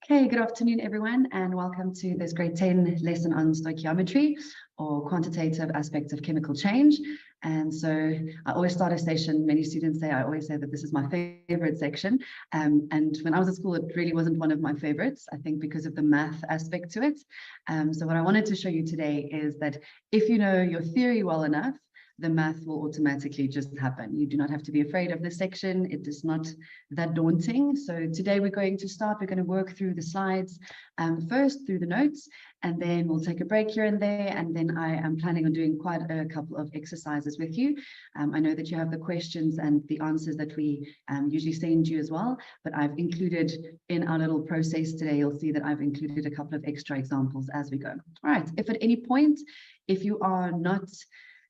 Okay, good afternoon, everyone, and welcome to this grade 10 lesson on stoichiometry, or quantitative aspects of chemical change. And so I always start a session, many students say, I always say that this is my favorite section. And when I was at school, it really wasn't one of my favorites, I think because of the math aspect to it. So what I wanted to show you today is that if you know your theory well enough, the math will automatically just happen. You do not have to be afraid of this section. It is not that daunting. So today we're going to work through the slides first through the notes, and then we'll take a break here and there. And then I am planning on doing quite a couple of exercises with you. I know that you have the questions and the answers that we usually send you as well, but I've included in our little process today, you'll see that I've included a couple of extra examples as we go. All right, if at any point, if you are not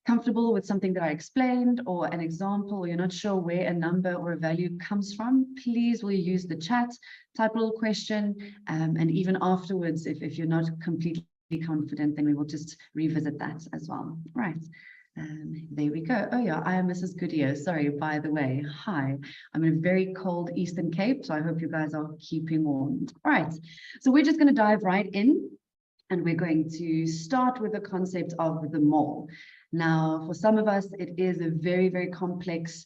comfortable with something that I explained or an example, or you're not sure where a number or a value comes from, please will you use the chat, type a little question, and even afterwards, if you're not completely confident, then we will just revisit that as well. Right. There we go. Oh yeah, I am Mrs. Goodyear. Sorry, by the way. Hi, I'm in a very cold Eastern Cape, so I hope you guys are keeping warm. All right, so we're just going to dive right in, and we're going to start with the concept of the mole. Now, for some of us, it is a very, very complex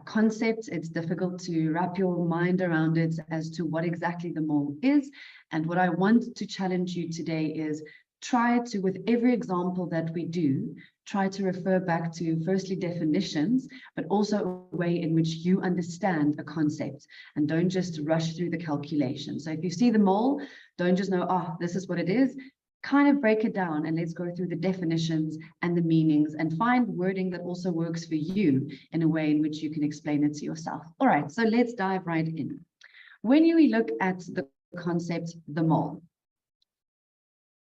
concept. It's difficult to wrap your mind around it as to what exactly the mole is. And what I want to challenge you today is try to, with every example that we do, try to refer back to firstly definitions, but also a way in which you understand a concept, and don't just rush through the calculation. So if you see the mole, don't just know, oh, this is what it is. Kind of break it down and let's go through the definitions and the meanings and find wording that also works for you in a way in which you can explain it to yourself. All right, so let's dive right in. When we look at the concept, the mole,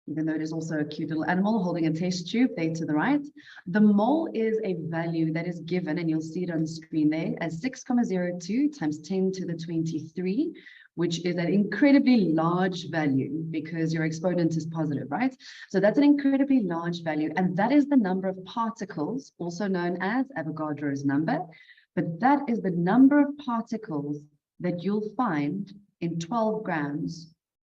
even though it is also a cute little animal holding a test tube there to the right, the mole is a value that is given, and you'll see it on screen there, as 6,02 times 10 to the 23, which is an incredibly large value because your exponent is positive, right? So that's an incredibly large value, and that is the number of particles, also known as Avogadro's number, but that is the number of particles that you'll find in 12 grams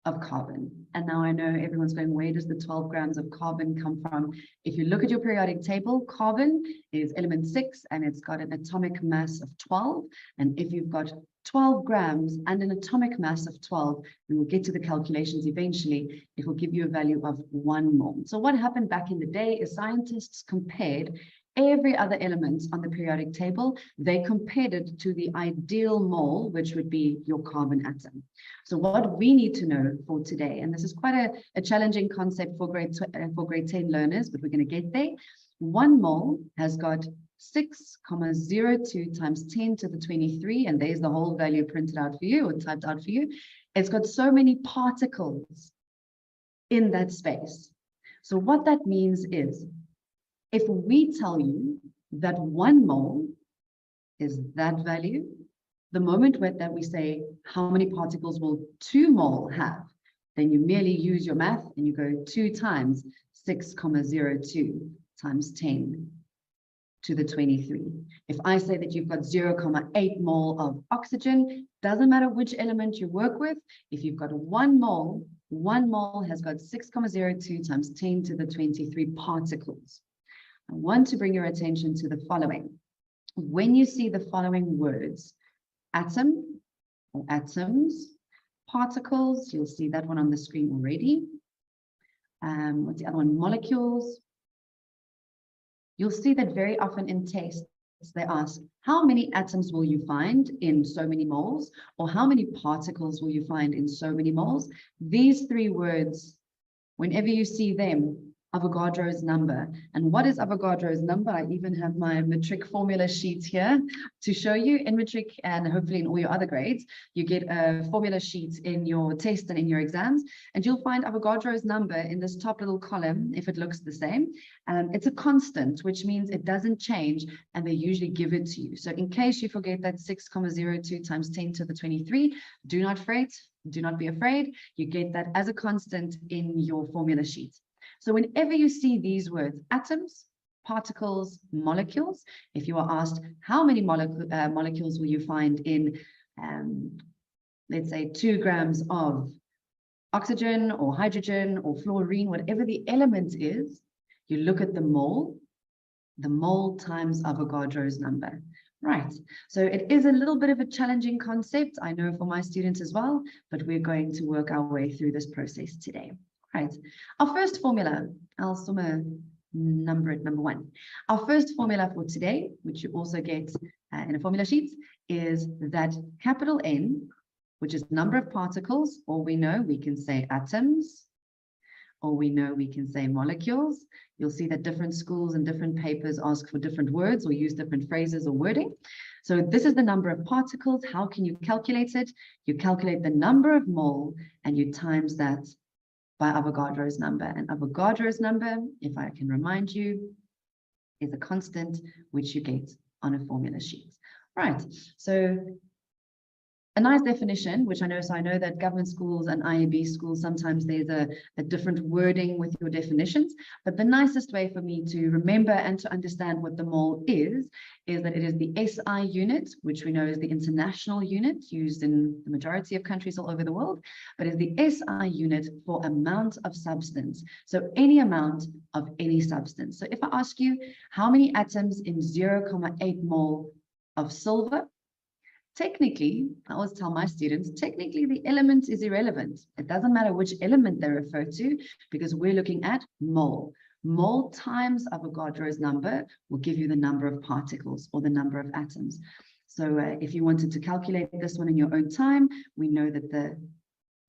of carbon. And now I know everyone's going, where does the 12 grams of carbon come from? If you look at your periodic table, carbon is element 6 and it's got an atomic mass of 12. And if you've got 12 grams and an atomic mass of 12, and we'll get to the calculations eventually, it will give you a value of 1 mole. So what happened back in the day is scientists compared every other element on the periodic table. They compared it to the ideal mole, which would be your carbon atom. So what we need to know for today, and this is quite a challenging concept for grade 10 learners, but we're going to get there. 1 mole has got 6,02 times 10 to the 23, and there's the whole value printed out for you or typed out for you. It's got so many particles in that space. So what that means is, if we tell you that 1 mole is that value, the moment that we say, how many particles will 2 mole have, then you merely use your math and you go 2 times 6,02 times 10 to the 23. If I say that you've got 0,8 mole of oxygen, doesn't matter which element you work with, if you've got 1 mole, 1 mole has got 6,02 times 10 to the 23 particles. I want to bring your attention to the following. When you see the following words, atom or atoms, particles, you'll see that one on the screen already. What's the other one? Molecules. You'll see that very often in tests, they ask, how many atoms will you find in so many moles? Or how many particles will you find in so many moles? These 3 words, whenever you see them, Avogadro's number. And what is Avogadro's number? I even have my matric formula sheet here to show you. In matric, and hopefully in all your other grades, you get a formula sheet in your test and in your exams, and you'll find Avogadro's number in this top little column if it looks the same. It's a constant, which means it doesn't change, and they usually give it to you. So in case you forget that 6,02 times 10 to the 23, do not be afraid. You get that as a constant in your formula sheet. So whenever you see these words, atoms, particles, molecules, if you are asked how many molecules will you find in, let's say 2 grams of oxygen or hydrogen or fluorine, whatever the element is, you look at the mole times Avogadro's number. Right, so it is a little bit of a challenging concept, I know, for my students as well, but we're going to work our way through this process today. Right, our first formula, I'll number it number 1. Our first formula for today, which you also get in a formula sheet, is that capital N, which is number of particles, or we know we can say atoms, or we know we can say molecules. You'll see that different schools and different papers ask for different words or use different phrases or wording. So this is the number of particles. How can you calculate it? You calculate the number of mole and you times that by Avogadro's number. And Avogadro's number, if I can remind you, is a constant which you get on a formula sheet. Right, so a nice definition, which I know that government schools and IAB schools, sometimes there's a different wording with your definitions, but the nicest way for me to remember and to understand what the mole is that it is the SI unit, which we know is the international unit used in the majority of countries all over the world, but is the SI unit for amount of substance. So any amount of any substance. So if I ask you how many atoms in 0.8 mole of silver, technically, I always tell my students, technically the element is irrelevant. It doesn't matter which element they refer to because we're looking at mole. Mole times Avogadro's number will give you the number of particles or the number of atoms. So if you wanted to calculate this one in your own time, we know that the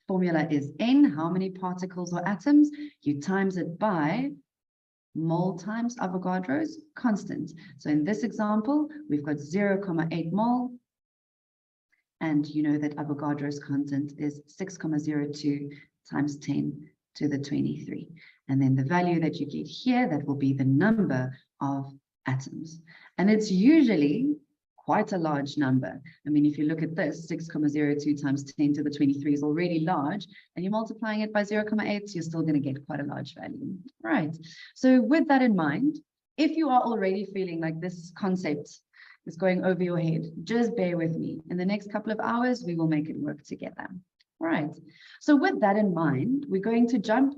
formula is N, how many particles or atoms, you times it by mole times Avogadro's constant. So in this example, we've got 0.8 mole, and you know that Avogadro's constant is 6.02 times 10 to the 23. And then the value that you get here, that will be the number of atoms. And it's usually quite a large number. I mean, if you look at this, 6.02 times 10 to the 23 is already large, and you're multiplying it by 0.8, you're still going to get quite a large value. Right. So with that in mind, if you are already feeling like this concept is going over your head, just bear with me. In the next couple of hours, we will make it work together. All right. So with that in mind, we're going to jump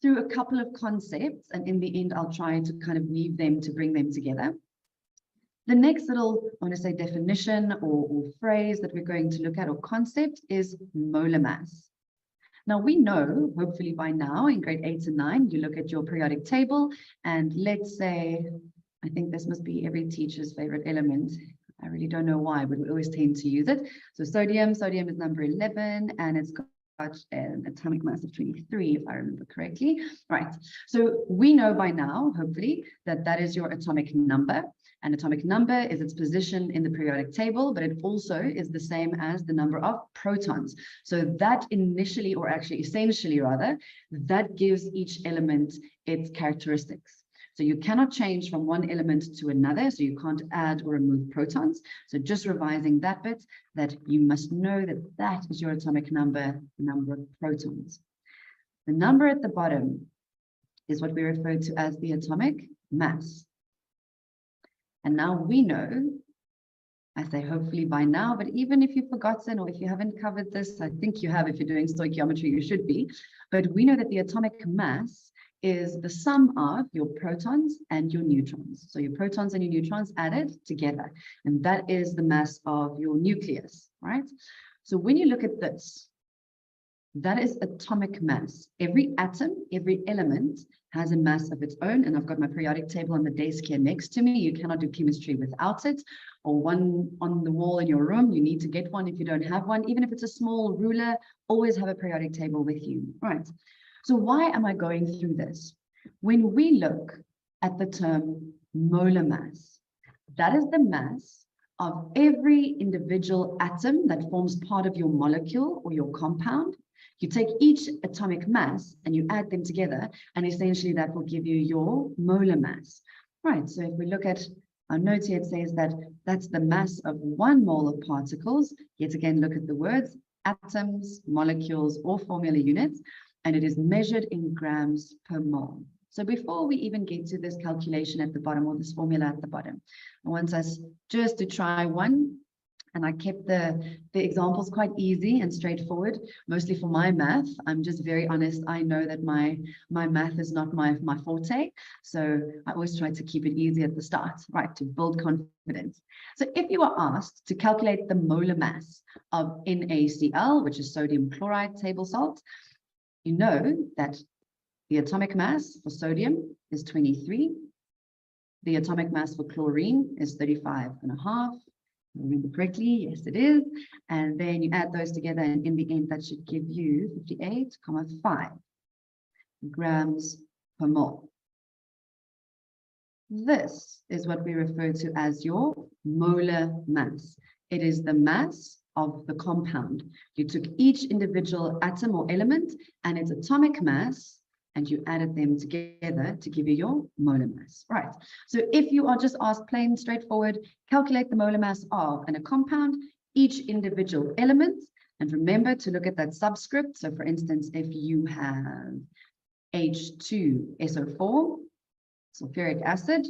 through a couple of concepts, and in the end, I'll try to kind of weave them to bring them together. The next little, I want to say, definition or phrase that we're going to look at, or concept, is molar mass. Now, we know, hopefully by now, in grade 8 and 9, you look at your periodic table, and let's say, I think this must be every teacher's favorite element. I really don't know why, but we always tend to use it. So sodium is number 11, and it's got an atomic mass of 23, if I remember correctly. Right, so we know by now, hopefully, that that is your atomic number. And atomic number is its position in the periodic table, but it also is the same as the number of protons. So that initially, or actually essentially rather, that gives each element its characteristics. So you cannot change from one element to another, so you can't add or remove protons. So just revising that bit, that you must know that that is your atomic number, the number of protons. The number at the bottom is what we refer to as the atomic mass. And now we know, I say hopefully by now, but even if you've forgotten or if you haven't covered this, I think you have, if you're doing stoichiometry, you should be, but we know that the atomic mass is the sum of your protons and your neutrons. So your protons and your neutrons added together, and that is the mass of your nucleus, right? So when you look at this, that is atomic mass. Every atom, every element has a mass of its own, and I've got my periodic table on the desk here next to me. You cannot do chemistry without it, or one on the wall in your room. You need to get one if you don't have one. Even if it's a small ruler, always have a periodic table with you, right? So why am I going through this? When we look at the term molar mass, that is the mass of every individual atom that forms part of your molecule or your compound. You take each atomic mass and you add them together, and essentially that will give you your molar mass. Right, so if we look at our notes here, it says that that's the mass of 1 mole of particles. Yet again, look at the words, atoms, molecules, or formula units, and it is measured in grams per mole. So before we even get to this calculation at the bottom, or this formula at the bottom, I want us just to try one And I kept the examples quite easy and straightforward, mostly for my math. I'm just very honest. I know that my math is not my forte. So I always try to keep it easy at the start, right, to build confidence. So if you are asked to calculate the molar mass of NaCl, which is sodium chloride table salt, you know that the atomic mass for sodium is 23. The atomic mass for chlorine is 35.5. Remember correctly, yes it is. And then you add those together, and in the end that should give you 58.5 grams per mole. This is what we refer to as your molar mass. It is the mass of the compound. You took each individual atom or element and its atomic mass, and you added them together to give you your molar mass. Right. So if you are just asked plain straightforward, calculate the molar mass of a compound, each individual element, and remember to look at that subscript. So for instance, if you have H2SO4, sulfuric acid,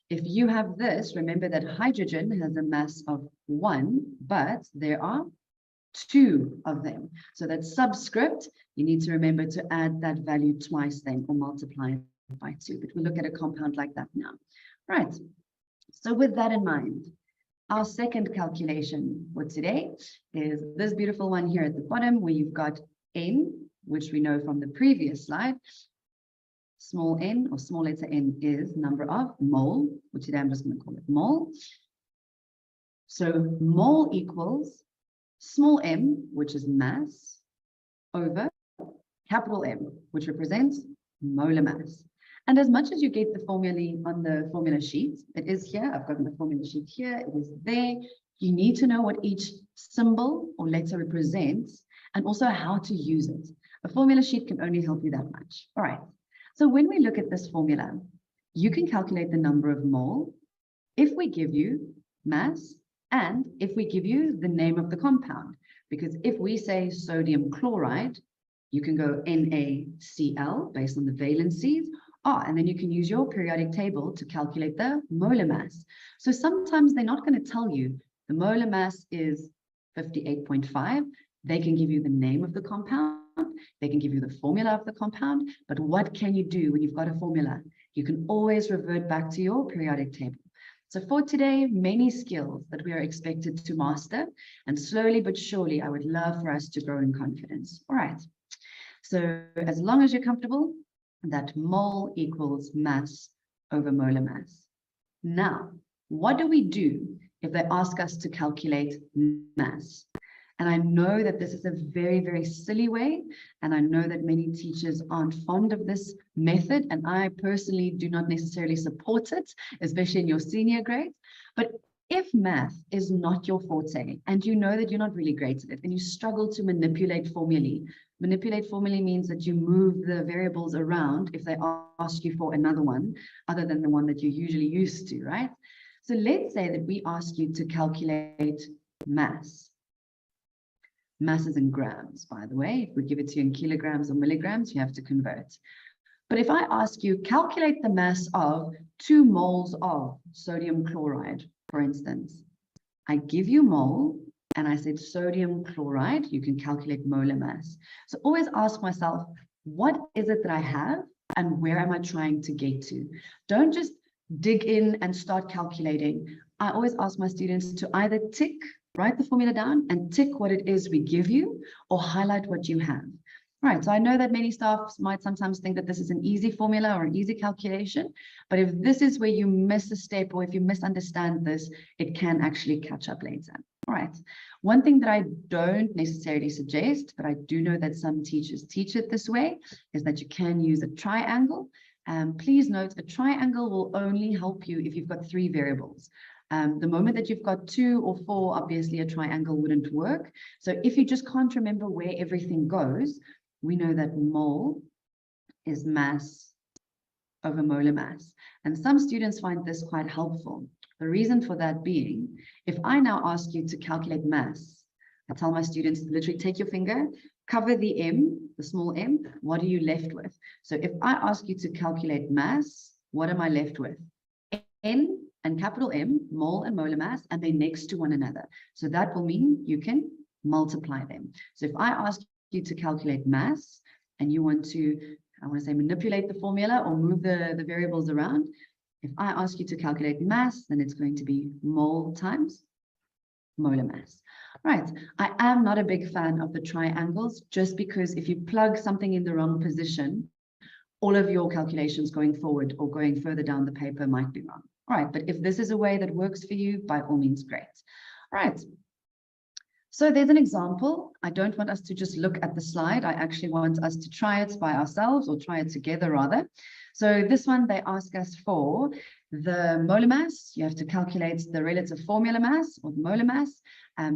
if you have this, remember that hydrogen has a mass of 1, but there are 2 of them. So that subscript, you need to remember to add that value twice then, or multiply it by 2. But we'll look at a compound like that now. Right. So with that in mind, our second calculation for today is this beautiful one here at the bottom, where you've got N, which we know from the previous slide. Small n, or small letter n, is number of mole, which today I'm just going to call it mole. So mole equals small m, which is mass, over capital M, which represents molar mass. And as much as you get the formulae on the formula sheet, it is here, I've got the formula sheet here, it is there. You need to know what each symbol or letter represents, and also how to use it. A formula sheet can only help you that much. All right. So when we look at this formula, you can calculate the number of mole if we give you mass and if we give you the name of the compound. Because if we say sodium chloride, you can go NaCl based on the valencies. And then you can use your periodic table to calculate the molar mass. So sometimes they're not going to tell you the molar mass is 58.5. They can give you the name of the compound. They can give you the formula of the compound. But what can you do when you've got a formula? You can always revert back to your periodic table. So for today, many skills that we are expected to master. And slowly but surely, I would love for us to grow in confidence. All right. So as long as you're comfortable, that mole equals mass over molar mass. Now, what do we do if they ask us to calculate mass? And I know that this is a very, very silly way, and I know that many teachers aren't fond of this method, and I personally do not necessarily support it, especially in your senior grades. But if math is not your forte, and you know that you're not really great at it, and you struggle to manipulate formulae means that you move the variables around if they ask you for another one, other than the one that you're usually used to, right? So let's say that we ask you to calculate mass. Mass is in grams, by the way. If we give it to you in kilograms or milligrams, you have to convert. But if I ask you, calculate the mass of 2 moles of sodium chloride, for instance, I give you mole and I said sodium chloride, you can calculate molar mass. So always ask myself, what is it that I have and where am I trying to get to? Don't just dig in and start calculating. I always ask my students to either write the formula down and tick what it is we give you, or highlight what you have. Right, so I know that many staff might sometimes think that this is an easy formula or an easy calculation, but if this is where you miss a step or if you misunderstand this, it can actually catch up later. All right, one thing that I don't necessarily suggest, but I do know that some teachers teach it this way, is that you can use a triangle. Please note, a triangle will only help you if you've got 3 variables. The moment that you've got 2 or 4, obviously a triangle wouldn't work. So if you just can't remember where everything goes, we know that mole is mass over molar mass. And some students find this quite helpful. The reason for that being, if I now ask you to calculate mass, I tell my students to literally take your finger, cover the M, the small m, what are you left with? So if I ask you to calculate mass, what am I left with? N and capital M, mole and molar mass, and they're next to one another. So that will mean you can multiply them. So if I ask you to calculate mass and you want to, I want to say manipulate the formula or move the variables around, if I ask you to calculate mass, then it's going to be mole times molar mass. Right, I am not a big fan of the triangles just because if you plug something in the wrong position, all of your calculations going forward or going further down the paper might be wrong. All right, but if this is a way that works for you, by all means, great. All right. So there's an example. I don't want us to just look at the slide. I actually want us to try it by ourselves, or try it together rather. So this one, they ask us for the molar mass. You have to calculate the relative formula mass or the molar mass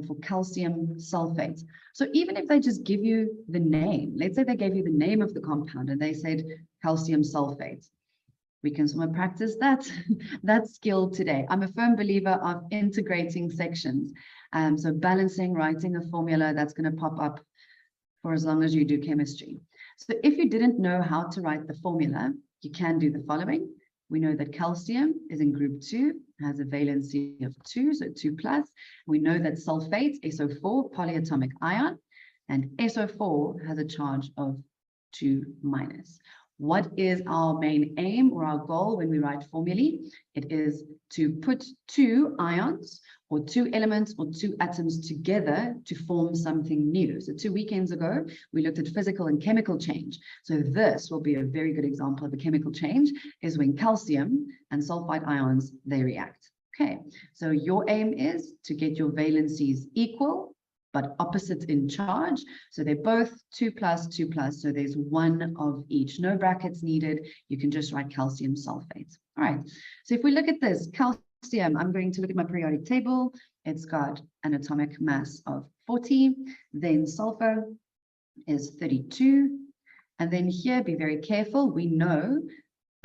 for calcium sulfate. So even if they just give you the name, let's say they gave you the name of the compound and they said calcium sulfate, we can sort of practice that skill today. I'm a firm believer of integrating sections. So balancing, writing a formula that's going to pop up for as long as you do chemistry. So if you didn't know how to write the formula, you can do the following. We know that calcium is in group 2, has a valency of 2, so 2+. We know that sulfate, SO4, polyatomic ion, and SO4 has a charge of 2-. What is our main aim or our goal when we write formulae? It is to put 2 ions or 2 elements or 2 atoms together to form something new. So 2 weekends ago, we looked at physical and chemical change. So this will be a very good example of a chemical change, is when calcium and sulfide ions, they react. Okay, so your aim is to get your valencies equal, but opposite in charge. So they're both 2+, 2+. So there's 1 of each. No brackets needed. You can just write calcium sulfate. All right. So if we look at this, calcium, I'm going to look at my periodic table. It's got an atomic mass of 40. Then sulfur is 32. And then here, be very careful. We know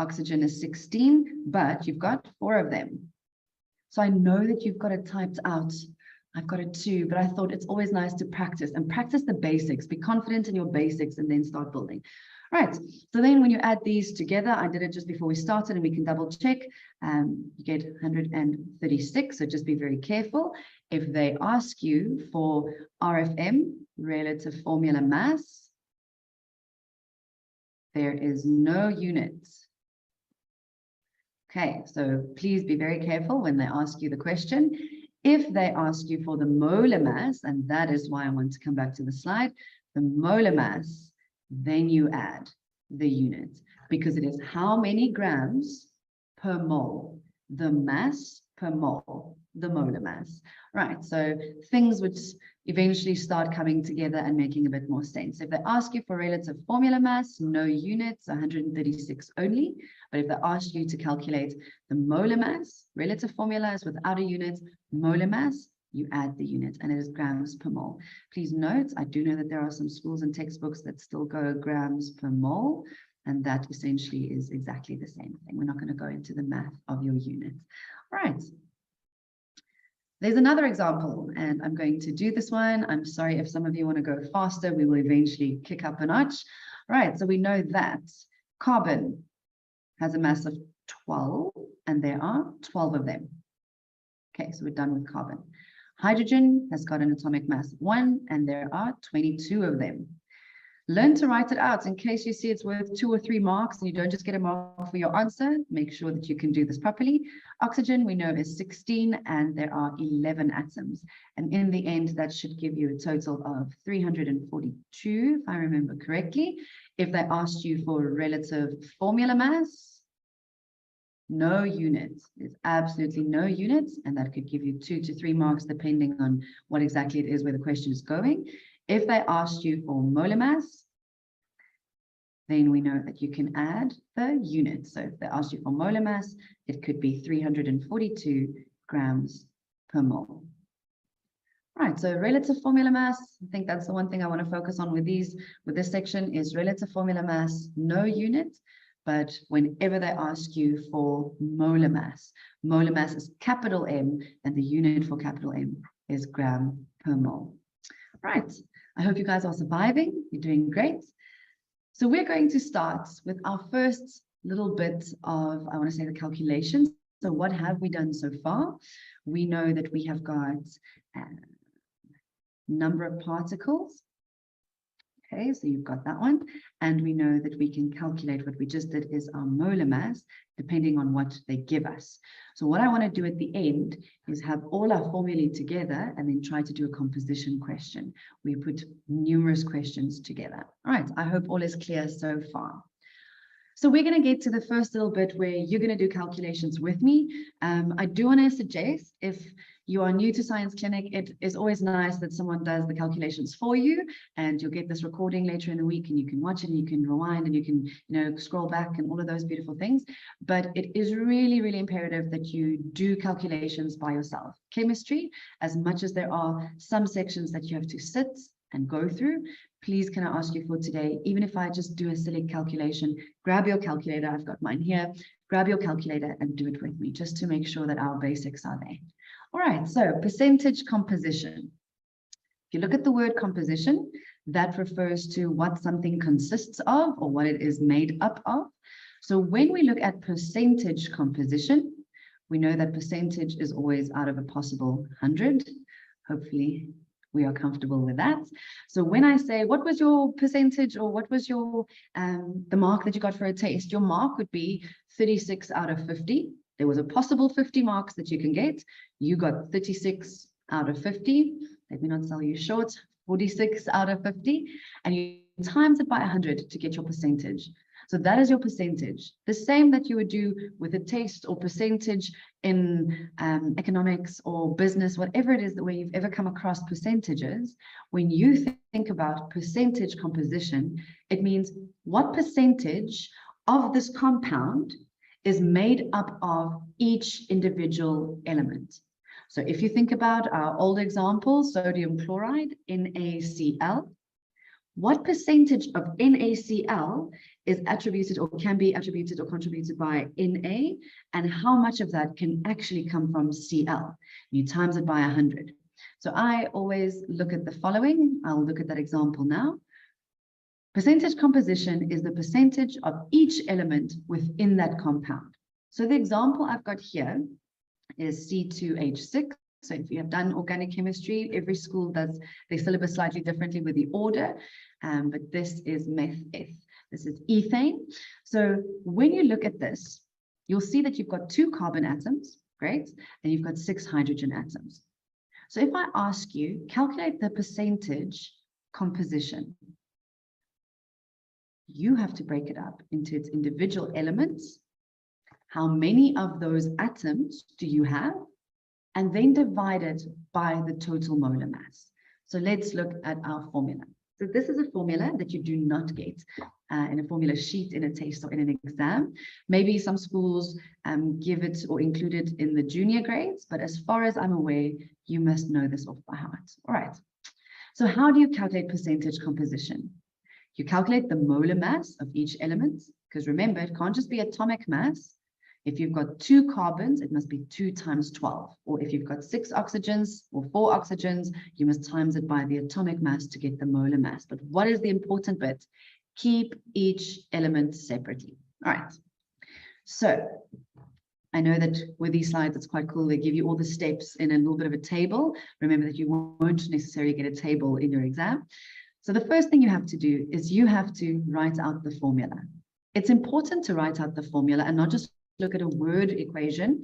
oxygen is 16, but you've got 4 of them. So I know that you've got it typed out. I've got it too, but I thought it's always nice to practice and practice the basics. Be confident in your basics and then start building. Right. So then when you add these together, I did it just before we started and we can double check. You get 136. So just be very careful. If they ask you for RFM, relative formula mass, there is no units. Okay, so please be very careful when they ask you the question. If they ask you for the molar mass, and that is why I want to come back to the slide, the molar mass, then you add the unit, because it is how many grams per mole, the mass per mole, the molar mass. Right, so things which eventually start coming together and making a bit more sense. If they ask you for relative formula mass, no units, 136 only. But if they ask you to calculate the molar mass, relative formula is without a unit, molar mass, you add the unit, and it is grams per mole. Please note, I do know that there are some schools and textbooks that still go grams per mole, and that essentially is exactly the same thing. We're not going to go into the math of your unit. All right. There's another example, and I'm going to do this one. I'm sorry if some of you want to go faster. We will eventually kick up a notch. All right, so we know that carbon has a mass of 12, and there are 12 of them. Okay, so we're done with carbon. Hydrogen has got an atomic mass of 1, and there are 22 of them. Learn to write it out in case you see it's worth 2 or 3 marks and you don't just get a mark for your answer. Make sure that you can do this properly. Oxygen, we know, is 16, and there are 11 atoms. And in the end, that should give you a total of 342, if I remember correctly. If they asked you for relative formula mass, no units. There's absolutely no units, and that could give you 2 to 3 marks depending on what exactly it is where the question is going. If they asked you for molar mass, then we know that you can add the unit. So if they asked you for molar mass, it could be 342 grams per mole. Right, so relative formula mass, I think that's the one thing I want to focus on with this section is relative formula mass, no unit. But whenever they ask you for molar mass is capital M, and the unit for capital M is gram per mole. Right, I hope you guys are surviving. You're doing great. So we're going to start with our first little bit of, I want to say, the calculations. So what have we done so far? We know that we have got number of particles. Okay, so you've got that one. And we know that we can calculate what we just did is our molar mass, depending on what they give us. So what I want to do at the end is have all our formulae together and then try to do a composition question. We put numerous questions together. All right, I hope all is clear so far. So we're going to get to the first little bit where you're going to do calculations with me. I do want to suggest, if you are new to Science Clinic, it is always nice that someone does the calculations for you, and you'll get this recording later in the week and you can watch it and you can rewind and you can scroll back and all of those beautiful things. But it is really, really imperative that you do calculations by yourself. Chemistry, as much as there are some sections that you have to sit and go through, please can I ask you for today, even if I just do a silly calculation, grab your calculator, I've got mine here, grab your calculator and do it with me, just to make sure that our basics are there. All right, so percentage composition. If you look at the word composition, that refers to what something consists of or what it is made up of. So when we look at percentage composition, we know that percentage is always out of a possible 100. Hopefully we are comfortable with that. So when I say, what was your percentage, or what was your the mark that you got for a test, your mark would be 36 out of 50. There was a possible 50 marks that you can get. You got 36 out of 50. Let me not sell you short. 46 out of 50. And you times it by 100 to get your percentage. So that is your percentage. The same that you would do with a test or percentage in economics or business, whatever it is that where you've ever come across percentages. When you think about percentage composition, it means what percentage of this compound is made up of each individual element. So if you think about our old example, sodium chloride, NaCl, what percentage of NaCl is attributed or can be attributed or contributed by Na, and how much of that can actually come from Cl? You times it by 100. So I always look at the following. I'll look at that example now. Percentage composition is the percentage of each element within that compound. So the example I've got here is C2H6. So if you have done organic chemistry, every school does their syllabus slightly differently with the order, but this is meth-eth. This is ethane. So when you look at this, you'll see that you've got 2 carbon atoms, great, and you've got 6 hydrogen atoms. So if I ask you, calculate the percentage composition, you have to break it up into its individual elements. How many of those atoms do you have? And then divide it by the total molar mass. So let's look at our formula. So this is a formula that you do not get in a formula sheet, in a test, or in an exam. Maybe some schools give it or include it in the junior grades, but as far as I'm aware, you must know this off by heart. All right. So how do you calculate percentage composition? You calculate the molar mass of each element, because remember, it can't just be atomic mass. If you've got 2 carbons, it must be 2 times 12. Or if you've got 6 oxygens or 4 oxygens, you must times it by the atomic mass to get the molar mass. But what is the important bit? Keep each element separately. All right. So I know that with these slides, it's quite cool. They give you all the steps in a little bit of a table. Remember that you won't necessarily get a table in your exam. So the first thing you have to do is you have to write out the formula. It's important to write out the formula and not just look at a word equation,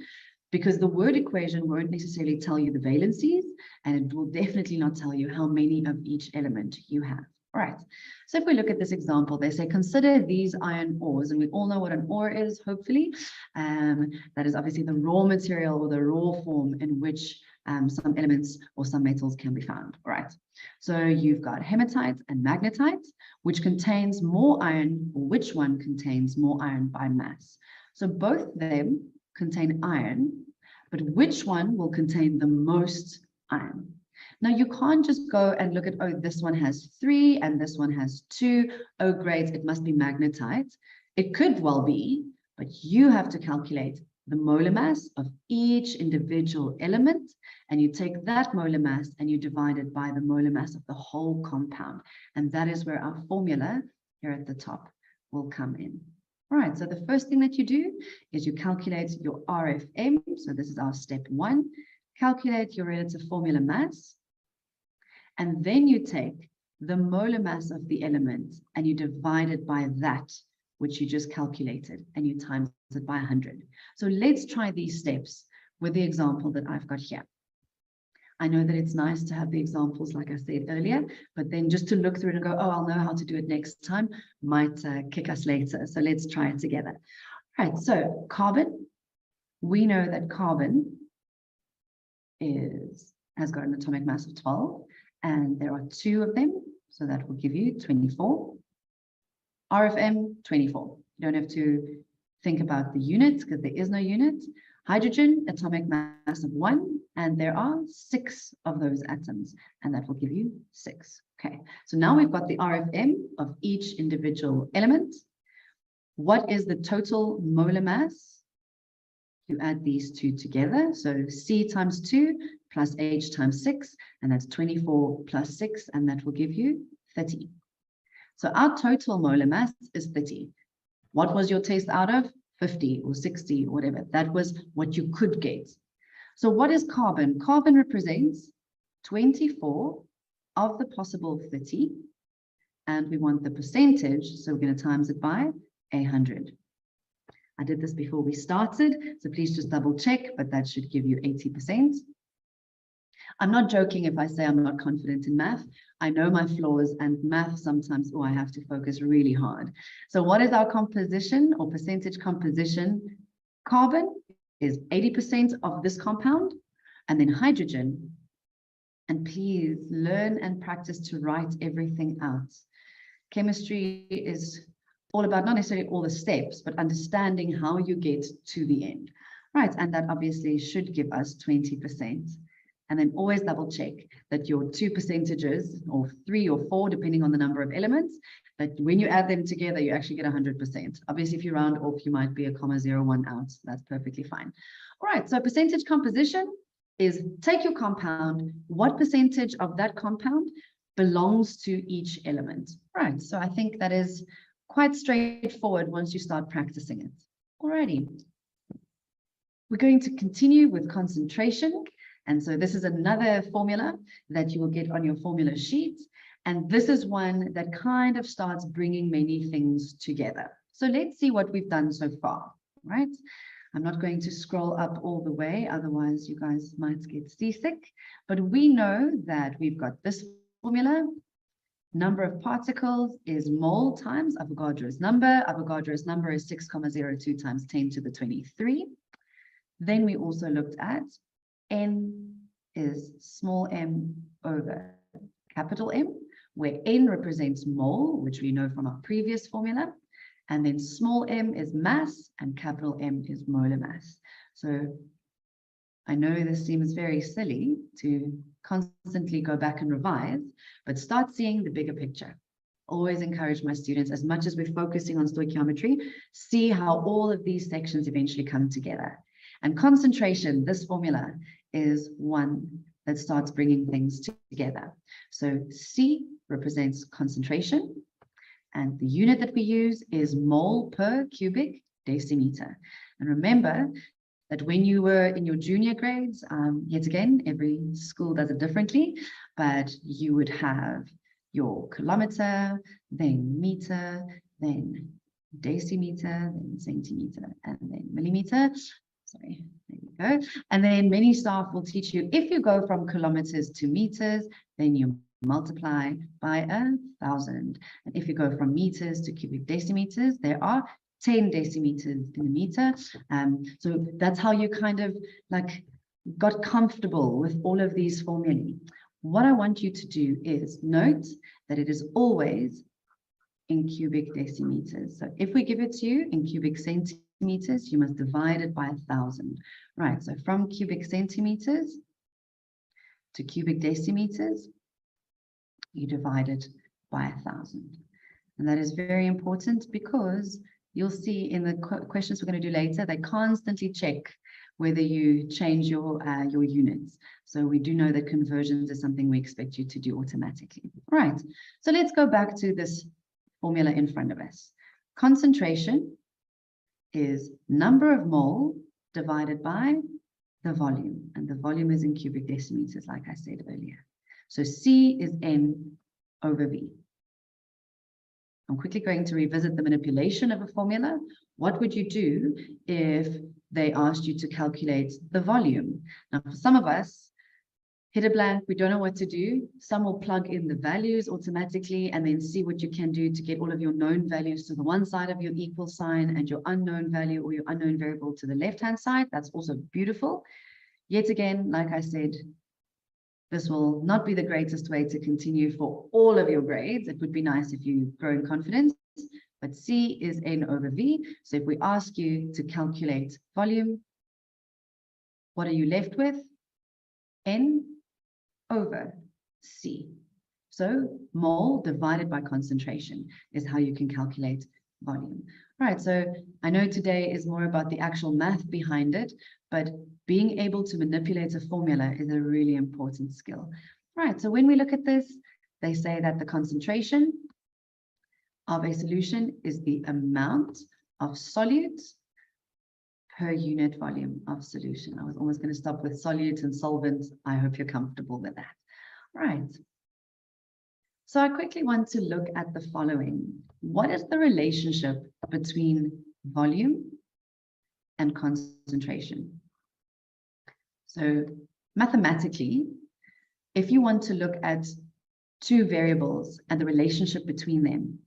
because the word equation won't necessarily tell you the valencies, and it will definitely not tell you how many of each element you have. All right, so if we look at this example, they say consider these iron ores, and we all know what an ore is, hopefully. That is obviously the raw material or the raw form in which some elements or some metals can be found. All right, so you've got hematite and magnetite, which contains more iron, or which one contains more iron by mass. So both of them contain iron, but which one will contain the most iron? Now you can't just go and look at, oh, this one has 3 and this one has 2. Oh, great, it must be magnetite. It could well be, but you have to calculate the molar mass of each individual element, and you take that molar mass and you divide it by the molar mass of the whole compound. And that is where our formula here at the top will come in. All right, so the first thing that you do is you calculate your RFM. So this is our step 1. Calculate your relative formula mass. And then you take the molar mass of the element and you divide it by that which you just calculated, and you times it by 100. So let's try these steps with the example that I've got here. I know that it's nice to have the examples, like I said earlier, but then just to look through it and go, oh, I'll know how to do it next time, might kick us later. So let's try it together. All right, so carbon, we know that carbon has got an atomic mass of 12, and there are 2 of them, so that will give you 24. RFM, 24. You don't have to think about the units because there is no unit. Hydrogen, atomic mass of 1, and there are 6 of those atoms, and that will give you 6. Okay, so now we've got the RFM of each individual element. What is the total molar mass? You add these 2 together, so C times 2 plus H times 6, and that's 24 plus 6, and that will give you 30. So our total molar mass is 30. What was your test out of? 50 or 60 or whatever. That was what you could get. So what is carbon? Carbon represents 24 of the possible 30, and we want the percentage, so we're going to times it by 100. I did this before we started, so please just double check, but that should give you 80%. I'm not joking if I say I'm not confident in math. I know my flaws, and math sometimes, I have to focus really hard. So what is our composition or percentage composition? Carbon is 80% of this compound, and then hydrogen. And please learn and practice to write everything out. Chemistry is all about not necessarily all the steps, but understanding how you get to the end. Right, and that obviously should give us 20%. And then always double check that your 2 percentages, or 3 or 4, depending on the number of elements, that when you add them together, you actually get 100%. Obviously, if you round off, you might be a 0.01 out. That's perfectly fine. All right, so percentage composition is take your compound, what percentage of that compound belongs to each element. Right, so I think that is quite straightforward once you start practicing it. Alrighty. We're going to continue with concentration. And so this is another formula that you will get on your formula sheet. And this is one that kind of starts bringing many things together. So let's see what we've done so far, right? I'm not going to scroll up all the way, otherwise you guys might get seasick. But we know that we've got this formula. Number of particles is mole times Avogadro's number. Avogadro's number is 6,02 times 10 to the 23. Then we also looked at N is small m over capital M, where N represents mole, which we know from our previous formula. And then small m is mass and capital M is molar mass. So I know this seems very silly to constantly go back and revise, but start seeing the bigger picture. Always encourage my students, as much as we're focusing on stoichiometry, see how all of these sections eventually come together. And concentration, this formula, is one that starts bringing things together. So C represents concentration, and the unit that we use is mole per cubic decimeter. And remember that when you were in your junior grades, yet again, every school does it differently, but you would have your kilometer, then meter, then decimeter, then centimeter, and then millimeter. Sorry, there you go. And then many staff will teach you, if you go from kilometers to meters, then you multiply by 1,000. And if you go from meters to cubic decimeters, there are 10 decimeters in a meter. So that's how you kind of like got comfortable with all of these formulae. What I want you to do is note that it is always in cubic decimeters. So if we give it to you in cubic centimeters, you must divide it by 1,000. Right, so from cubic centimeters to cubic decimeters, you divide it by 1,000. And that is very important because you'll see in the questions we're going to do later, they constantly check whether you change your units. So we do know that conversions is something we expect you to do automatically. All right, so let's go back to this formula in front of us. Concentration is number of mole divided by the volume. And the volume is in cubic decimeters, like I said earlier. So C is N over V. I'm quickly going to revisit the manipulation of a formula. What would you do if they asked you to calculate the volume? Now, for some of us, hit a blank, we don't know what to do. Some will plug in the values automatically and then see what you can do to get all of your known values to the one side of your equal sign and your unknown value or your unknown variable to the left-hand side. That's also beautiful. Yet again, like I said, this will not be the greatest way to continue for all of your grades. It would be nice if you grow in confidence, but C is N over V. So if we ask you to calculate volume, what are you left with? N over C. So mole divided by concentration is how you can calculate volume. Right, so I know today is more about the actual math behind it, but being able to manipulate a formula is a really important skill. Right, so when we look at this, they say that the concentration of a solution is the amount of solutes per unit volume of solution. I was almost going to stop with solutes and solvents. I hope you're comfortable with that. Right. So I quickly want to look at the following. What is the relationship between volume and concentration? So mathematically, if you want to look at two variables and the relationship between them,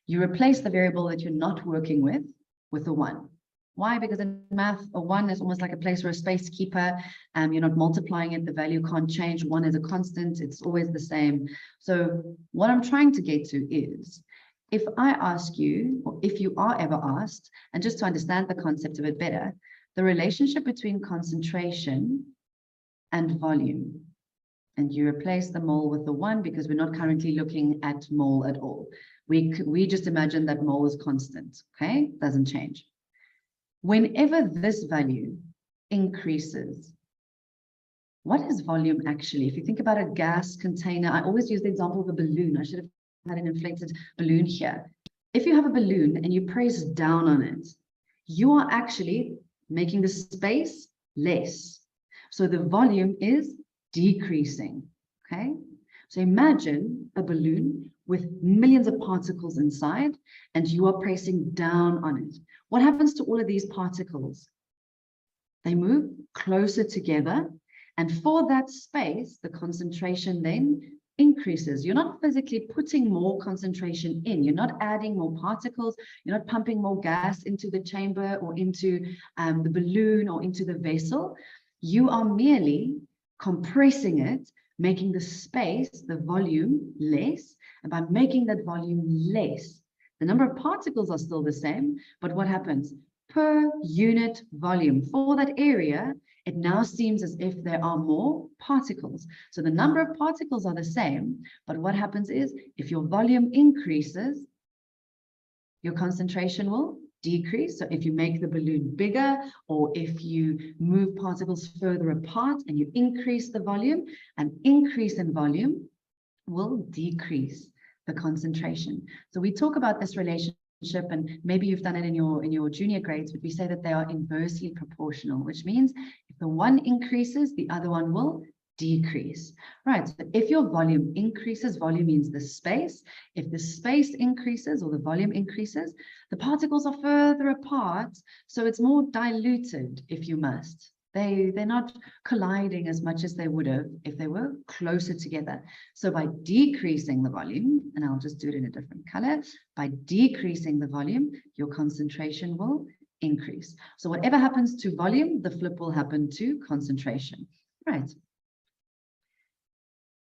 you replace the variable that you're not working with a 1. Why? Because in math, a 1 is almost like a place or a space keeper. You're not multiplying it. The value can't change. 1 is a constant. It's always the same. So what I'm trying to get to is, if I ask you, or if you are ever asked, and just to understand the concept a bit better, the relationship between concentration and volume, and you replace the mole with the 1 because we're not currently looking at mole at all. We just imagine that mole is constant, okay? Doesn't change. Whenever this value increases, what is volume actually? If you think about a gas container, I always use the example of a balloon. I should have had an inflated balloon here. If you have a balloon and you press down on it, you are actually making the space less. So the volume is decreasing, okay? So imagine a balloon with millions of particles inside, and you are pressing down on it. What happens to all of these particles? They move closer together, and for that space, the concentration then increases. You're not physically putting more concentration in. You're not adding more particles. You're not pumping more gas into the chamber or into the balloon or into the vessel. You are merely compressing it, making the space, the volume, less. And by making that volume less, the number of particles are still the same, but what happens? Per unit volume for that area, it now seems as if there are more particles. So the number of particles are the same, but what happens is, if your volume increases, your concentration will decrease. So if you make the balloon bigger, or if you move particles further apart and you increase the volume, an increase in volume will decrease the concentration. So we talk about this relationship, and maybe you've done it in your junior grades, but we say that they are inversely proportional, which means if the one increases, the other one will decrease. Right, so if your volume increases, volume means the space. If the space increases or the volume increases, the particles are further apart, so it's more diluted, if you must. They're not colliding as much as they would have if they were closer together. So by decreasing the volume, and I'll just do it in a different color, by decreasing the volume, your concentration will increase. So whatever happens to volume, the flip will happen to concentration. Right.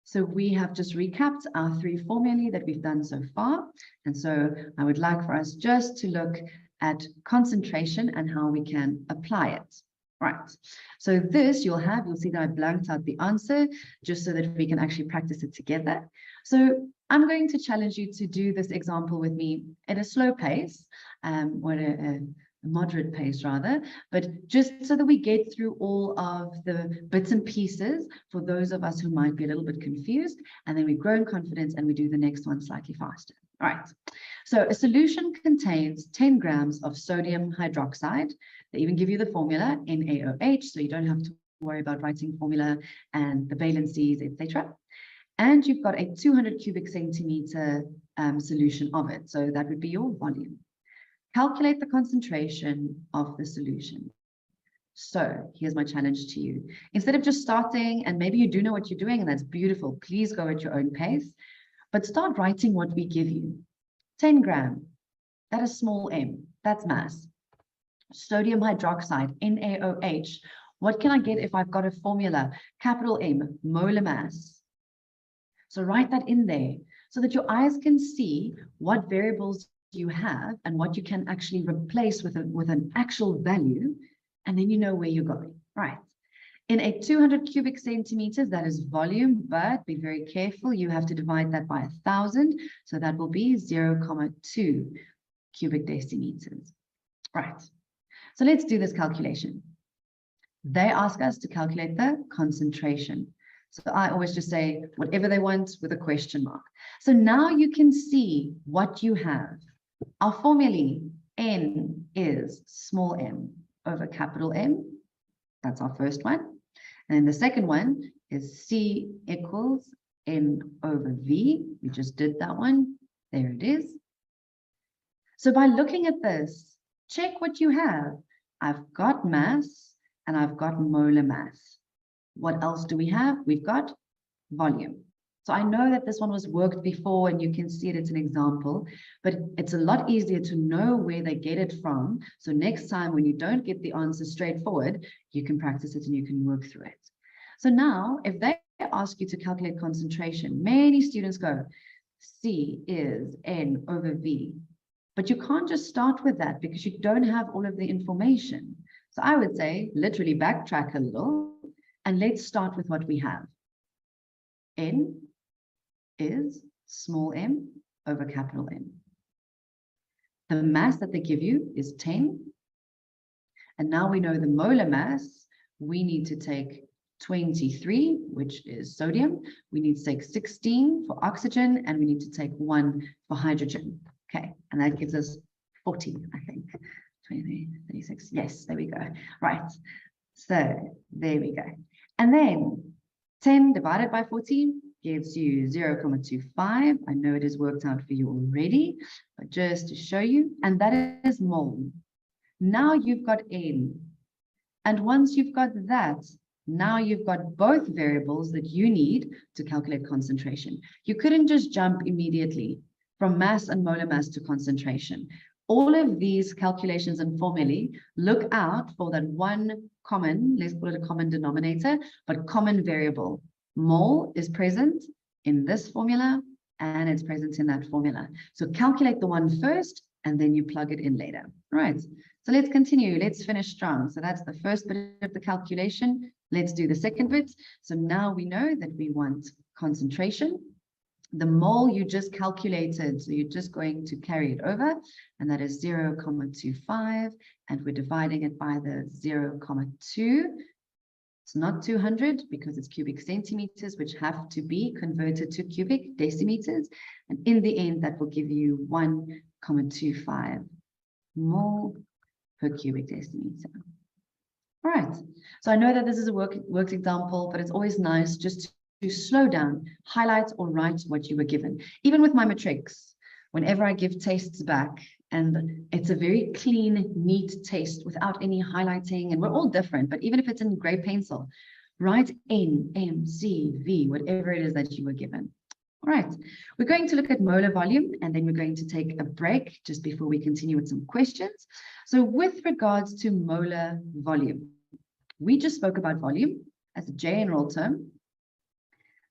So we have just recapped our 3 formulae that we've done so far. And so I would like for us just to look at concentration and how we can apply it. Right, so this you'll see that I blanked out the answer just so that we can actually practice it together. So I'm going to challenge you to do this example with me at a slow pace, or a moderate pace rather, but just so that we get through all of the bits and pieces for those of us who might be a little bit confused, and then we grow in confidence and we do the next one slightly faster. All right. So a solution contains 10 grams of sodium hydroxide. They even give you the formula, NaOH, so you don't have to worry about writing formula and the valencies, etc. And you've got a 200 cubic centimeter solution of it. So that would be your volume. Calculate the concentration of the solution. So here's my challenge to you. Instead of just starting, and maybe you do know what you're doing, and that's beautiful, please go at your own pace, but start writing what we give you. 10 gram, that is small m, that's mass. Sodium hydroxide, NaOH, what can I get if I've got a formula? Capital M, molar mass. So write that in there so that your eyes can see what variables you have and what you can actually replace with an actual value, and then you know where you're going. Right. In a 200 cubic centimeters, that is volume, but be very careful. You have to divide that by 1,000. So that will be 0.2 cubic decimeters. Right. So let's do this calculation. They ask us to calculate the concentration. So I always just say whatever they want with a question mark. So now you can see what you have. Our formulae, N is small m over capital M. That's our first one. And then the second one is C equals N over V. We just did that one. There it is. So by looking at this, check what you have. I've got mass and I've got molar mass. What else do we have? We've got volume. So I know that this one was worked before and you can see it, it's an example, but it's a lot easier to know where they get it from. So next time when you don't get the answer straightforward, you can practice it and you can work through it. So now if they ask you to calculate concentration, many students go, C is N over V. But you can't just start with that because you don't have all of the information. So I would say literally backtrack a little and let's start with what we have. N is small m over capital M. The mass that they give you is 10. And now we know the molar mass, we need to take 23, which is sodium. We need to take 16 for oxygen, and we need to take 1 for hydrogen. Okay, and that gives us 40, I think. 23, 36, yes, there we go. Right, so there we go. And then 10 divided by 14 gives you 0.25. I know it is worked out for you already, but just to show you, and that is mole. Now you've got N. And once you've got that, now you've got both variables that you need to calculate concentration. You couldn't just jump immediately from mass and molar mass to concentration. All of these calculations and formulae look out for that one common, let's call it a common denominator, but common variable. Mole is present in this formula and it's present in that formula. So calculate the one first and then you plug it in later. Right. So let's continue. Let's finish strong. So that's the first bit of the calculation. Let's do the second bit. So now we know that we want concentration. The mole you just calculated, so you're just going to carry it over, and that is 0.25, and we're dividing it by the 0.2. It's not 200 because it's cubic centimeters, which have to be converted to cubic decimeters. And in the end, that will give you 1.25 mole per cubic decimeter. All right. So I know that this is a worked example, but it's always nice just to slow down, highlight or write what you were given. Even with my matrics, whenever I give tests back, and it's a very clean, neat test without any highlighting, and we're all different, but even if it's in gray pencil, write N, M, C, V, whatever it is that you were given. All right, we're going to look at molar volume, and then we're going to take a break just before we continue with some questions. So with regards to molar volume, we just spoke about volume as a general term.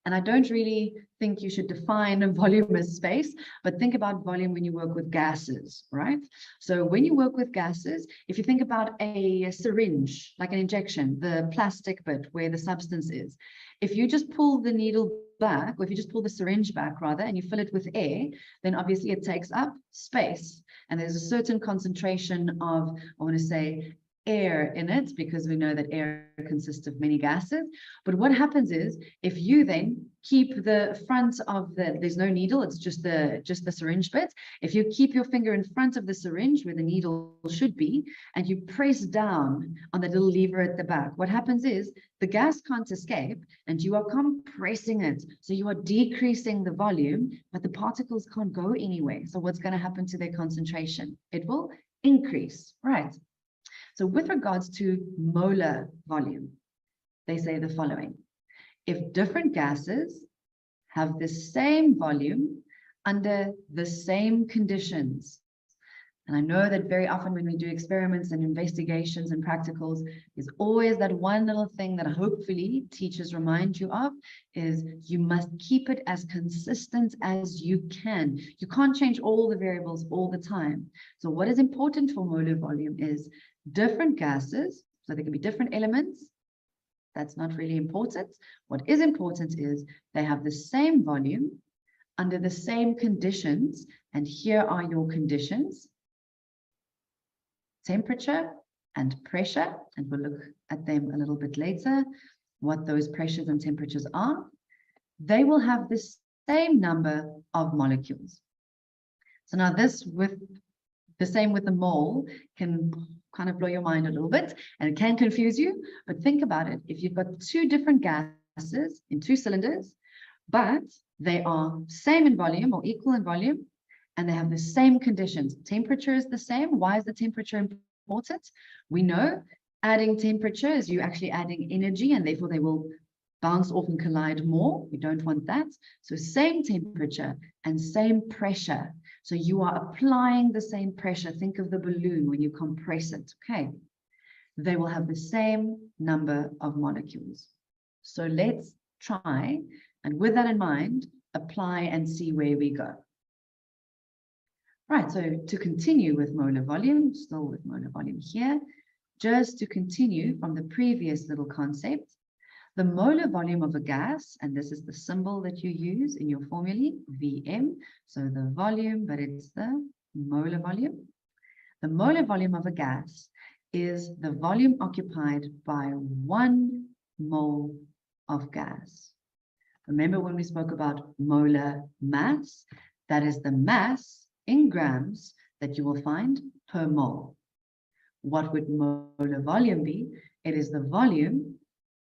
And I don't really think you should define a volume as space, but think about volume when you work with gases, right? So when you work with gases, if you think about a syringe, like an injection, the plastic bit where the substance is, if you just pull the needle back, or if you just pull the syringe back rather, and you fill it with air, then obviously it takes up space. And there's a certain concentration of, I want to say, air in it, because we know that air consists of many gases. But what happens is, if you then keep the front of there's no needle, it's just the syringe bit. If you keep your finger in front of the syringe where the needle should be, and you press down on the little lever at the back, what happens is the gas can't escape, and you are compressing it. So you are decreasing the volume, but the particles can't go anywhere. So what's going to happen to their concentration? It will increase, right? So with regards to molar volume, they say the following: if different gases have the same volume under the same conditions, and I know that very often when we do experiments and investigations and practicals, there's always that one little thing that hopefully teachers remind you of, is you must keep it as consistent as you can. You can't change all the variables all the time. So what is important for molar volume is different gases, so there can be different elements. That's not really important. What is important is they have the same volume under the same conditions. And here are your conditions: temperature and pressure. And we'll look at them a little bit later, what those pressures and temperatures are. They will have the same number of molecules. So now this, with the same with the mole, can kind of blow your mind a little bit, and it can confuse you. But think about it: if you've got two different gases in two cylinders, but they are same in volume or equal in volume, and they have the same conditions, temperature is the same. Why is the temperature important? We know adding temperature is you actually adding energy, and therefore they will bounce off and collide more. We don't want that. So same temperature and same pressure. So you are applying the same pressure. Think of the balloon when you compress it, okay? They will have the same number of molecules. So let's try, and with that in mind, apply and see where we go. Right, so to continue with molar volume, still with molar volume here, just to continue from the previous little concept, the molar volume of a gas, and this is the symbol that you use in your formulae, Vm, so the volume, but it's the molar volume. The molar volume of a gas is the volume occupied by 1 mole of gas. Remember when we spoke about molar mass? That is the mass in grams that you will find per mole. What would molar volume be? It is the volume.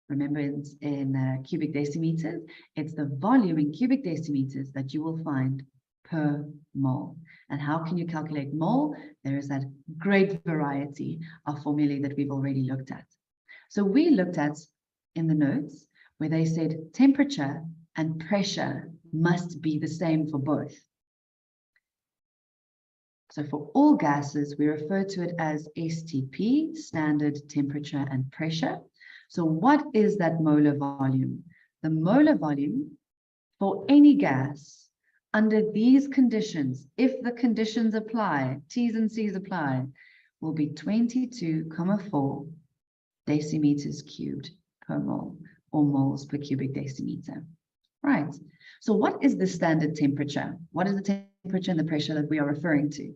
Remember, it's in cubic decimeters. It's the volume in cubic decimeters that you will find per mole. And how can you calculate mole? There is that great variety of formulae that we've already looked at. So we looked at in the notes where they said temperature and pressure must be the same for both. So for all gases, we refer to it as STP, standard temperature and pressure. So what is that molar volume? The molar volume for any gas under these conditions, if the conditions apply, T's and C's apply, will be 22,4 decimeters cubed per mole, or moles per cubic decimeter. Right. So what is the standard temperature? What is the temperature and the pressure that we are referring to?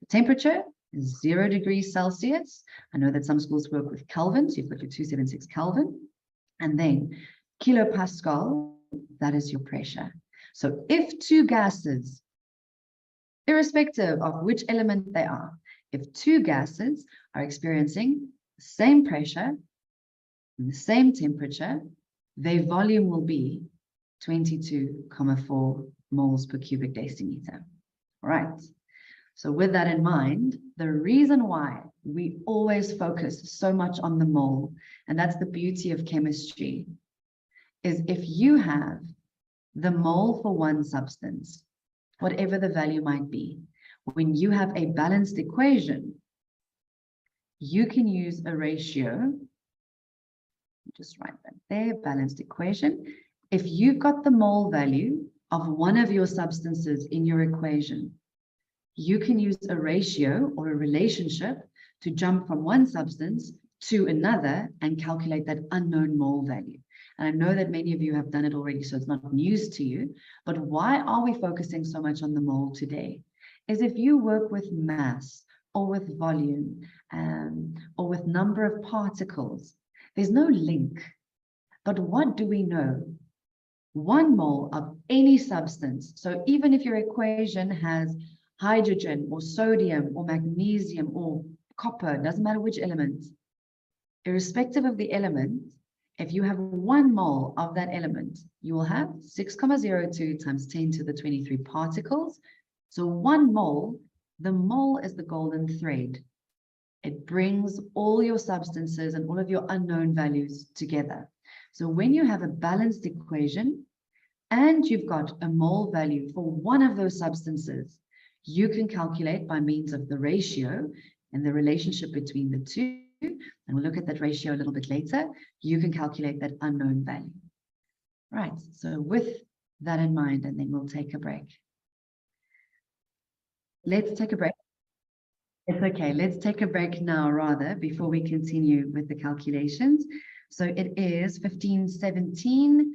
The temperature is 0 degrees Celsius. I know that some schools work with Kelvin, so you've got your 276 Kelvin. And then kilopascal, that is your pressure. So if two gases, irrespective of which element they are, if two gases are experiencing the same pressure and the same temperature, their volume will be 22,4 moles per cubic decimeter. All right. So with that in mind, the reason why we always focus so much on the mole, and that's the beauty of chemistry, is if you have the mole for one substance, whatever the value might be, when you have a balanced equation, you can use a ratio. Just write that there, balanced equation. If you've got the mole value of one of your substances in your equation, you can use a ratio or a relationship to jump from one substance to another and calculate that unknown mole value. And I know that many of you have done it already, so it's not news to you. But why are we focusing so much on the mole today? Is if you work with mass or with volume, or with number of particles. There's no link. But what do we know? 1 mole of any substance. So even if your equation has hydrogen or sodium or magnesium or copper, doesn't matter which element, irrespective of the element, if you have 1 mole of that element, you will have 6,02 times 10 to the 23 particles. So 1 mole, the mole is the golden thread. It brings all your substances and all of your unknown values together. So when you have a balanced equation and you've got a mole value for one of those substances, you can calculate by means of the ratio and the relationship between the two, and we'll look at that ratio a little bit later, you can calculate that unknown value. Right, so with that in mind, and then we'll take a break. Let's take a break. It's okay, let's take a break now rather before we continue with the calculations. So it is 15:17.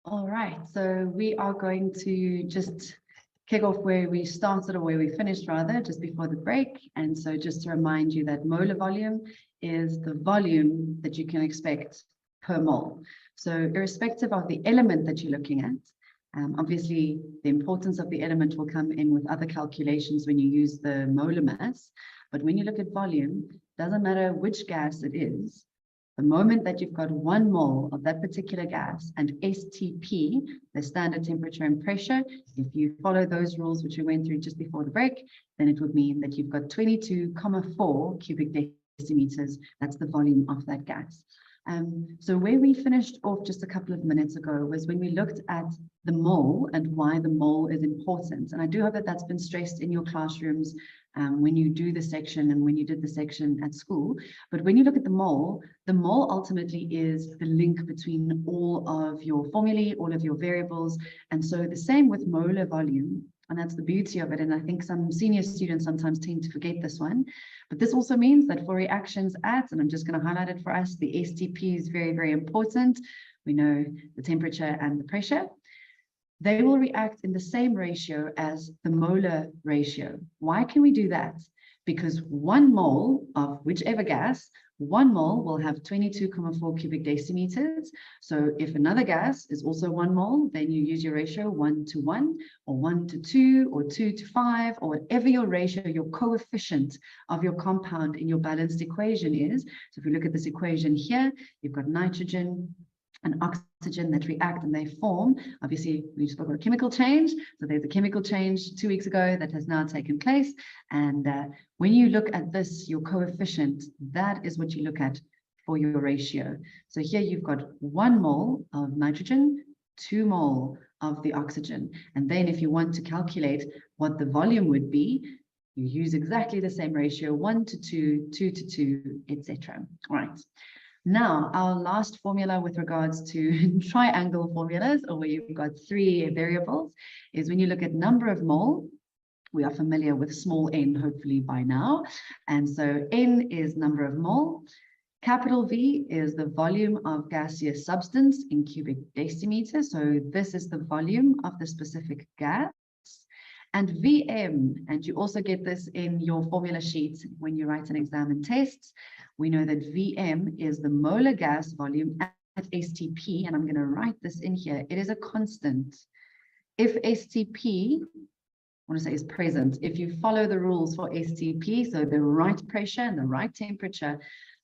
All right, so we are going to just kick off where we started, or where we finished rather, just before the break. And so just to remind you that molar volume is the volume that you can expect per mole. So irrespective of the element that you're looking at, obviously the importance of the element will come in with other calculations when you use the molar mass. But when you look at volume, doesn't matter which gas it is, the moment that you've got 1 mole of that particular gas and STP, the standard temperature and pressure, if you follow those rules which we went through just before the break, then it would mean that you've got 22,4 cubic decimeters. That's the volume of that gas. So where we finished off just a couple of minutes ago was when we looked at the mole and why the mole is important. And I do hope that that's been stressed in your classrooms when you do the section and when you did the section at school. But when you look at the mole ultimately is the link between all of your formulae, all of your variables. And so the same with molar volume. And that's the beauty of it. And I think some senior students sometimes tend to forget this one. But this also means that for reactions at, and I'm just going to highlight it for us, the STP is very, very important. We know the temperature and the pressure. They will react in the same ratio as the molar ratio. Why can we do that? Because 1 mole of whichever gas, 1 mole will have 22,4 cubic decimeters. So if another gas is also 1 mole, then you use your ratio 1:1, or 1:2, or 2:5, or whatever your ratio, your coefficient of your compound in your balanced equation is. So if you look at this equation here, you've got nitrogen and oxygen that react and they form. Obviously, we spoke about a chemical change. So there's a chemical change 2 weeks ago that has now taken place. And when you look at this, your coefficient, that is what you look at for your ratio. So here you've got 1 mole of nitrogen, 2 mole of the oxygen. And then if you want to calculate what the volume would be, you use exactly the same ratio, 1:2, 2:2, etc. All right. Now, our last formula with regards to triangle formulas, or where you've got 3 variables, is when you look at number of mole. We are familiar with small n, hopefully by now. And so n is number of mole. Capital V is the volume of gaseous substance in cubic decimeters. So this is the volume of the specific gas. And Vm, and you also get this in your formula sheet when you write an exam and tests, we know that Vm is the molar gas volume at STP, and I'm going to write this in here. It is a constant. If STP, I want to say is present, if you follow the rules for STP, so the right pressure and the right temperature,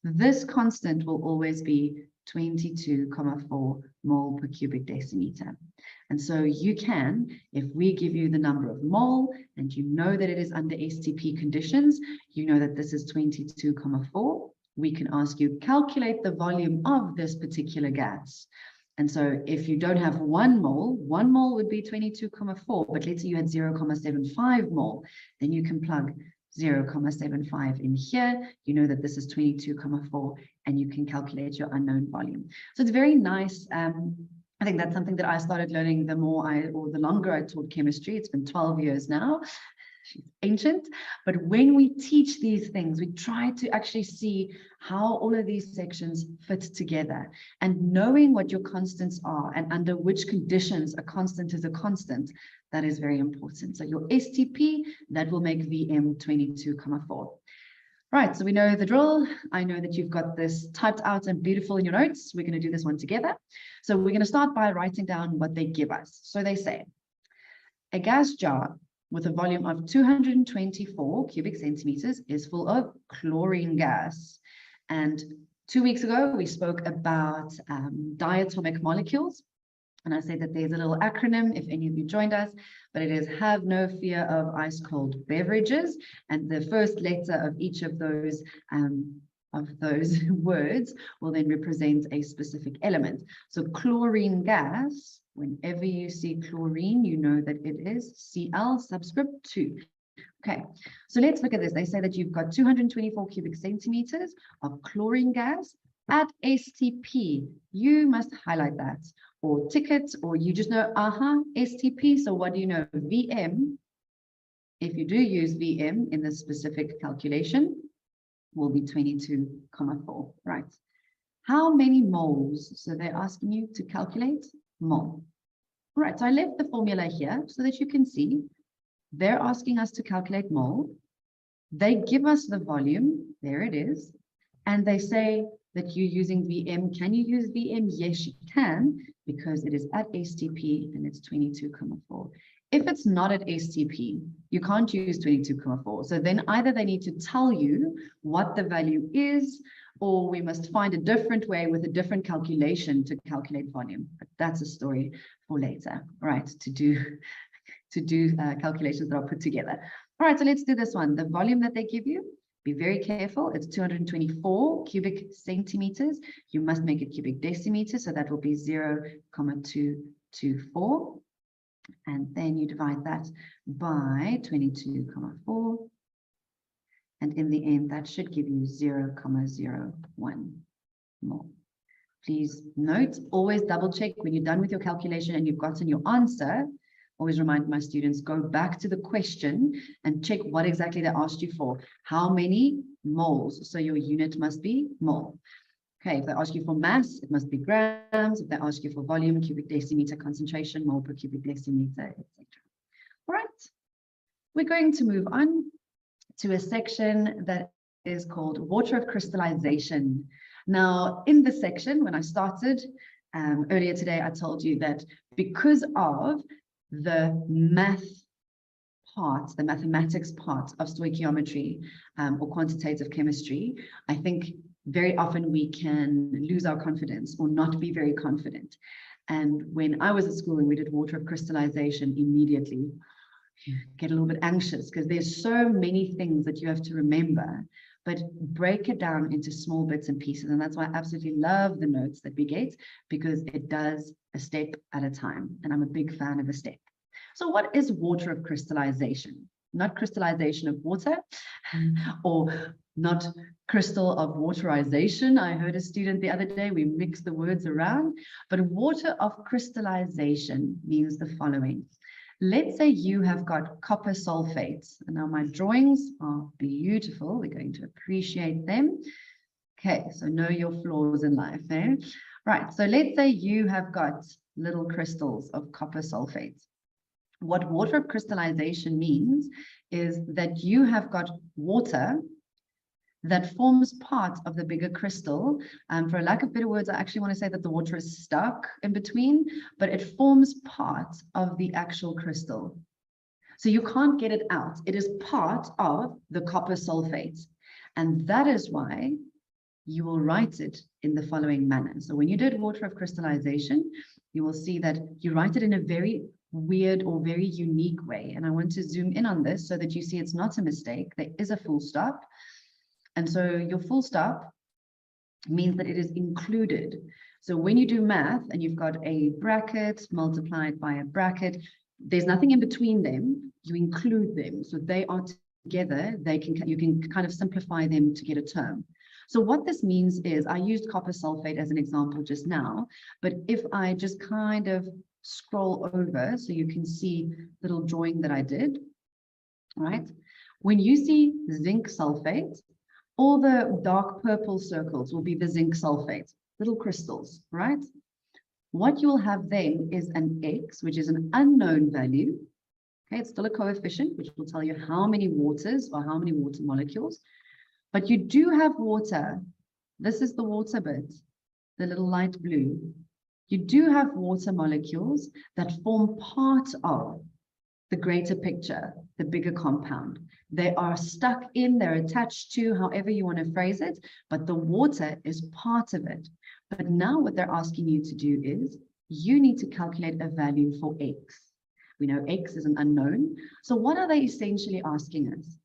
this constant will always be 22,4 mole per cubic decimeter. And so you can, if we give you the number of mole and you know that it is under STP conditions, you know that this is 22,4, we can ask you calculate the volume of this particular gas. And so if you don't have 1 mole would be 22,4, but let's say you had 0,75 mole, then you can plug 0,75 in here. You know that this is 22,4, and you can calculate your unknown volume. So it's very nice. I think that's something that I started learning the longer I taught chemistry. It's been 12 years now. She's ancient. But when we teach these things, we try to actually see how all of these sections fit together. And knowing what your constants are and under which conditions a constant is a constant, That is very important. So your STP, that will make VM 22,4. Right, so we know the drill. I know that you've got this typed out and beautiful in your notes. We're going to do this one together. So we're going to start by writing down what they give us. So they say, a gas jar with a volume of 224 cubic centimeters is full of chlorine gas. And 2 weeks ago, we spoke about diatomic molecules. And I said that there's a little acronym, if any of you joined us, but it is have no fear of ice cold beverages. And the first letter of each of those words will then represent a specific element. So chlorine gas, whenever you see chlorine, you know that it is Cl subscript 2. Okay, so let's look at this. They say that you've got 224 cubic centimeters of chlorine gas at STP. You must highlight that or tick it, or you just know, STP. So what do you know? VM, if you do use VM in this specific calculation, will be 22,4, right? How many moles? So they're asking you to calculate mole. All right, so I left the formula here so that you can see. They're asking us to calculate mole. They give us the volume, there it is, and they say that you're using VM. Can you use VM? Yes, you can, because it is at STP and it's 22,4. If it's not at STP, you can't use 22,4. So then either they need to tell you what the value is, or we must find a different way with a different calculation to calculate volume. But that's a story for later, right? To do calculations that are put together. All right, so let's do this one. The volume that they give you, be very careful. It's 224 cubic centimeters. You must make it cubic decimeters, so that will be 0,224. And then you divide that by 22,4. And in the end, that should give you 0,01 mole. Please note, always double check when you're done with your calculation and you've gotten your answer. Always remind my students, go back to the question and check what exactly they asked you for. How many moles? So your unit must be mole. Okay, if they ask you for mass, it must be grams. If they ask you for volume, cubic decimeter, concentration, mole per cubic decimeter, etc. All right, we're going to move on to a section that is called water of crystallization. Now, in this section, when I started earlier today, I told you that because of the math part, the mathematics part of stoichiometry or quantitative chemistry, I think very often we can lose our confidence or not be very confident. And when I was at school and we did water of crystallization, immediately get a little bit anxious because there's so many things that you have to remember, but break it down into small bits and pieces. And that's why I absolutely love the notes that we get, because it does a step at a time. And I'm a big fan of a step. So what is water of crystallization? Not crystallization of water or not crystal of waterization. I heard a student the other day, we mixed the words around, but water of crystallization means the following. Let's say you have got copper sulfates. And now my drawings are beautiful. We're going to appreciate them. Okay, so know your flaws in life, eh? Right, so let's say you have got little crystals of copper sulfates. What water of crystallization means is that you have got water that forms part of the bigger crystal. For a lack of better words, I actually want to say that the water is stuck in between, but it forms part of the actual crystal. So you can't get it out. It is part of the copper sulfate. And that is why you will write it in the following manner. So when you did water of crystallization, you will see that you write it in a very weird or very unique way. And I want to zoom in on this so that you see it's not a mistake. There is a full stop. And so your full stop means that it is included. So when you do math and you've got a bracket multiplied by a bracket, there's nothing in between them, you include them. So they are together, you can kind of simplify them to get a term. So what this means is, I used copper sulfate as an example just now, but if I just kind of scroll over so you can see the little drawing that I did, right? When you see zinc sulfate, all the dark purple circles will be the zinc sulfate, little crystals, right? What you'll have then is an X, which is an unknown value, Okay, it's still a coefficient, which will tell you how many waters or how many water molecules. But you do have water. This is the water bit, the little light blue. You do have water molecules that form part of the greater picture, the bigger compound. They are stuck in, they're attached to, however you want to phrase it, but the water is part of it. But now what they're asking you to do is, you need to calculate a value for X. We know X is an unknown. So what are they essentially asking us?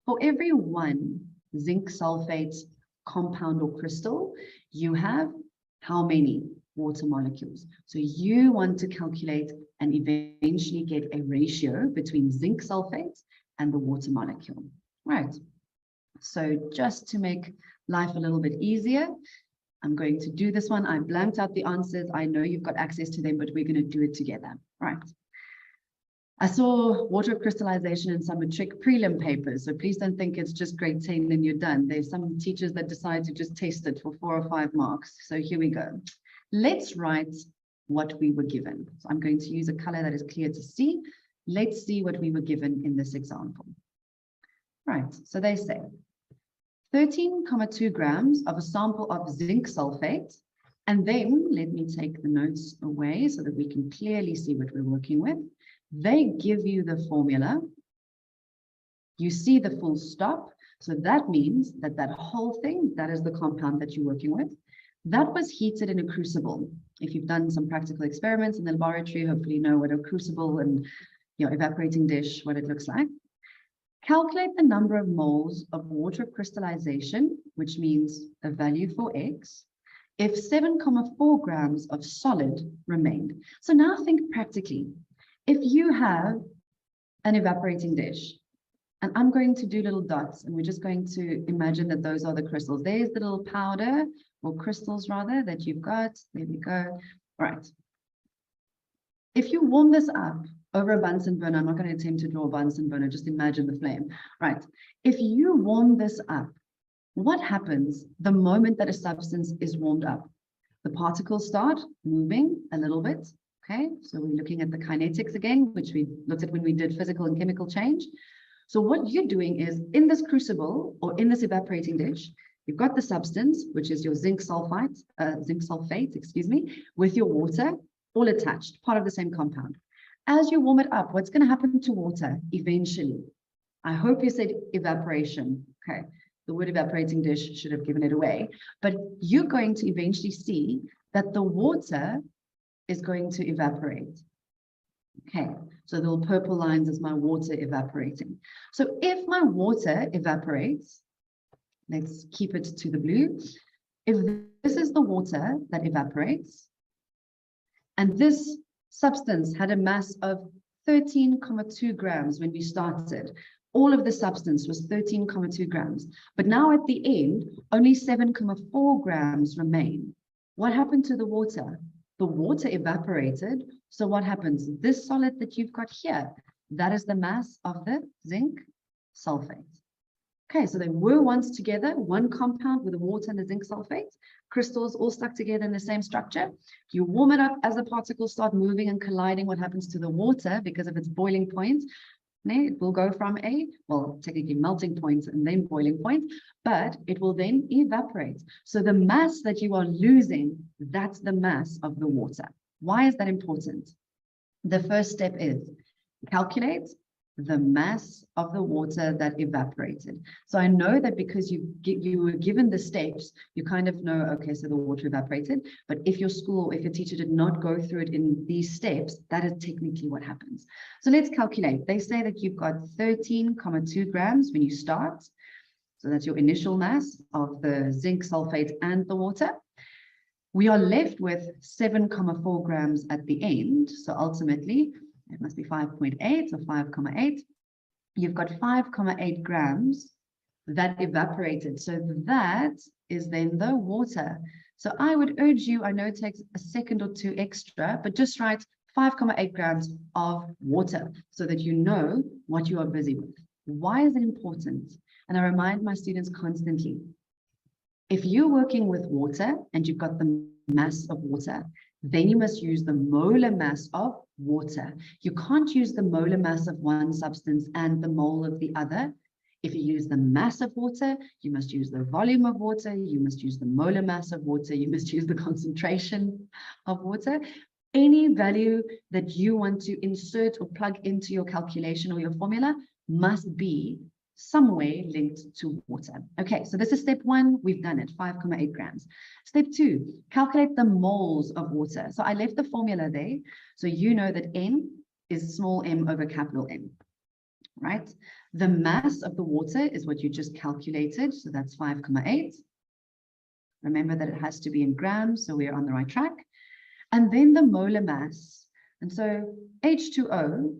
For every one zinc sulfate compound or crystal, you have how many water molecules? So you want to calculate and eventually get a ratio between zinc sulfate and the water molecule. Right. So just to make life a little bit easier, I'm going to do this one. I blanked out the answers. I know you've got access to them, but we're going to do it together. Right. I saw water crystallization in some matric prelim papers, so please don't think it's just grade 10 and you're done. There's some teachers that decide to just test it for 4 or 5 marks. So here we go. Let's write what we were given. So I'm going to use a color that is clear to see. Let's see what we were given in this example. Right, so they say 13,2 grams of a sample of zinc sulfate. And then let me take the notes away so that we can clearly see what we're working with. They give you the formula. You see the full stop. So that means that that whole thing, that is the compound that you're working with. That was heated in a crucible. If you've done some practical experiments in the laboratory, hopefully you know what a crucible and evaporating dish, what it looks like. Calculate the number of moles of water crystallization, which means a value for X, if 7,4 grams of solid remained. So now think practically. If you have an evaporating dish, and I'm going to do little dots, and we're just going to imagine that those are the crystals. There's the little powder, or crystals rather, that you've got. There we go. All right. If you warm this up over a Bunsen burner, I'm not going to attempt to draw a Bunsen burner, just imagine the flame. Right. If you warm this up, what happens the moment that a substance is warmed up? The particles start moving a little bit. Okay, so we're looking at the kinetics again, which we looked at when we did physical and chemical change. So what you're doing is in this crucible or in this evaporating dish, you've got the substance, which is your zinc sulfate, with your water, all attached, part of the same compound. As you warm it up, what's going to happen to water eventually? I hope you said evaporation. Okay, the word evaporating dish should have given it away, but you're going to eventually see that the water is going to evaporate. Okay, so the little purple lines is my water evaporating. So if my water evaporates, let's keep it to the blue. If this is the water that evaporates, and this substance had a mass of 13,2 grams when we started, all of the substance was 13,2 grams, but now at the end, only 7,4 grams remain. What happened to the water? The water evaporated. So what happens? This solid that you've got here, that is the mass of the zinc sulfate. Okay, so they were once together, one compound with the water and the zinc sulfate, crystals all stuck together in the same structure. You warm it up as the particles start moving and colliding. What happens to the water because of its boiling point? It will go from technically melting point and then boiling point, but it will then evaporate. So the mass that you are losing, that's the mass of the water. Why is that important? The first step is calculate the mass of the water that evaporated. So I know that because you were given the steps, you kind of know, okay, so the water evaporated. But if your school, if your teacher did not go through it in these steps, that is technically what happens. So let's calculate. They say that you've got 13,2 grams when you start. So that's your initial mass of the zinc sulfate and the water. We are left with 7,4 grams at the end. So ultimately, it must be 5.8 or 5,8. You've got 5,8 grams that evaporated. So that is then the water. So I would urge you, I know it takes a second or two extra, but just write 5,8 grams of water so that you know what you are busy with. Why is it important? And I remind my students constantly, if you're working with water and you've got the mass of water, Then you must use the molar mass of water. You can't use the molar mass of one substance and the mole of the other. If you use the mass of water, you must use the volume of water, you must use the molar mass of water, you must use the concentration of water. Any value that you want to insert or plug into your calculation or your formula must be some way linked to water. Okay, so this is step 1. We've done it, 5,8 grams. Step 2, calculate the moles of water. So I left the formula there. So you know that N is small m over capital M, right? The mass of the water is what you just calculated. So that's 5,8. Remember that it has to be in grams, so we're on the right track. And then the molar mass. And so H2O,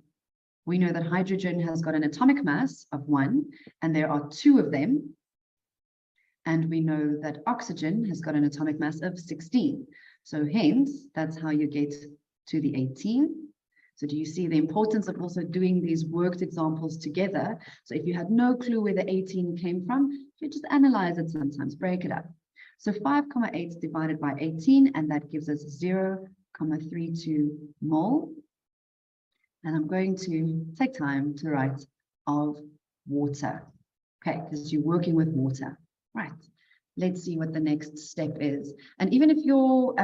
we know that hydrogen has got an atomic mass of 1, and there are 2 of them. And we know that oxygen has got an atomic mass of 16. So hence, that's how you get to the 18. So do you see the importance of also doing these worked examples together? So if you had no clue where the 18 came from, you just analyze it sometimes, break it up. So 5,8 divided by 18, and that gives us 0,32 mole. And I'm going to take time to write of water. Okay, because you're working with water. Right, let's see what the next step is. And even if your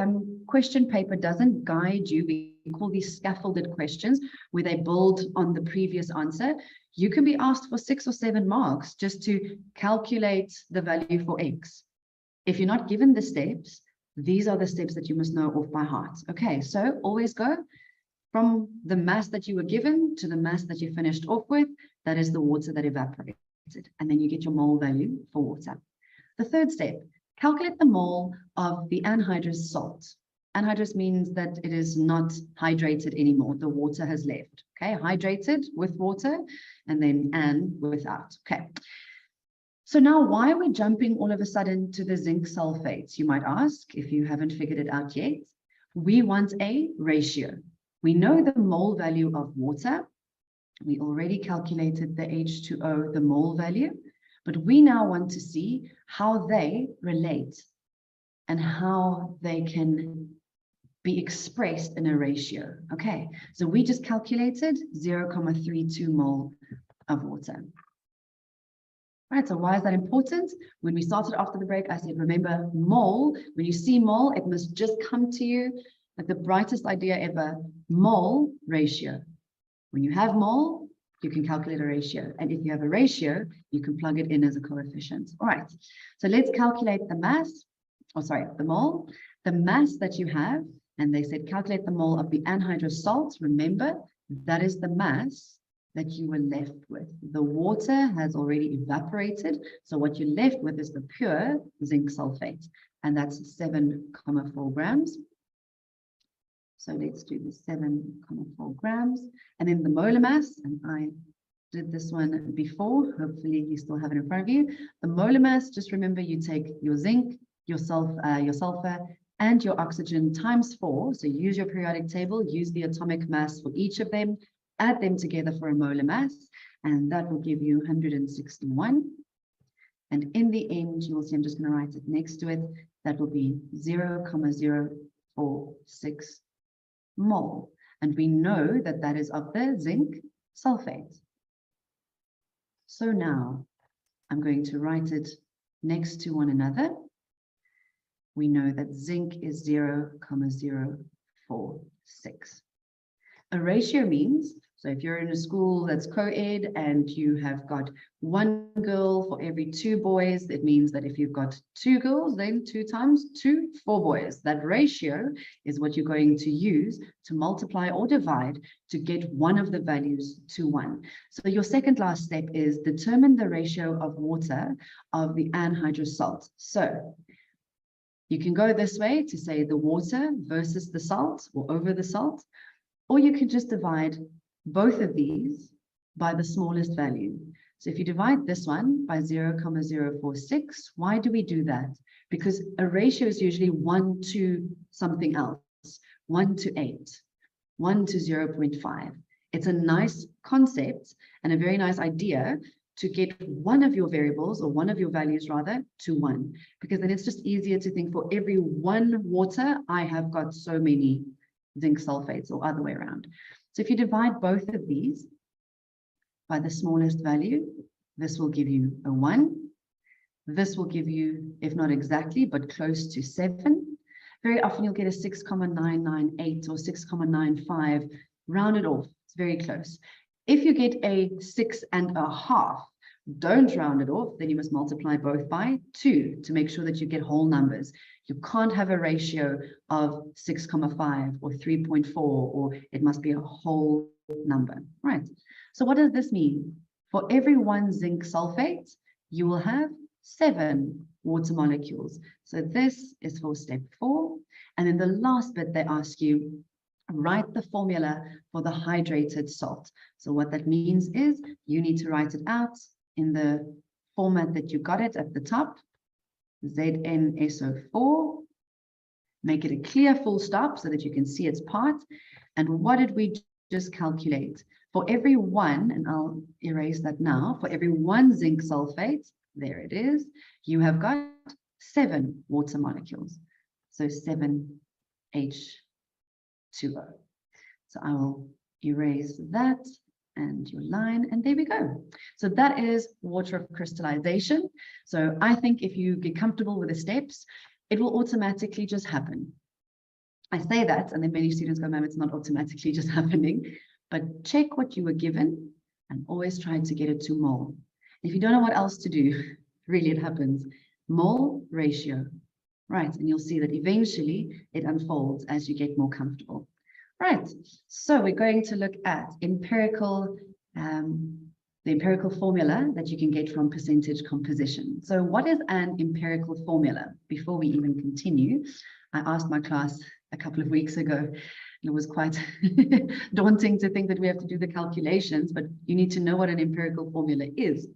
question paper doesn't guide you, we call these scaffolded questions, where they build on the previous answer, you can be asked for 6 or 7 marks just to calculate the value for X. If you're not given the steps, these are the steps that you must know off by heart. Okay, so always go from the mass that you were given to the mass that you finished off with. That is the water that evaporated. And then you get your mole value for water. The third step, calculate the mole of the anhydrous salt. Anhydrous means that it is not hydrated anymore. The water has left. Okay, hydrated with water, and then an without. Okay. So now, why are we jumping all of a sudden to the zinc sulfates, you might ask, if you haven't figured it out yet. We want a ratio. We know the mole value of water. We already calculated the H2O, the mole value, but we now want to see how they relate and how they can be expressed in a ratio. Okay, so we just calculated 0,32 mole of water. Right, so why is that important? When we started after the break, I said, remember, mole, when you see mole, it must just come to you like the brightest idea ever, mole ratio. When you have mole, you can calculate a ratio. And if you have a ratio, you can plug it in as a coefficient. All right, so let's calculate the mass, the mole, the mass that you have. And they said, calculate the mole of the anhydrous salt. Remember, that is the mass that you were left with. The water has already evaporated. So what you're left with is the pure zinc sulfate. And that's 7,4 grams. So let's do the 7,4 grams. And then the molar mass, and I did this one before, hopefully you still have it in front of you. The molar mass, just remember you take your zinc, your sulfur, and your oxygen times 4. So use your periodic table, use the atomic mass for each of them, add them together for a molar mass, and that will give you 161. And in the end, you will see, I'm just going to write it next to it, that will be 0,046 mole. And we know that that is of the zinc sulfate. So now I'm going to write it next to one another. We know that zinc is 0,046. A ratio means, so if you're in a school that's co-ed and you have got 1 girl for every 2 boys, it means that if you've got 2 girls, then 2 times 2, 4 boys. That ratio is what you're going to use to multiply or divide to get one of the values to 1. So your second last step is determine the ratio of water of the anhydrous salt. So you can go this way to say the water versus the salt or over the salt, or you can just divide both of these by the smallest value. So if you divide this one by 0,046, why do we do that? Because a ratio is usually 1 to something else, 1 to 8, 1 to 0.5. It's a nice concept and a very nice idea to get one of your variables, or one of your values rather, to 1, because then it's just easier to think for every 1 water, I have got so many zinc sulfates, or other way around. So if you divide both of these by the smallest value, this will give you a 1. This will give you, if not exactly, but close to 7. Very often you'll get a 6,998 or 6,95, rounded off. It's very close. If you get a 6.5, don't round it off, then you must multiply both by 2 to make sure that you get whole numbers. You can't have a ratio of 6,5 or 3.4, or it must be a whole number, right? So what does this mean? For every 1 zinc sulfate, you will have 7 water molecules. So this is for step 4. And then the last bit, they ask you, write the formula for the hydrated salt. So what that means is you need to write it out in the format that you got it at the top, ZnSO4. Make it a clear full stop so that you can see its part. And what did we just calculate? For every 1, and I'll erase that now, for every 1 zinc sulfate, there it is, you have got 7 water molecules. So 7 H2O. So I will erase that and your line, and there we go. So that is water of crystallization. So I think if you get comfortable with the steps, it will automatically just happen. I say that, and then many students go, ma'am, it's not automatically just happening, but check what you were given and always try to get it to mole. If you don't know what else to do, really it happens. Mole ratio, right? And you'll see that eventually it unfolds as you get more comfortable. Right, so we're going to look at empirical, the empirical formula that you can get from percentage composition. So what is an empirical formula? Before we even continue, I asked my class a couple of weeks ago, and it was quite daunting to think that we have to do the calculations, but you need to know what an empirical formula is.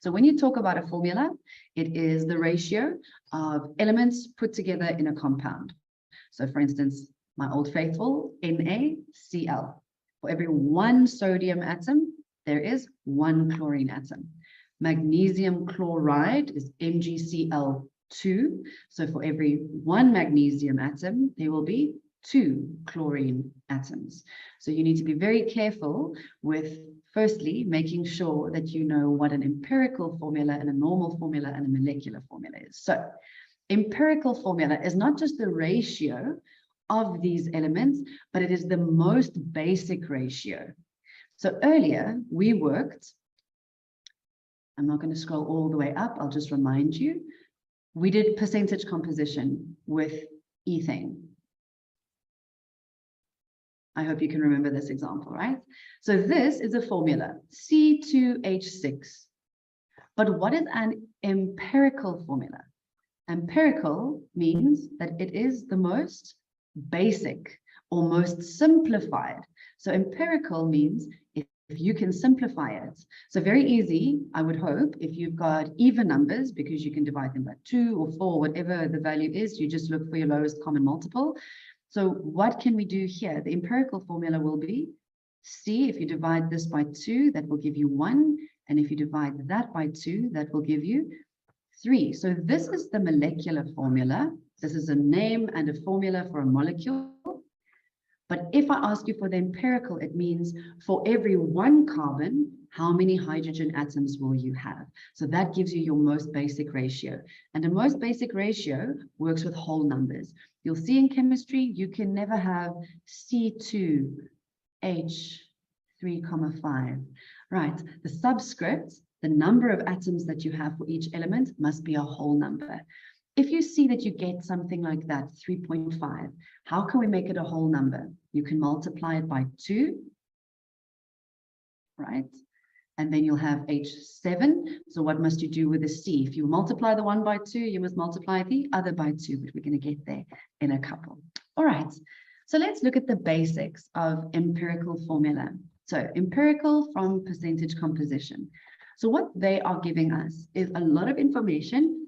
So when you talk about a formula, it is the ratio of elements put together in a compound. So for instance, my old faithful, NaCl. For every 1 sodium atom, there is 1 chlorine atom. Magnesium chloride is MgCl2. So for every 1 magnesium atom, there will be 2 chlorine atoms. So you need to be very careful with, firstly, making sure that you know what an empirical formula and a normal formula and a molecular formula is. So empirical formula is not just the ratio of these elements, but it is the most basic ratio. So earlier we worked, I'm not going to scroll all the way up, I'll just remind you, we did percentage composition with ethane. I hope you can remember this example, right? So this is a formula, C2H6. But what is an empirical formula? Empirical means that it is the most basic or most simplified. So empirical means if you can simplify it. So very easy, I would hope, if you've got even numbers, because you can divide them by 2 or 4, whatever the value is, you just look for your lowest common multiple. So what can we do here? The empirical formula will be C, if you divide this by 2, that will give you 1. And if you divide that by 2, that will give you 3. So this is the molecular formula. This is a name and a formula for a molecule. But if I ask you for the empirical, it means for every 1 carbon, how many hydrogen atoms will you have? So that gives you your most basic ratio. And a most basic ratio works with whole numbers. You'll see in chemistry, you can never have C2H3,5. Right, the subscript, the number of atoms that you have for each element must be a whole number. If you see that you get something like that, 3.5, how can we make it a whole number? You can multiply it by 2, right? And then you'll have H7. So what must you do with the C? If you multiply the one by 2, you must multiply the other by 2, but we're going to get there in a couple. All right, so let's look at the basics of empirical formula. So empirical from percentage composition. So what they are giving us is a lot of information.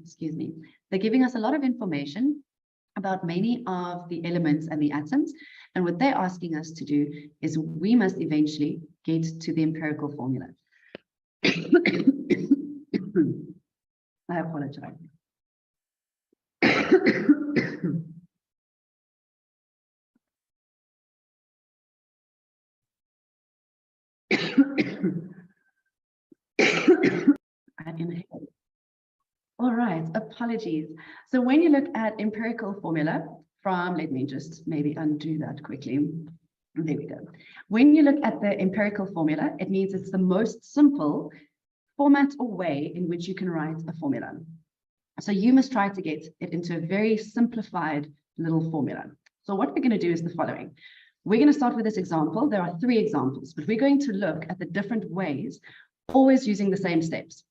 Excuse me. They're giving us a lot of information about many of the elements and the atoms. And what they're asking us to do is we must eventually get to the empirical formula. I apologize. I inhale. All right, apologies. So when you look at empirical formula from, let me just maybe undo that quickly. There we go. When you look at the empirical formula, it means it's the most simple format or way in which you can write a formula. So you must try to get it into a very simplified little formula. So what we're going to do is the following. We're going to start with this example. There are 3 examples, but we're going to look at the different ways, always using the same steps.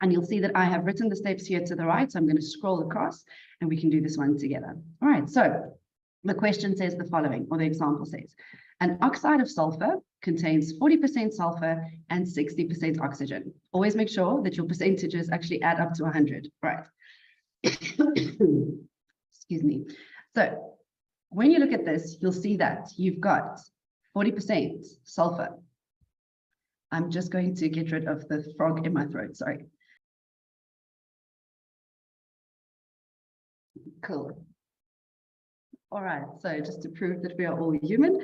And you'll see that I have written the steps here to the right. So I'm going to scroll across and we can do this one together. All right. So the question says the following, or the example says, an oxide of sulfur contains 40% sulfur and 60% oxygen. Always make sure that your percentages actually add up to 100. Right. Excuse me. So when you look at this, you'll see that you've got 40% sulfur. I'm just going to get rid of the frog in my throat. Sorry. Cool. All right, so just to prove that we are all human.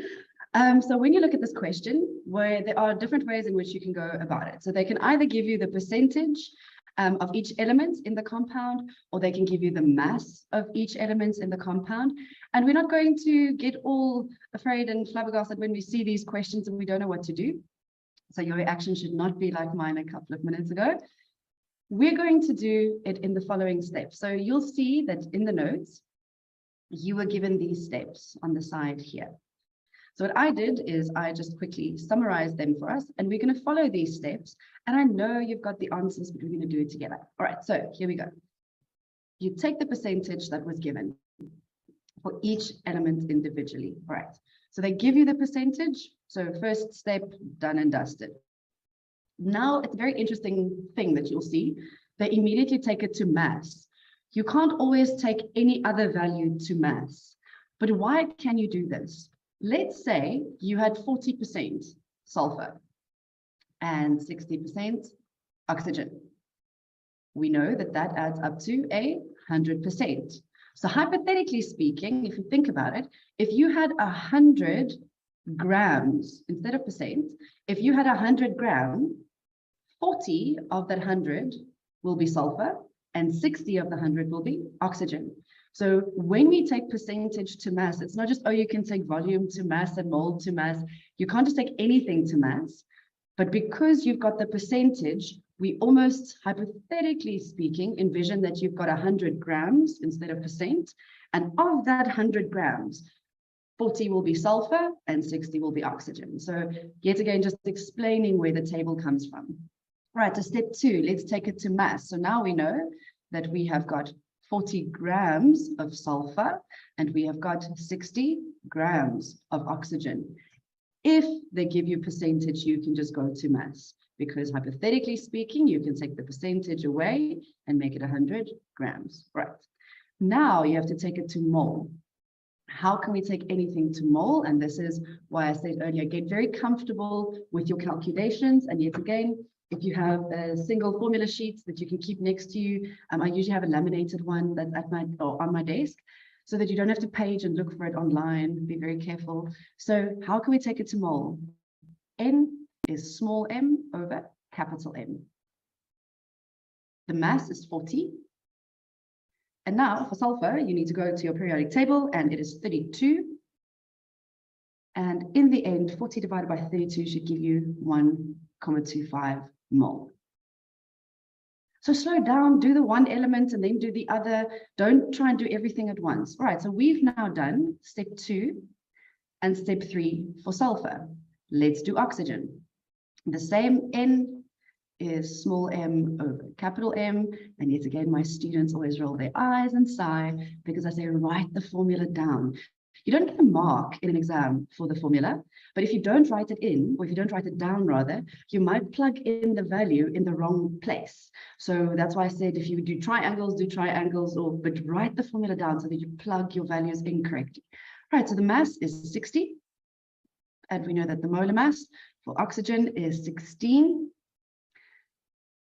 So when you look at this question, where there are different ways in which you can go about it. So they can either give you the percentage of each element in the compound, or they can give you the mass of each element in the compound. And we're not going to get all afraid and flabbergasted when we see these questions and we don't know what to do. So your reaction should not be like mine a couple of minutes ago. We're going to do it in the following steps. So you'll see that in the notes, you were given these steps on the side here. So what I did is I just quickly summarized them for us, and we're going to follow these steps. And I know you've got the answers, but we're going to do it together. All right, so here we go. You take the percentage that was given for each element individually. All right, so they give you the percentage. So first step, done and dusted. Now, it's a very interesting thing that you'll see. They immediately take it to mass. You can't always take any other value to mass. But why can you do this? Let's say you had 40% sulfur and 60% oxygen. We know that that adds up to 100%. So hypothetically speaking, if you think about it, if you had 100 grams instead of percent, if you had 100 grams, 40 of that 100 will be sulfur and 60 of the 100 will be oxygen. So when we take percentage to mass, it's not just, oh, you can take volume to mass and mole to mass. You can't just take anything to mass. But because you've got the percentage, we almost, hypothetically speaking, envision that you've got 100 grams instead of percent. And of that 100 grams, 40 will be sulfur and 60 will be oxygen. So yet again, just explaining where the table comes from. Right, to step 2, let's take it to mass. So now we know that we have got 40 grams of sulfur and we have got 60 grams of oxygen. If they give you percentage, you can just go to mass, because hypothetically speaking, you can take the percentage away and make it 100 grams. Right, now you have to take it to mole. How can we take anything to mole? And this is why I said earlier, get very comfortable with your calculations. And yet again, if you have a single formula sheet that you can keep next to you, I usually have a laminated one that's at my or on my desk, so that you don't have to page and look for it online. Be very careful. So how can we take it to mole? N is small m over capital M. The mass is 40. And now for sulfur, you need to go to your periodic table, and it is 32. And in the end, 40 divided by 32 should give you 1,25 mole. So slow down, do the one element and then do the other. Don't try and do everything at once. All right, so we've now done step 2 and step 3 for sulfur. Let's do oxygen. The same, N is small m over capital M. And yet again, my students always roll their eyes and sigh because I say, write the formula down. You don't get a mark in an exam for the formula, but if you don't write it in, or if you don't write it down rather, you might plug in the value in the wrong place. So that's why I said, if you do triangles, but write the formula down so that you plug your values incorrectly. Right, so the mass is 60. And we know that the molar mass for oxygen is 16.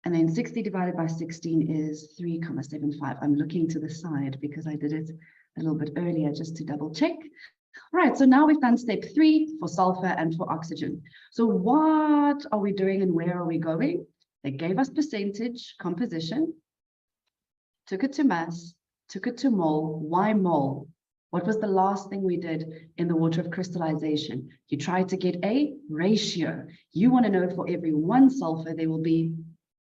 And then 60 divided by 16 is 3,75. I'm looking to the side because I did it a little bit earlier just to double check. All right, so now we've done step 3 for sulfur and for oxygen. So what are we doing and where are we going? They gave us percentage composition, took it to mass, took it to mole. Why mole? What was the last thing we did in the water of crystallization? You tried to get a ratio. You want to know for every 1 sulfur, there will be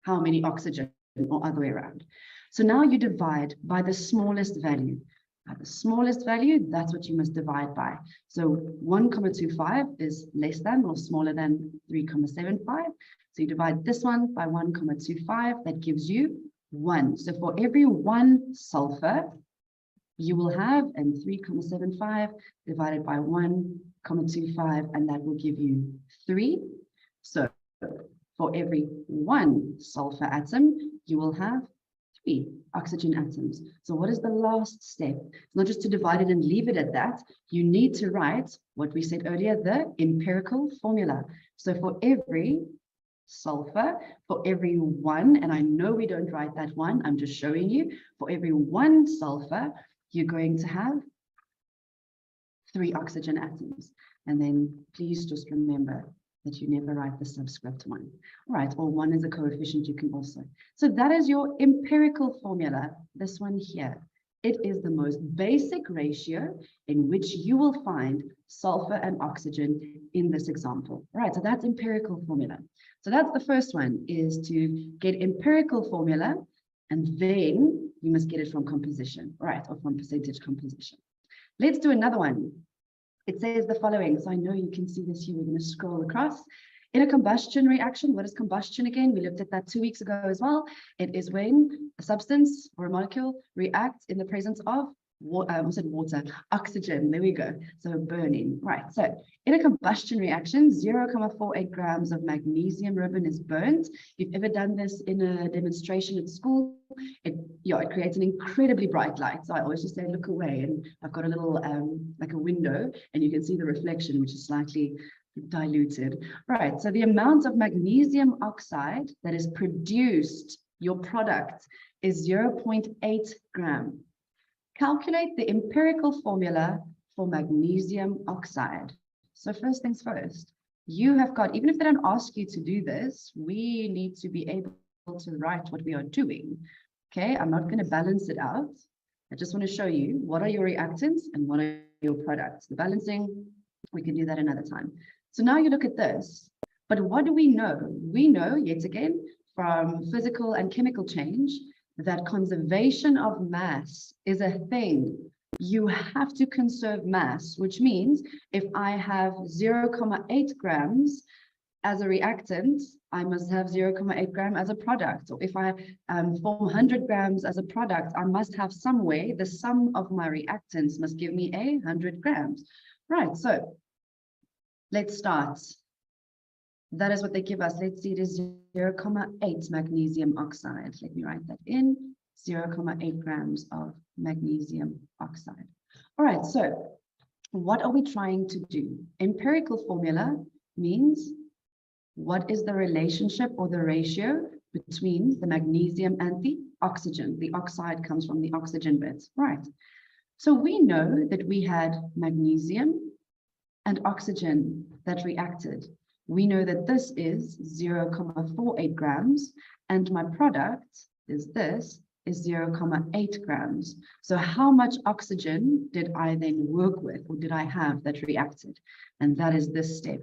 how many oxygen or other way around. So now you divide by the smallest value. By the smallest value, that's what you must divide by. So 1,25 is less than or smaller than 3,75. So you divide this one by 1,25, that gives you 1. So for every 1 sulfur, you will have, and 3,75 divided by 1,25, and that will give you 3. So for every 1 sulfur atom, you will have 3 oxygen atoms. So what is the last step? It's not just to divide it and leave it at that. You need to write what we said earlier, the empirical formula. So for every sulfur, for every 1, and I know we don't write that 1, I'm just showing you, for every 1 sulfur, you're going to have 3 oxygen atoms. And then please just remember that you never write the subscript 1. All right, or 1 is a coefficient you can also. So that is your empirical formula, this one here. It is the most basic ratio in which you will find sulfur and oxygen in this example. All right, so that's empirical formula. So that's the first one, is to get empirical formula, and then you must get it from composition, right, or from percentage composition. Let's do another one. It says the following. So I know you can see this here. We're going to scroll across. In a combustion reaction, what is combustion again? We looked at that 2 weeks ago as well. It is when a substance or a molecule reacts in the presence of water, oxygen. There we go. So burning. Right. So in a combustion reaction, 0,48 grams of magnesium ribbon is burnt. If you've ever done this in a demonstration at school, it creates an incredibly bright light. So I always just say, look away. And I've got a little, like a window, and you can see the reflection, which is slightly diluted. Right. So the amount of magnesium oxide that is produced, your product, is 0.8 gram. Calculate the empirical formula for magnesium oxide. So first things first, you have got, even if they don't ask you to do this, we need to be able to write what we are doing. Okay, I'm not going to balance it out. I just want to show you what are your reactants and what are your products. The balancing, we can do that another time. So now you look at this, but what do we know? We know, yet again, from physical and chemical change, that conservation of mass is a thing. You have to conserve mass, which means if I have 0,8 grams as a reactant, I must have 0,8 gram as a product. Or if I form 100 grams as a product, I must have some way, the sum of my reactants must give me 100 grams. Right, so let's start. That is what they give us. Let's see, it is 0,8 magnesium oxide. Let me write that in, 0,8 grams of magnesium oxide. All right, so what are we trying to do? Empirical formula means what is the relationship or the ratio between the magnesium and the oxygen? The oxide comes from the oxygen bit, right? So we know that we had magnesium and oxygen that reacted. We know that this is 0,48 grams, and my product is this, is 0,8 grams. So how much oxygen did I then work with, or did I have that reacted? And that is this step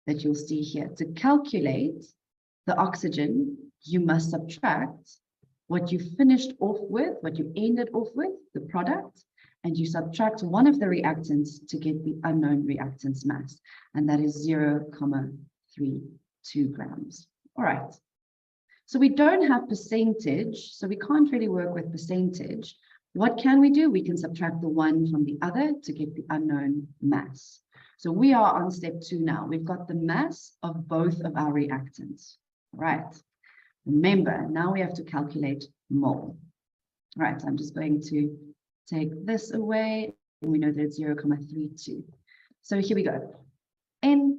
that you'll see here. To calculate the oxygen, you must subtract what you finished off with, what you ended off with, the product, and you subtract one of the reactants to get the unknown reactant's mass, and that is 0,32 grams. All right. So we don't have percentage, so we can't really work with percentage. What can we do? We can subtract the one from the other to get the unknown mass. So we are on step 2 now. We've got the mass of both of our reactants. All right. Remember, now we have to calculate mole. All right, I'm just going to take this away, and we know that it's 0,32. So here we go. N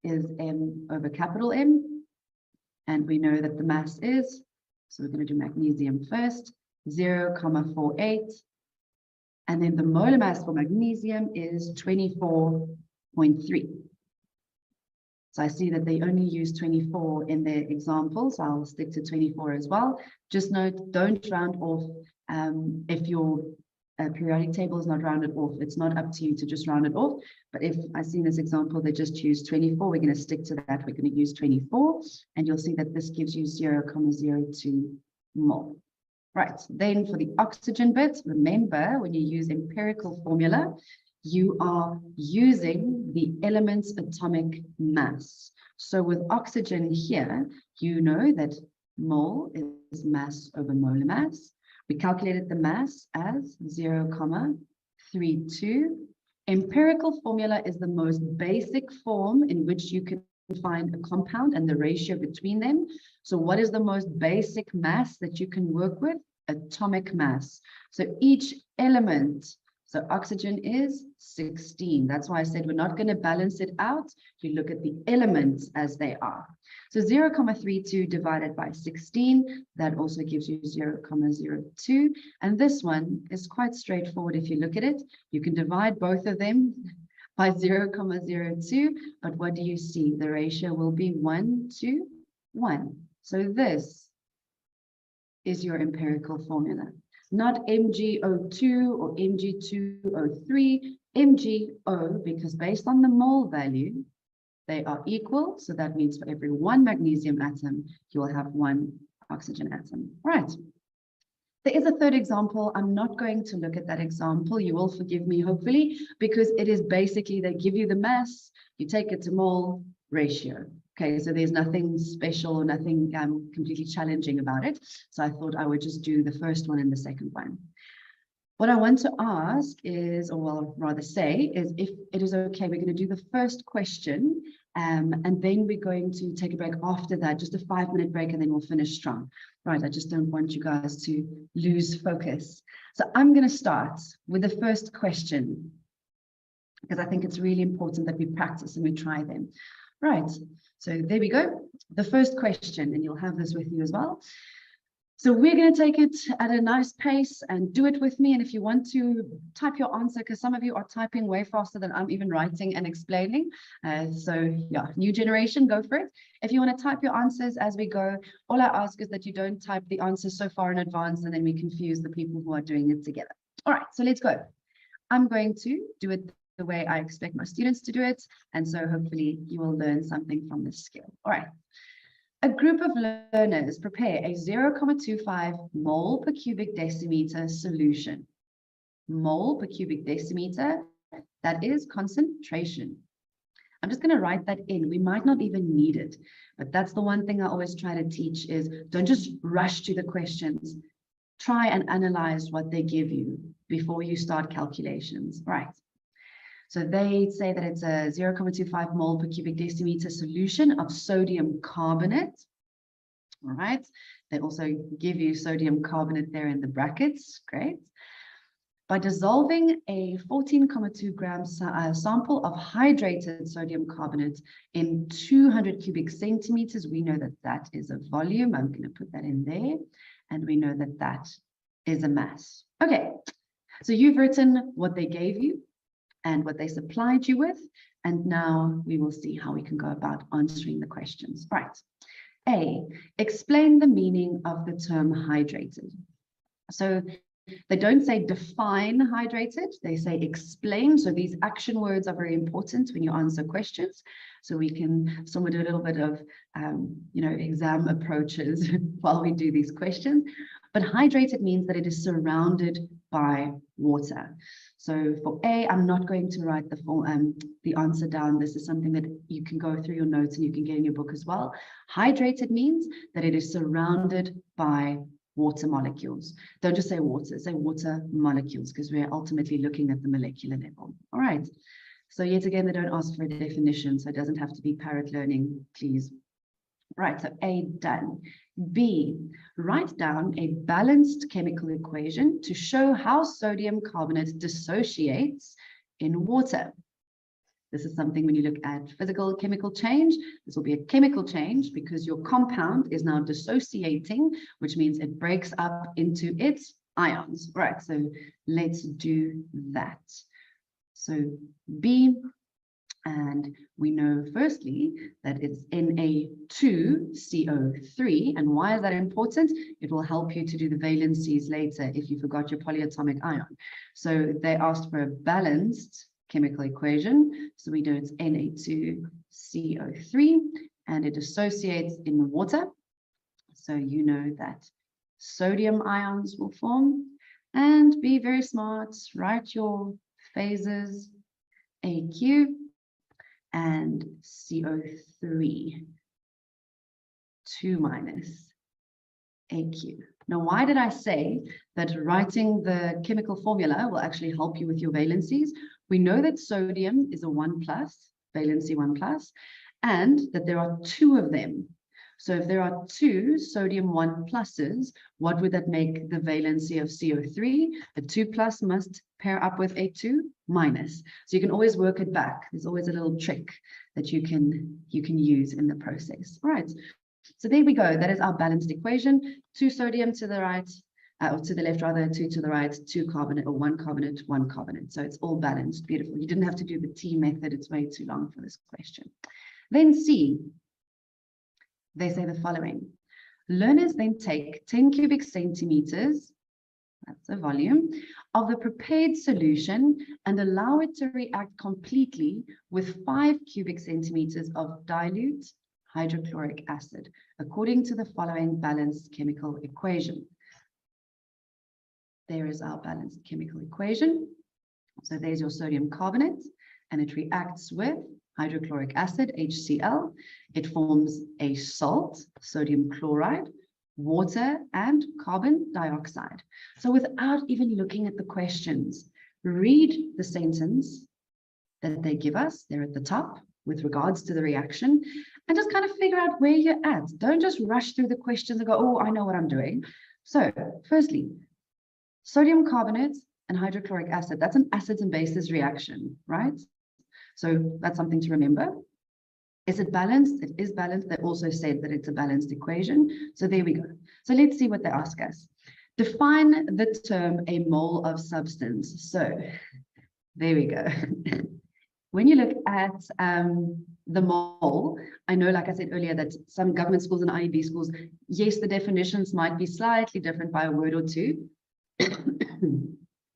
is M over capital M. And we know that the mass is, so we're going to do magnesium first, 0.48. And then the molar mass for magnesium is 24.3. So I see that they only use 24 in their examples. So I'll stick to 24 as well. Just note, don't round off if your periodic table is not rounded off. It's not up to you to just round it off. But if I see in this example, they just use 24, we're going to stick to that. We're going to use 24, and you'll see that this gives you 0.02 mole. Right, then for the oxygen bit, remember when you use empirical formula, you are using the element's atomic mass. So with oxygen here, you know that mole is mass over molar mass. We calculated the mass as 0.32. Empirical formula is the most basic form in which you can find a compound and the ratio between them. So what is the most basic mass that you can work with? Atomic mass. So each element, so oxygen is 16. That's why I said we're not going to balance it out. You look at the elements as they are. So 0.32 divided by 16, that also gives you 0.02. And this one is quite straightforward if you look at it. You can divide both of them by 0.02, but what do you see? The ratio will be 1 to 1. So this is your empirical formula. Not MgO2 or Mg2O3, MgO, because based on the mole value, they are equal. So that means for every one magnesium atom, you will have one oxygen atom. Right. There is a third example. I'm not going to look at that example. You will forgive me, hopefully, because it is basically they give you the mass, you take it to mole ratio. Okay, so there's nothing special or nothing completely challenging about it. So I thought I would just do the first one and the second one. What I want to ask is, or well, rather say, is if it is okay, we're going to do the first question, and then we're going to take a break after that, just a 5-minute break, and then we'll finish strong. Right, I just don't want you guys to lose focus. So I'm going to start with the first question, because I think it's really important that we practice and we try them. Right, so there we go. The first question, and you'll have this with you as well. So we're going to take it at a nice pace and do it with me. And if you want to type your answer, because some of you are typing way faster than I'm even writing and explaining. So yeah, new generation, go for it. If you want to type your answers as we go, all I ask is that you don't type the answers so far in advance and then we confuse the people who are doing it together. All right, so let's go. I'm going to do it the way I expect my students to do it. And so hopefully you will learn something from this skill. All right. A group of learners prepare a 0.25 mole per cubic decimeter solution. Mole per cubic decimeter, that is concentration. I'm just going to write that in. We might not even need it, but that's the one thing I always try to teach is don't just rush to the questions. Try and analyze what they give you before you start calculations. Right. So they say that it's a 0.25 mole per cubic decimeter solution of sodium carbonate. All right. They also give you sodium carbonate there in the brackets. Great. By dissolving a 14.2 gram sample of hydrated sodium carbonate in 200 cubic centimeters, we know that that is a volume. I'm going to put that in there. And we know that that is a mass. Okay. So you've written what they gave you and what they supplied you with. And now we will see how we can go about answering the questions. Right. A, explain the meaning of the term hydrated. So they don't say define hydrated, they say explain. So these action words are very important when you answer questions. So we can somewhat do a little bit of, exam approaches while we do these questions. But hydrated means that it is surrounded by water. So for A, I'm not going to write the answer down. This is something that you can go through your notes and you can get in your book as well. Hydrated means that it is surrounded by water molecules. Don't just say water molecules, because we're ultimately looking at the molecular level. All right. So yet again, they don't ask for a definition, so it doesn't have to be parrot learning, please. Right, so A, done. B, write down a balanced chemical equation to show how sodium carbonate dissociates in water. This is something when you look at physical chemical change, this will be a chemical change because your compound is now dissociating, which means it breaks up into its ions. Right, so let's do that. So B, and we know firstly that it's Na2CO3. And why is that important? It will help you to do the valencies later if you forgot your polyatomic ion. So they asked for a balanced chemical equation. So we know it's Na2CO3 and it associates in water. So you know that sodium ions will form. And be very smart, write your phases, AQ and CO3, 2 minus AQ. Now, why did I say that writing the chemical formula will actually help you with your valencies? We know that sodium is a 1+, valency 1+, and that there are 2 of them. So if there are 2 sodium 1+, what would that make the valency of CO3? A 2+ must pair up with a 2-. So you can always work it back. There's always a little trick that you can use in the process. All right. So there we go. That is our balanced equation. 2 sodium to the right, or to the left rather, 2 to the right, 2 carbonate, or 1 carbonate, 1 carbonate. So it's all balanced. Beautiful. You didn't have to do the T method. It's way too long for this question. Then C. They say the following. Learners then take 10 cubic centimeters, that's a volume, of the prepared solution and allow it to react completely with 5 cubic centimeters of dilute hydrochloric acid, according to the following balanced chemical equation. There is our balanced chemical equation. So there's your sodium carbonate, and it reacts with hydrochloric acid, HCl. It forms a salt, sodium chloride, water, and carbon dioxide. So without even looking at the questions, read the sentence that they give us. They're at the top with regards to the reaction, and just kind of figure out where you're at. Don't just rush through the questions and go, oh, I know what I'm doing. So firstly, sodium carbonate and hydrochloric acid, that's an acids and bases reaction, right? So that's something to remember. Is it balanced? It is balanced. They also said that it's a balanced equation. So there we go. So let's see what they ask us. Define the term a mole of substance. So there we go. When you look at the mole, I know, like I said earlier, that some government schools and IEB schools, yes, the definitions might be slightly different by a word or two.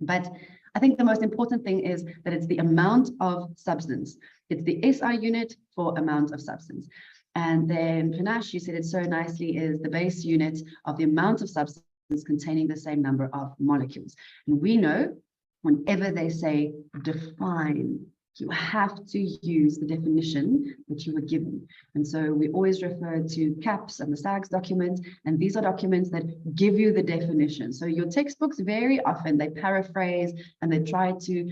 But I think the most important thing is that it's the amount of substance. It's the SI unit for amount of substance. And then Panache, you said it so nicely, is the base unit of the amount of substance containing the same number of molecules. And we know whenever they say define, you have to use the definition that you were given. And so we always refer to CAPS and the SAGS document, and these are documents that give you the definition. So your textbooks very often, they paraphrase and they try to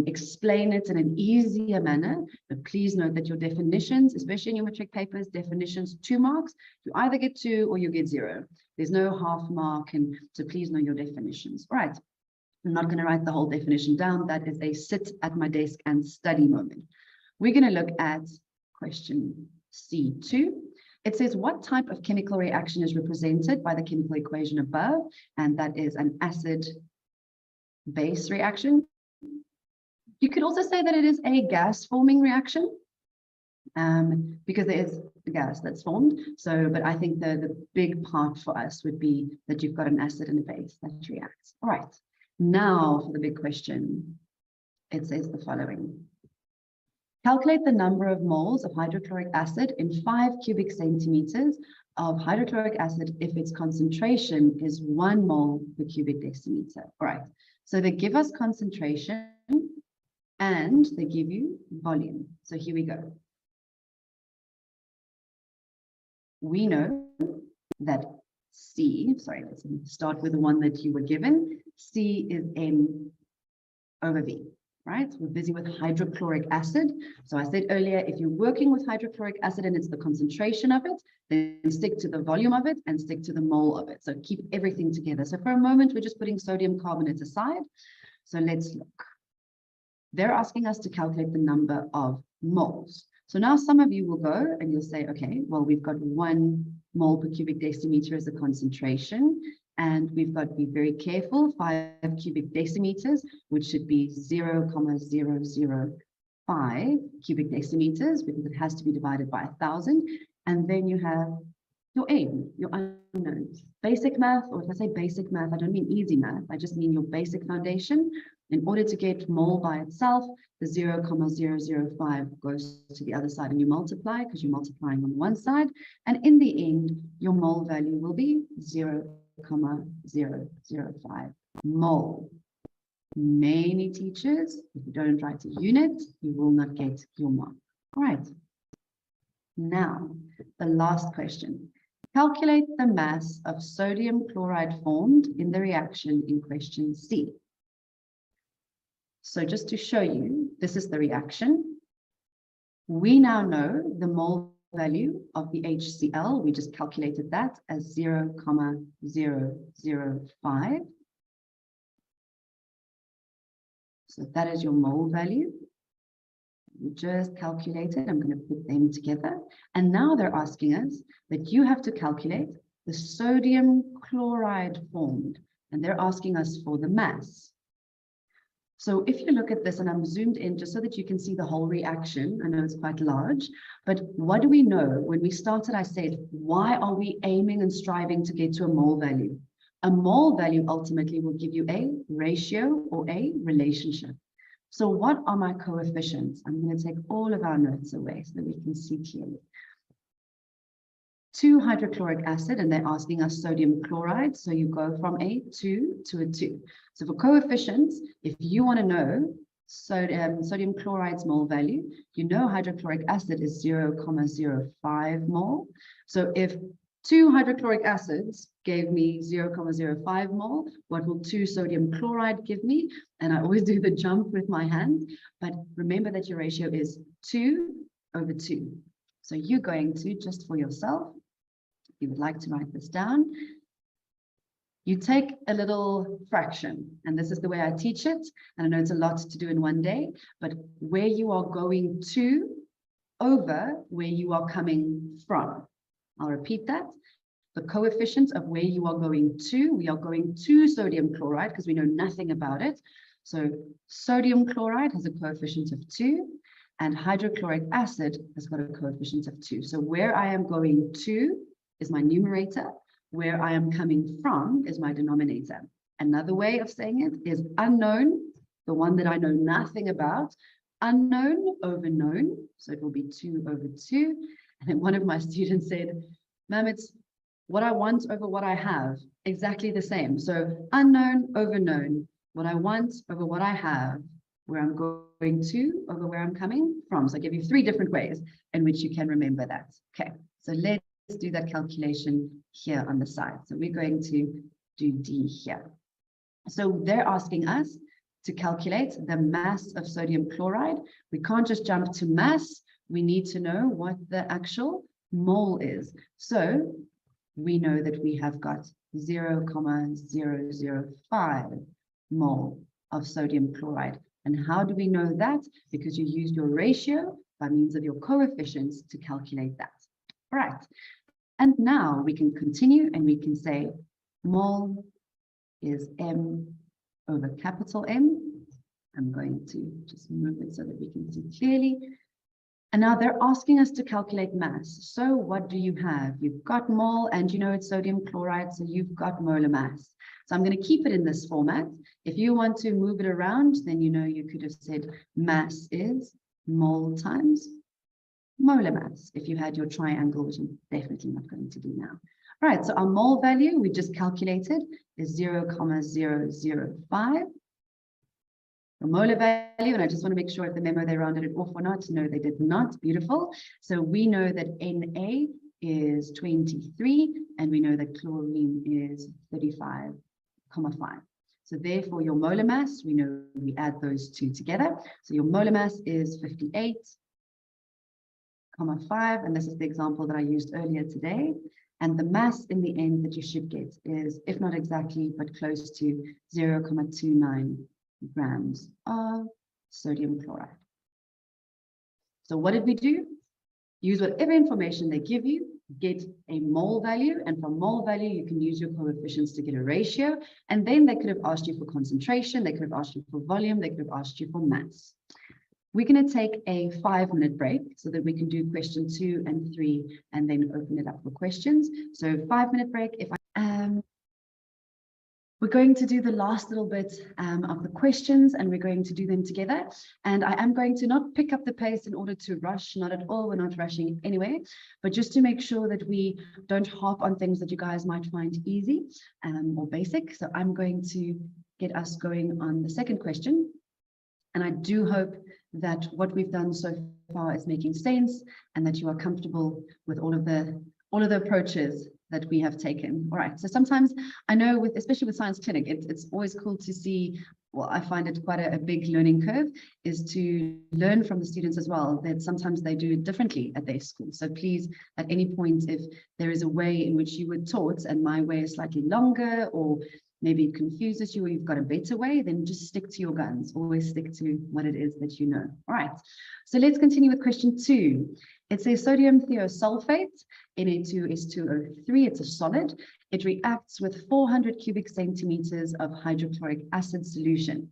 explain it in an easier manner, but please note that your definitions, especially in your matric papers, definitions 2 marks, you either get 2 or you get 0. There's no half mark, and so please know your definitions. All right. I'm not going to write the whole definition down. That is a sit at my desk and study moment. We're going to look at question C2. It says, what type of chemical reaction is represented by the chemical equation above? And that is an acid-base reaction. You could also say that it is a gas-forming reaction because there is a gas that's formed. So, but I think the big part for us would be that you've got an acid and a base that reacts. All right. Now for the big question, it says the following. Calculate the number of moles of hydrochloric acid in 5 cubic centimeters of hydrochloric acid if its concentration is 1 mole per cubic decimeter. All right, so they give us concentration and they give you volume. So here we go. We know that let's start with the one that you were given. C is N over V, right? We're busy with hydrochloric acid. So I said earlier, if you're working with hydrochloric acid and it's the concentration of it, then stick to the volume of it and stick to the mole of it. So keep everything together. So for a moment, we're just putting sodium carbonate aside. So let's look. they're asking us to calculate the number of moles. So now some of you will go and you'll say, okay, well, we've got 1 mole per cubic decimeter as a concentration, and we've got to be very careful, 5 cubic decimeters, which should be 0,005 cubic decimeters, because it has to be divided by 1,000. And then you have your aim, your unknowns. Basic math, or if I say basic math, I don't mean easy math, I just mean your basic foundation. In order to get mole by itself, the 0,005 goes to the other side and you multiply, because you're multiplying on one side. And in the end, your mole value will be 0,005 mole. Many teachers, if you don't write a unit, you will not get your mark. All right. Now, the last question. Calculate the mass of sodium chloride formed in the reaction in question C. So just to show you, this is the reaction. We now know the mole value of the HCl. We just calculated that as 0,005. So that is your mole value. We just calculated. I'm going to put them together. And now they're asking us that you have to calculate the sodium chloride formed. And they're asking us for the mass. So if you look at this, and I'm zoomed in just so that you can see the whole reaction. I know it's quite large, but what do we know? When we started, I said, why are we aiming and striving to get to a mole value? A mole value ultimately will give you a ratio or a relationship. So what are my coefficients? I'm going to take all of our notes away so that we can see clearly. 2 hydrochloric acid, and they're asking us sodium chloride. So you go from a 2 to a 2. So for coefficients, if you want to know sodium chloride's mole value, you know hydrochloric acid is 0,05 mole. So if 2 hydrochloric acids gave me 0,05 mole, what will 2 sodium chloride give me? And I always do the jump with my hand, but remember that your ratio is 2 over 2. So you're going to, just for yourself, if you would like to write this down, you take a little fraction, and this is the way I teach it. And I know it's a lot to do in one day, but where you are going to over where you are coming from. I'll repeat that. The coefficient of where you are going to, we are going to sodium chloride because we know nothing about it. So sodium chloride has a coefficient of 2, and hydrochloric acid has got a coefficient of 2. So where I am going to is my numerator. Where I am coming from is my denominator. Another way of saying it is unknown, the one that I know nothing about, unknown over known. So it will be 2 over 2. And then one of my students said, ma'am, it's what I want over what I have, exactly the same. So unknown over known, what I want over what I have, where I'm going to over where I'm coming from. So I give you 3 different ways in which you can remember that. Okay, so let's do that calculation here on the side. So we're going to do D here. So they're asking us to calculate the mass of sodium chloride. We can't just jump to mass. We need to know what the actual mole is. So we know that we have got 0,005 mole of sodium chloride. And how do we know that? Because you used your ratio by means of your coefficients to calculate that. All right. And now we can continue and we can say mole is M over capital M. I'm going to just move it so that we can see clearly. And now they're asking us to calculate mass. So what do you have? You've got mole, and you know it's sodium chloride, so you've got molar mass. So I'm going to keep it in this format. If you want to move it around, then you know you could have said mass is mole times molar mass, if you had your triangle, which I'm definitely not going to do now. All right, so our mole value we just calculated is 0,005. The molar value, and I just want to make sure if the memo they rounded it off or not. No, they did not. Beautiful. So we know that Na is 23, and we know that chlorine is 35,5. So therefore, your molar mass, we know we add those 2 together. So your molar mass is 58,5, and this is the example that I used earlier today. And the mass in the end that you should get is, if not exactly, but close to 0,29 grams of sodium chloride. So what did we do? Use whatever information they give you, get a mole value, and from mole value, you can use your coefficients to get a ratio, and then they could have asked you for concentration, they could have asked you for volume, they could have asked you for mass. We're going to take a 5-minute break so that we can do question 2 and 3 and then open it up for questions. So 5-minute break. We're going to do the last little bit of the questions, and we're going to do them together. And I am going to not pick up the pace in order to rush, not at all, we're not rushing anyway, but just to make sure that we don't harp on things that you guys might find easy or basic. So I'm going to get us going on the second question. And I do hope that what we've done so far is making sense and that you are comfortable with all of the approaches that we have taken. All right, so sometimes I know especially with Science Clinic, it's always cool to see, well, I find it quite a big learning curve, is to learn from the students as well, that sometimes they do it differently at their school. So please, at any point, if there is a way in which you were taught and my way is slightly longer, or maybe it confuses you, or you've got a better way, then just stick to your guns. Always stick to what it is that you know. All right, so let's continue with question 2. It says sodium thiosulfate, Na2S2O3, it's a solid. It reacts with 400 cubic centimeters of hydrochloric acid solution.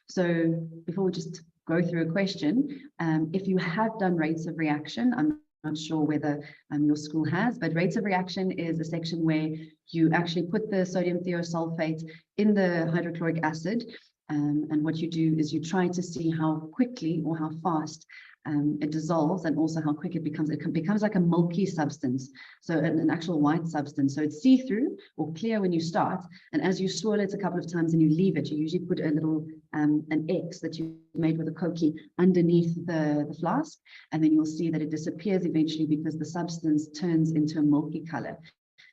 So before we just go through a question, if you have done rates of reaction, I'm not sure whether your school has, but rates of reaction is a section where you actually put the sodium thiosulfate in the hydrochloric acid. And what you do is you try to see how quickly or how fast it dissolves, and also how quick it becomes. It becomes like a milky substance, so an actual white substance. So it's see-through or clear when you start, and as you swirl it a couple of times and you leave it, you usually put a little an X that you made with a Koki underneath the flask, and then you'll see that it disappears eventually because the substance turns into a milky color.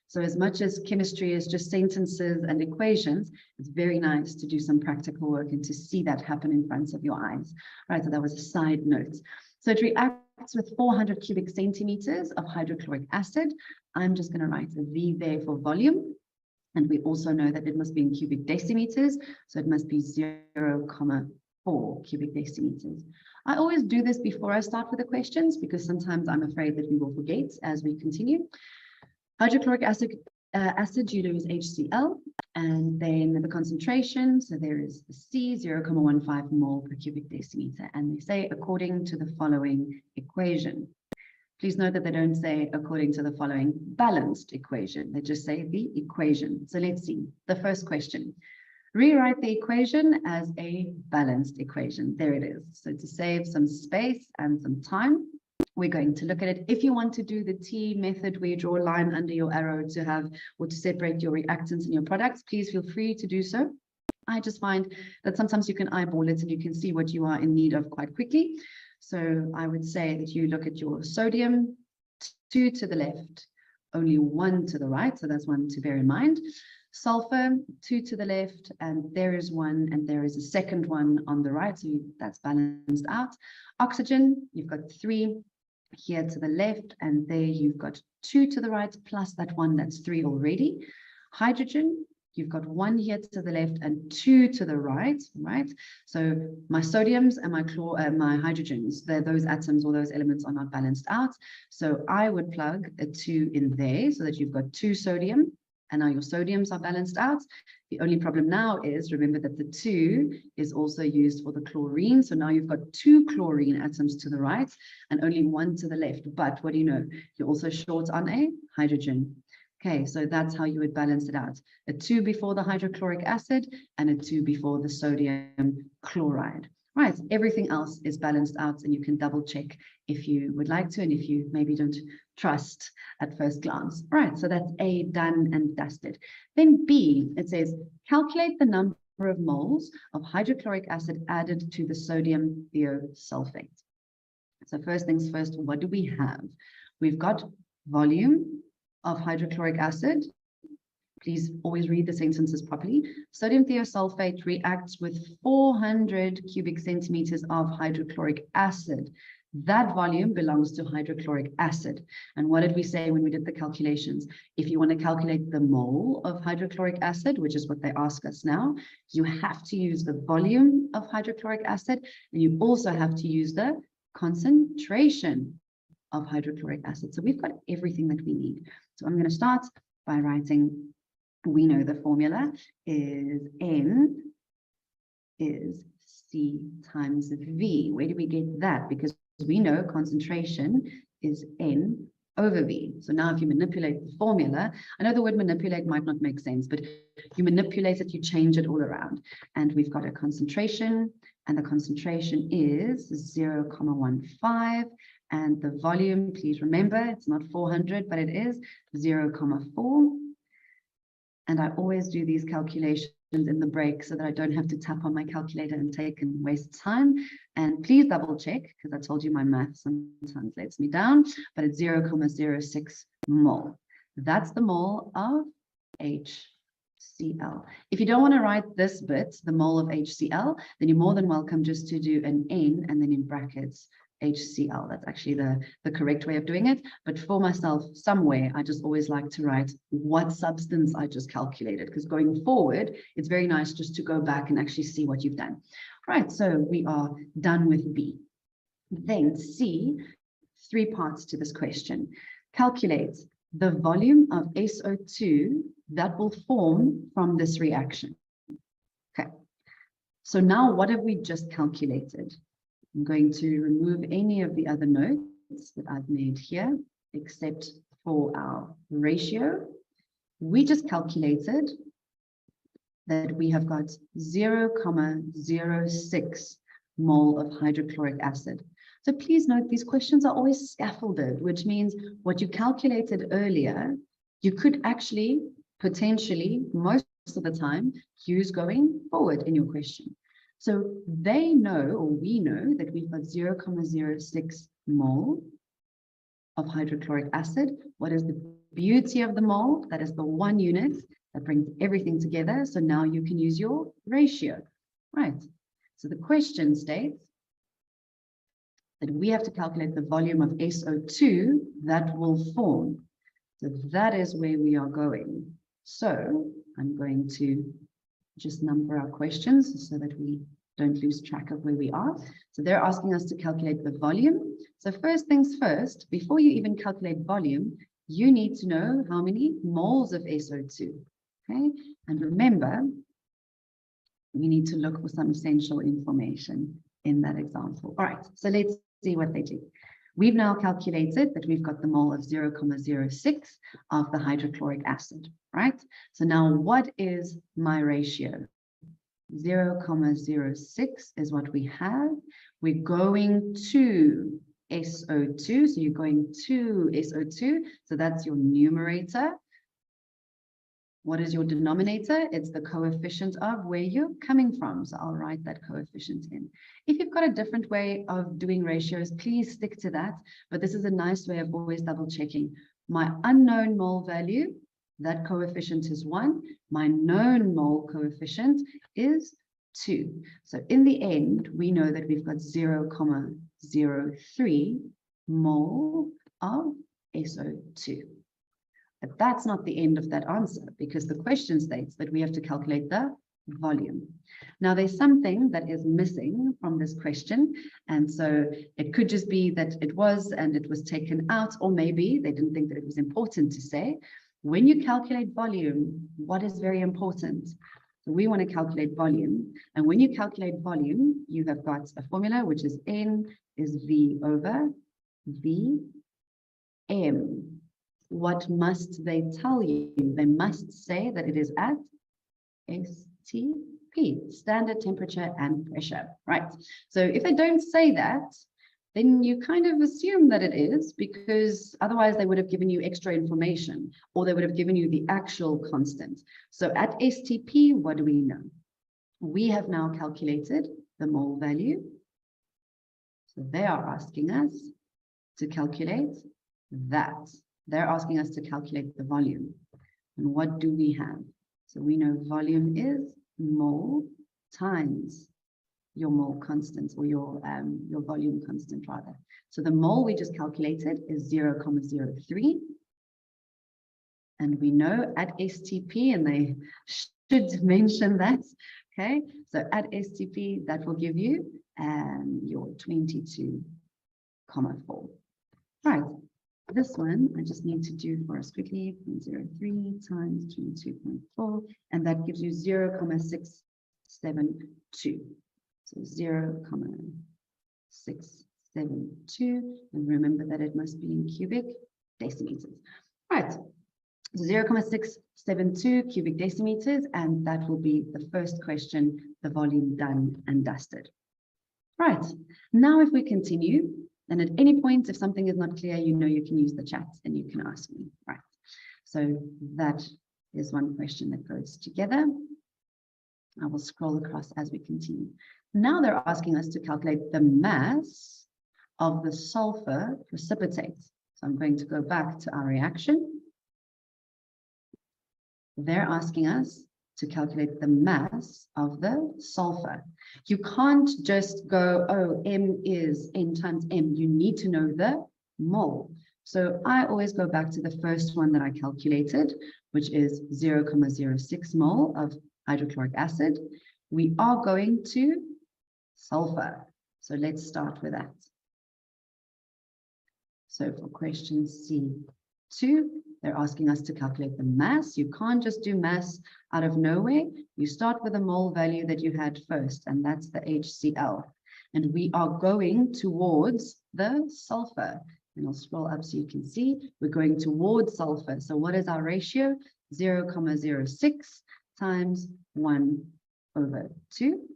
So as much as chemistry is just sentences and equations, it's very nice to do some practical work and to see that happen in front of your eyes. Right, so that was a side note. So it reacts with 400 cubic centimeters of hydrochloric acid. I'm just going to write a V there for volume. And we also know that it must be in cubic decimeters. So it must be 0.4 cubic decimeters. I always do this before I start with the questions because sometimes I'm afraid that we will forget as we continue. Hydrochloric acid due to is HCl, and then the concentration, so there is the C, 0.15 mole per cubic decimeter, and they say according to the following equation. Please note that they don't say according to the following balanced equation, they just say the equation. So let's see, the first question. Rewrite the equation as a balanced equation. There it is. So to save some space and some time, we're going to look at it. If you want to do the T method where you draw a line under your arrow to have or to separate your reactants and your products, please feel free to do so. I just find that sometimes you can eyeball it and you can see what you are in need of quite quickly. So I would say that you look at your sodium, 2 to the left, only 1 to the right. So that's one to bear in mind. Sulfur, 2 to the left, and there is 1, and there is a second one on the right. So that's balanced out. Oxygen, you've got 3. Here to the left, and there you've got 2 to the right plus that 1, that's 3 already. Hydrogen, you've got 1 here to the left and 2 to the right, right? So my sodiums and my hydrogens, those atoms or those elements are not balanced out. So I would plug a 2 in there so that you've got 2 sodium, and now your sodiums are balanced out. The only problem now is, remember that the 2 is also used for the chlorine. So now you've got 2 chlorine atoms to the right and only 1 to the left. But what do you know? You're also short on a hydrogen. Okay, so that's how you would balance it out. A 2 before the hydrochloric acid and a 2 before the sodium chloride. Right, everything else is balanced out, and you can double check if you would like to, and if you maybe don't trust at first glance. All right, so that's A, done and dusted. Then B, it says, calculate the number of moles of hydrochloric acid added to the sodium thiosulfate. So first things first, what do we have? We've got volume of hydrochloric acid. Please always read the sentences properly. Sodium thiosulfate reacts with 400 cubic centimeters of hydrochloric acid. That volume belongs to hydrochloric acid. And what did we say when we did the calculations? If you want to calculate the mole of hydrochloric acid, which is what they ask us now, you have to use the volume of hydrochloric acid, and you also have to use the concentration of hydrochloric acid. So we've got everything that we need. So I'm going to start by writing, we know the formula is N is C times V. Where do we get that? Because we know concentration is N over V. So now if you manipulate the formula, I know the word manipulate might not make sense, but you manipulate it, you change it all around. And we've got a concentration, and the concentration is 0.15. And the volume, please remember, it's not 400, but it is 0.4. And I always do these calculations in the break so that I don't have to tap on my calculator and take and waste time. And please double check, because I told you my math sometimes lets me down, but it's 0.06 mole. That's the mole of HCl. If you don't want to write this bit, the mole of HCl, then you're more than welcome just to do an N and then in brackets HCl. That's actually the correct way of doing it. But for myself, somewhere, I just always like to write what substance I just calculated, because going forward, it's very nice just to go back and actually see what you've done. Right, so we are done with B. Then C, 3 parts to this question. Calculate the volume of SO2 that will form from this reaction. Okay, so now what have we just calculated? I'm going to remove any of the other notes that I've made here, except for our ratio. We just calculated that we have got 0.06 mole of hydrochloric acid. So please note, these questions are always scaffolded, which means what you calculated earlier, you could actually potentially, most of the time, use going forward in your question. So they know, or we know, that we've got 0.06 mole of hydrochloric acid. What is the beauty of the mole? That is the one unit that brings everything together. So now you can use your ratio, right? So the question states that we have to calculate the volume of SO2 that will form. So that is where we are going. So I'm going to just number our questions so that we don't lose track of where we are. So they're asking us to calculate the volume. So first things first, before you even calculate volume, you need to know how many moles of SO2, okay? And remember, we need to look for some essential information in that example. All right, so let's see what they do. We've now calculated that we've got the mole of 0.06 of the hydrochloric acid, right? So now what is my ratio? 0.06 is what we have. We're going to SO2, so you're going to SO2, so that's your numerator. What is your denominator? It's the coefficient of where you're coming from. So I'll write that coefficient in. If you've got a different way of doing ratios, please stick to that. But this is a nice way of always double checking. My unknown mole value, that coefficient is 1. My known mole coefficient is 2. So in the end, we know that we've got 0.03 mole of SO2. But that's not the end of that answer, because the question states that we have to calculate the volume. Now, there's something that is missing from this question. And so it could just be that it was and it was taken out, or maybe they didn't think that it was important to say. When you calculate volume, what is very important? So we want to calculate volume. And when you calculate volume, you have got a formula, which is N is V over Vm. What must they tell you? They must say that it is at STP, standard temperature and pressure, right? So if they don't say that, then you kind of assume that it is, because otherwise they would have given you extra information, or they would have given you the actual constant. So at STP, what do we know? We have now calculated the mole value. So they are asking us to calculate that. They're asking us to calculate the volume. And what do we have? So we know volume is mole times your mole constant, or your volume constant rather. So the mole we just calculated is 0.03. And we know at STP, and they should mention that, okay? So at STP, that will give you your 22.4. Right, this one I just need to do for us quickly, 0.03 times 22.4, and that gives you 0.672. So 0.672, and remember that it must be in cubic decimeters. Right, so 0.672 cubic decimeters, and that will be the first question, the volume done and dusted. Right, now if we continue, and at any point, if something is not clear, you know you can use the chat and you can ask me. Right, so that is one question that goes together. I will scroll across as we continue. Now they're asking us to calculate the mass of the sulfur precipitate. So I'm going to go back to our reaction. They're asking us to calculate the mass of the sulfur. You can't just go, oh, M is N times M. You need to know the mole. So I always go back to the first one that I calculated, which is 0.06 mole of hydrochloric acid. We are going to sulfur. So let's start with that. So for question C2, they're asking us to calculate the mass. You can't just do mass out of nowhere. You start with a mole value that you had first, and that's the HCl. And we are going towards the sulfur. And I'll scroll up so you can see. We're going towards sulfur. So what is our ratio? 0.06 times 1/2.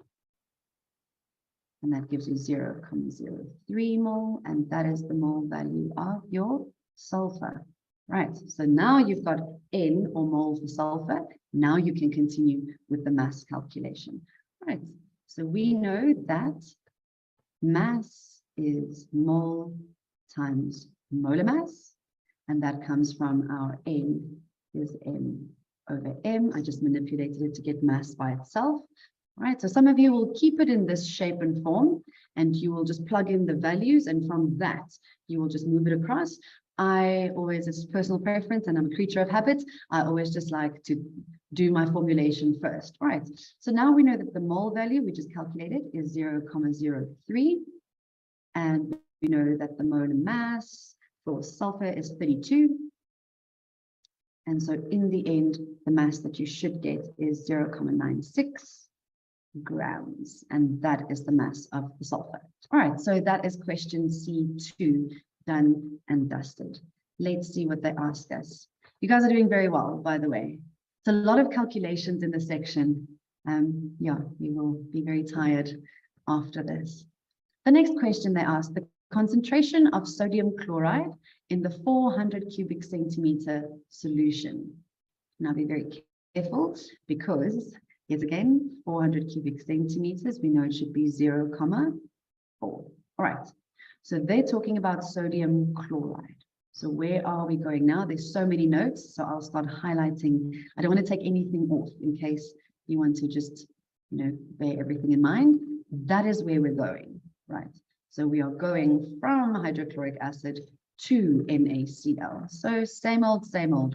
And that gives you 0.03 mole. And that is the mole value of your sulfur. Right, so now you've got N, or mole for sulfur. Now you can continue with the mass calculation. Right, so we know that mass is mole times molar mass, and that comes from our N is M/M. I just manipulated it to get mass by itself. All right, so some of you will keep it in this shape and form, and you will just plug in the values, and from that, you will just move it across. I always, it's personal preference, and I'm a creature of habit. I always just like to do my formulation first. All right, so now we know that the mole value we just calculated is 0.03, and we know that the molar mass for sulfur is 32. And so in the end, the mass that you should get is 0.96 grams, and that is the mass of the sulfur. All right, so that is question C2. Done and dusted. Let's see what they ask us. You guys are doing very well, by the way. It's a lot of calculations in this section. Yeah, you will be very tired after this. The next question they ask, the concentration of sodium chloride in the 400 cubic centimeter solution. Now be very careful, because here's again, 400 cubic centimeters, we know it should be 0.4. All right. So they're talking about sodium chloride. So where are we going now? There's so many notes, so I'll start highlighting. I don't want to take anything off in case you want to just, bear everything in mind. That is where we're going, right? So we are going from hydrochloric acid to NaCl. So same old,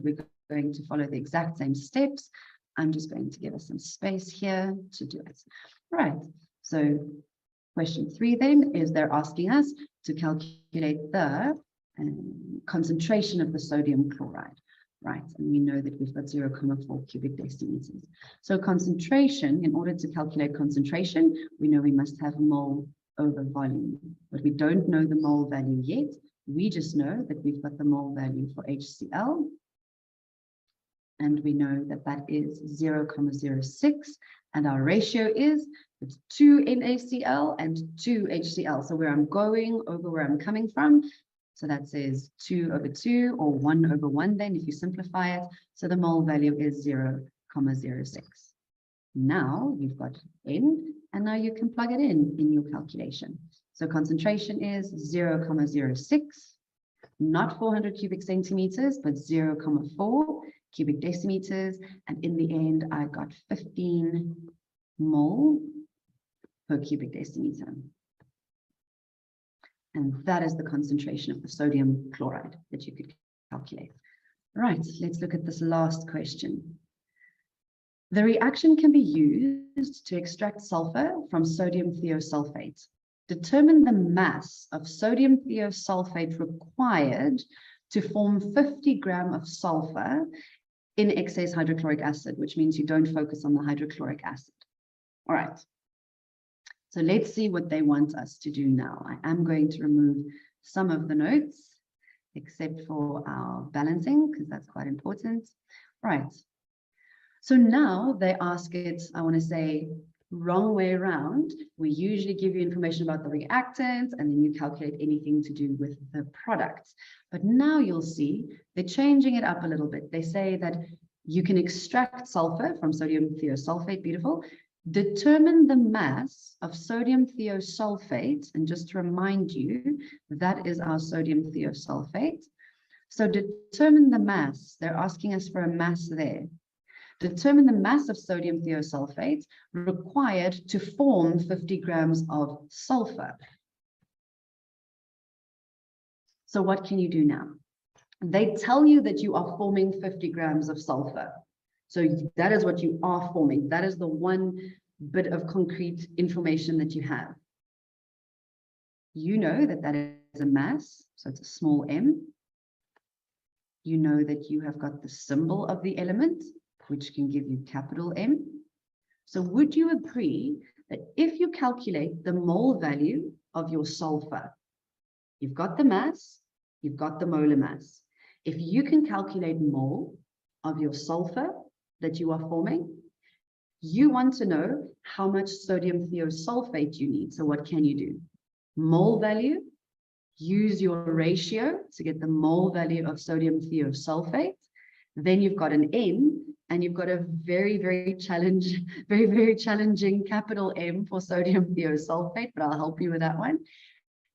we're going to follow the exact same steps. I'm just going to give us some space here to do it. Right, so question 3 then is they're asking us to calculate the concentration of the sodium chloride, right? And we know that we've got 0.4 cubic decimeters. So concentration, in order to calculate concentration, we know we must have mole over volume, but we don't know the mole value yet. We just know that we've got the mole value for HCl, and we know that that is 0.06, and our ratio is it's 2 NaCl and 2 HCl. So where I'm going over where I'm coming from, so that says 2/2 or 1/1 then if you simplify it. So the mole value is 0.06. Now you've got N, and now you can plug it in your calculation. So concentration is 0.06, not 400 cubic centimeters, but 0.4 cubic decimeters. And in the end, I got 15 mole per cubic decimeter. And that is the concentration of the sodium chloride that you could calculate. Right, let's look at this last question. The reaction can be used to extract sulfur from sodium thiosulfate. Determine the mass of sodium thiosulfate required to form 50 grams of sulfur in excess hydrochloric acid, which means you don't focus on the hydrochloric acid. All right. So let's see what they want us to do now. I am going to remove some of the notes, except for our balancing, because that's quite important. All right. So now they ask it, I want to say, wrong way around. We usually give you information about the reactant, and then you calculate anything to do with the products. But now you'll see they're changing it up a little bit. They say that you can extract sulfur from sodium thiosulfate, beautiful. Determine the mass of sodium thiosulfate, and just to remind you, that is our sodium thiosulfate. So determine the mass. They're asking us for a mass there. Determine the mass of sodium thiosulfate required to form 50 grams of sulfur. So what can you do now? They tell you that you are forming 50 grams of sulfur. So that is what you are forming. That is the one bit of concrete information that you have. You know that that is a mass, so it's a small m. You know that you have got the symbol of the element, which can give you capital M. So would you agree that if you calculate the mole value of your sulfur, you've got the mass, you've got the molar mass. If you can calculate mole of your sulfur that you are forming, you want to know how much sodium thiosulfate you need. So what can you do? Mole value, use your ratio to get the mole value of sodium thiosulfate. Then you've got an N, and you've got a very challenging capital M for sodium thiosulfate, but I'll help you with that one.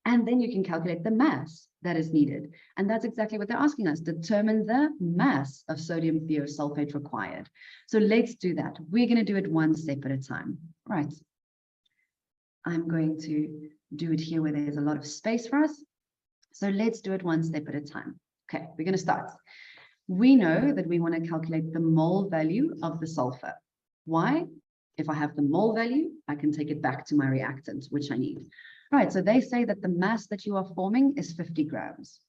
And then you can calculate the mass that is needed. And that's exactly what they're asking us. Determine the mass of sodium thiosulfate required. So let's do that. We're going to do it one step at a time. Right. I'm going to do it here where there's a lot of space for us. So let's do it one step at a time. Okay, we're going to start. We know that we want to calculate the mole value of the sulfur. Why? If I have the mole value, I can take it back to my reactant, which I need. Right, so they say that the mass that you are forming is 50 grams.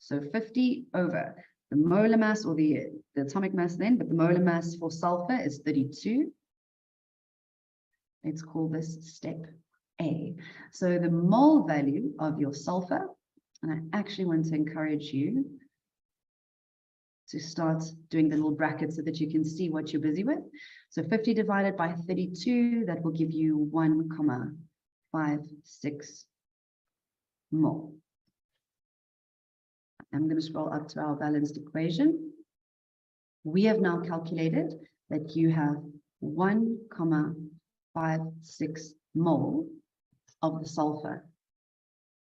So 50 over the molar mass, or the atomic mass then, but the molar mass for sulfur is 32. Let's call this step A. So the mole value of your sulfur, and I actually want to encourage you to start doing the little brackets so that you can see what you're busy with. So 50 divided by 32, that will give you 1,56 mole. I'm going to scroll up to our balanced equation. We have now calculated that you have 1,56 mole of the sulfur.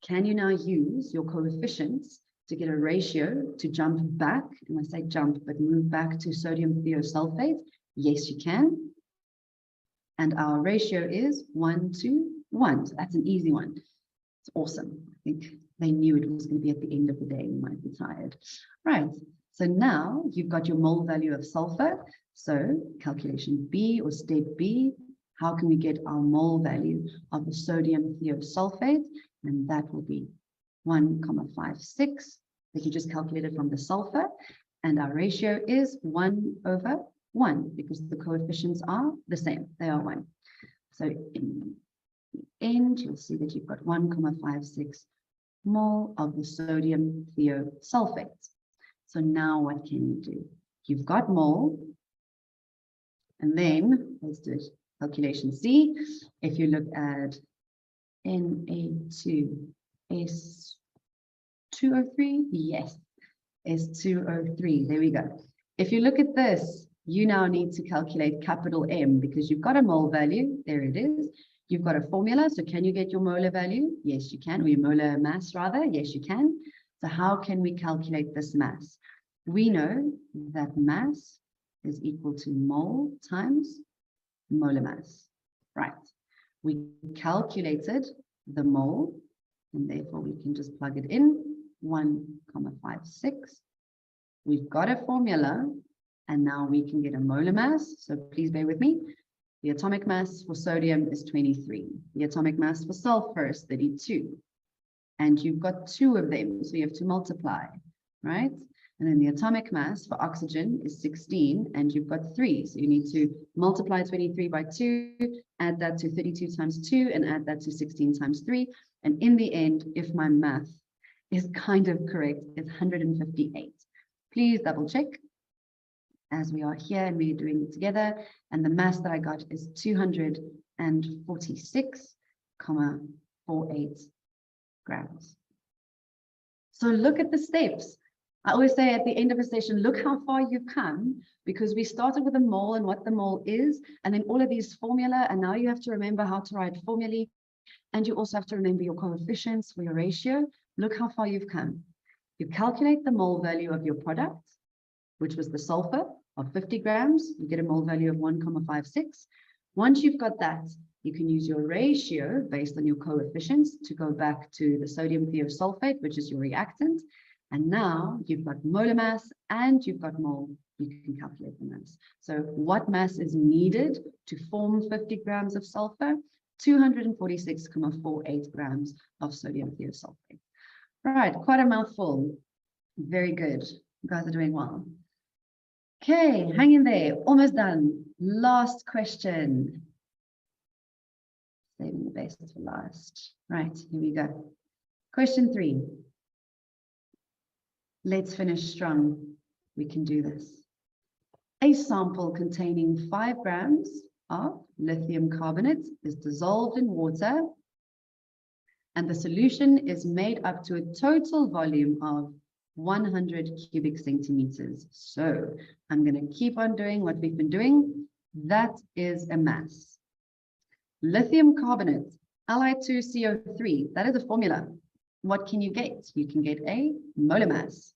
Can you now use your coefficients to get a ratio to jump back? And I say jump, but move back to sodium thiosulfate. Yes, you can. And our ratio is 1:1. So that's an easy one. It's awesome. I think they knew it was going to be at the end of the day. We might be tired. Right. So now you've got your mole value of sulfur. So calculation B, or step B, how can we get our mole value of the sodium thiosulfate? And that will be 1,56 that you just calculated from the sulfur, and our ratio is 1/1 because the coefficients are the same, they are 1. So in the end, you'll see that you've got 1,56 mole of the sodium thiosulfate. So now what can you do? You've got mole, and then let's do it. Calculation C. If you look at Na2S2O3, yes, S2O3, there we go. If you look at this, you now need to calculate capital M because you've got a mole value, there it is. You've got a formula, so can you get your molar value? Yes, you can, or your molar mass rather, yes, you can. So how can we calculate this mass? We know that mass is equal to mole times molar mass, right? We calculated the mole, and therefore we can just plug it in, 1,56. We've got a formula, and now we can get a molar mass. So please bear with me. The atomic mass for sodium is 23. The atomic mass for sulfur is 32. And you've got 2 of them, so you have to multiply, right? And then the atomic mass for oxygen is 16, and you've got 3. So you need to multiply 23 by 2, add that to 32 times 2, and add that to 16 times 3. And in the end, if my math is kind of correct, it's 158. Please double check as we are here and we're doing it together. And the mass that I got is 246,48 grams. So look at the steps. I always say at the end of a session, look how far you've come, because we started with a mole and what the mole is, and then all of these formula, and now you have to remember how to write formulae, and you also have to remember your coefficients for your ratio. Look how far you've come. You calculate the mole value of your product, which was the sulfur of 50 grams, you get a mole value of 1,56. Once you've got that, you can use your ratio based on your coefficients to go back to the sodium thiosulfate, which is your reactant. And now you've got molar mass and you've got mole. You can calculate the mass. So what mass is needed to form 50 grams of sulfur? 246,48 grams of sodium thiosulfate. All right, quite a mouthful. Very good. You guys are doing well. Okay, hang in there. Almost done. Last question. Saving the best for last. Right, here we go. Question 3. Let's finish strong. We can do this. A sample containing 5 grams of lithium carbonate is dissolved in water, and the solution is made up to a total volume of 100 cubic centimeters. So I'm going to keep on doing what we've been doing. That is a mass. Lithium carbonate, Li2CO3, that is a formula. What can you get? You can get a molar mass.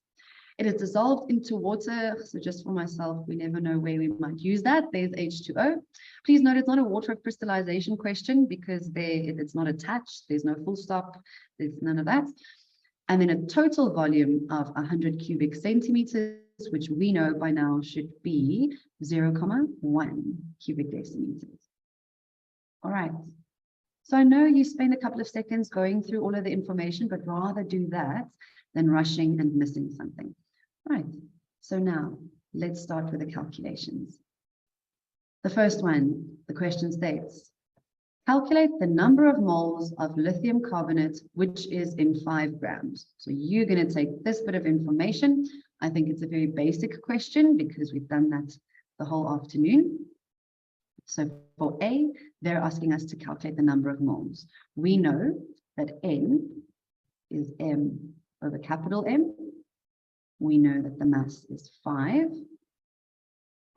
It is dissolved into water. So just for myself, we never know where we might use that. There's H2O. Please note it's not a water of crystallization question because it's not attached. There's no full stop. There's none of that. And then a total volume of 100 cubic centimeters, which we know by now should be 0,1 cubic decimeters. All right. So I know you spend a couple of seconds going through all of the information, but rather do that than rushing and missing something. Right, so now let's start with the calculations. The first one, the question states, calculate the number of moles of lithium carbonate, which is in 5 grams. So you're going to take this bit of information. I think it's a very basic question because we've done that the whole afternoon. So for A, they're asking us to calculate the number of moles. We know that N is M over capital M. We know that the mass is 5.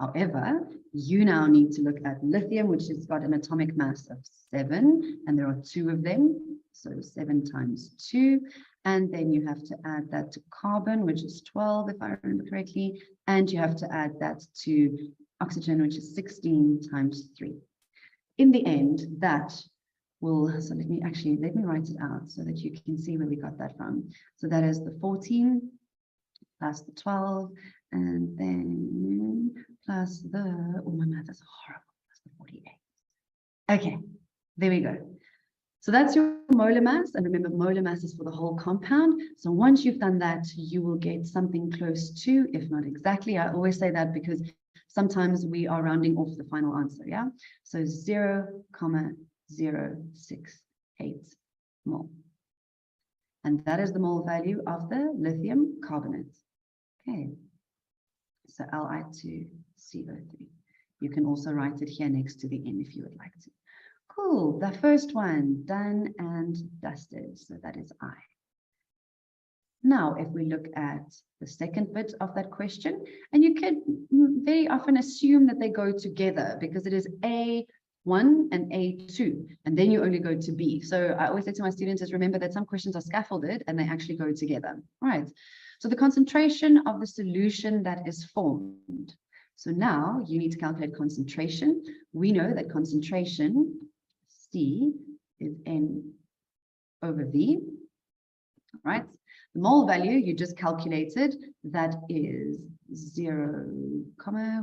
However, you now need to look at lithium, which has got an atomic mass of 7, and there are 2 of them. So 7 times 2. And then you have to add that to carbon, which is 12, if I remember correctly. And you have to add that to oxygen, which is 16 times 3. In the end, that will, so let me write it out so that you can see where we got that from. So that is the 14 plus the 12, and then plus the, oh, my math is horrible, plus the 48. Okay, there we go. So that's your molar mass, and remember, molar mass is for the whole compound. So once you've done that, you will get something close to, if not exactly. I always say that because sometimes we are rounding off the final answer, yeah? So 0,068 mole. And that is the mole value of the lithium carbonate. Okay, so Li2CO3. You can also write it here next to the N if you would like to. Cool, the first one, done and dusted. So that is I. Now, if we look at the second bit of that question, and you can very often assume that they go together because it is A1 and A2, and then you only go to B. So I always say to my students is remember that some questions are scaffolded and they actually go together. All right. So the concentration of the solution that is formed. So now you need to calculate concentration. We know that concentration, C is N over V, right? The mole value you just calculated, that is 0,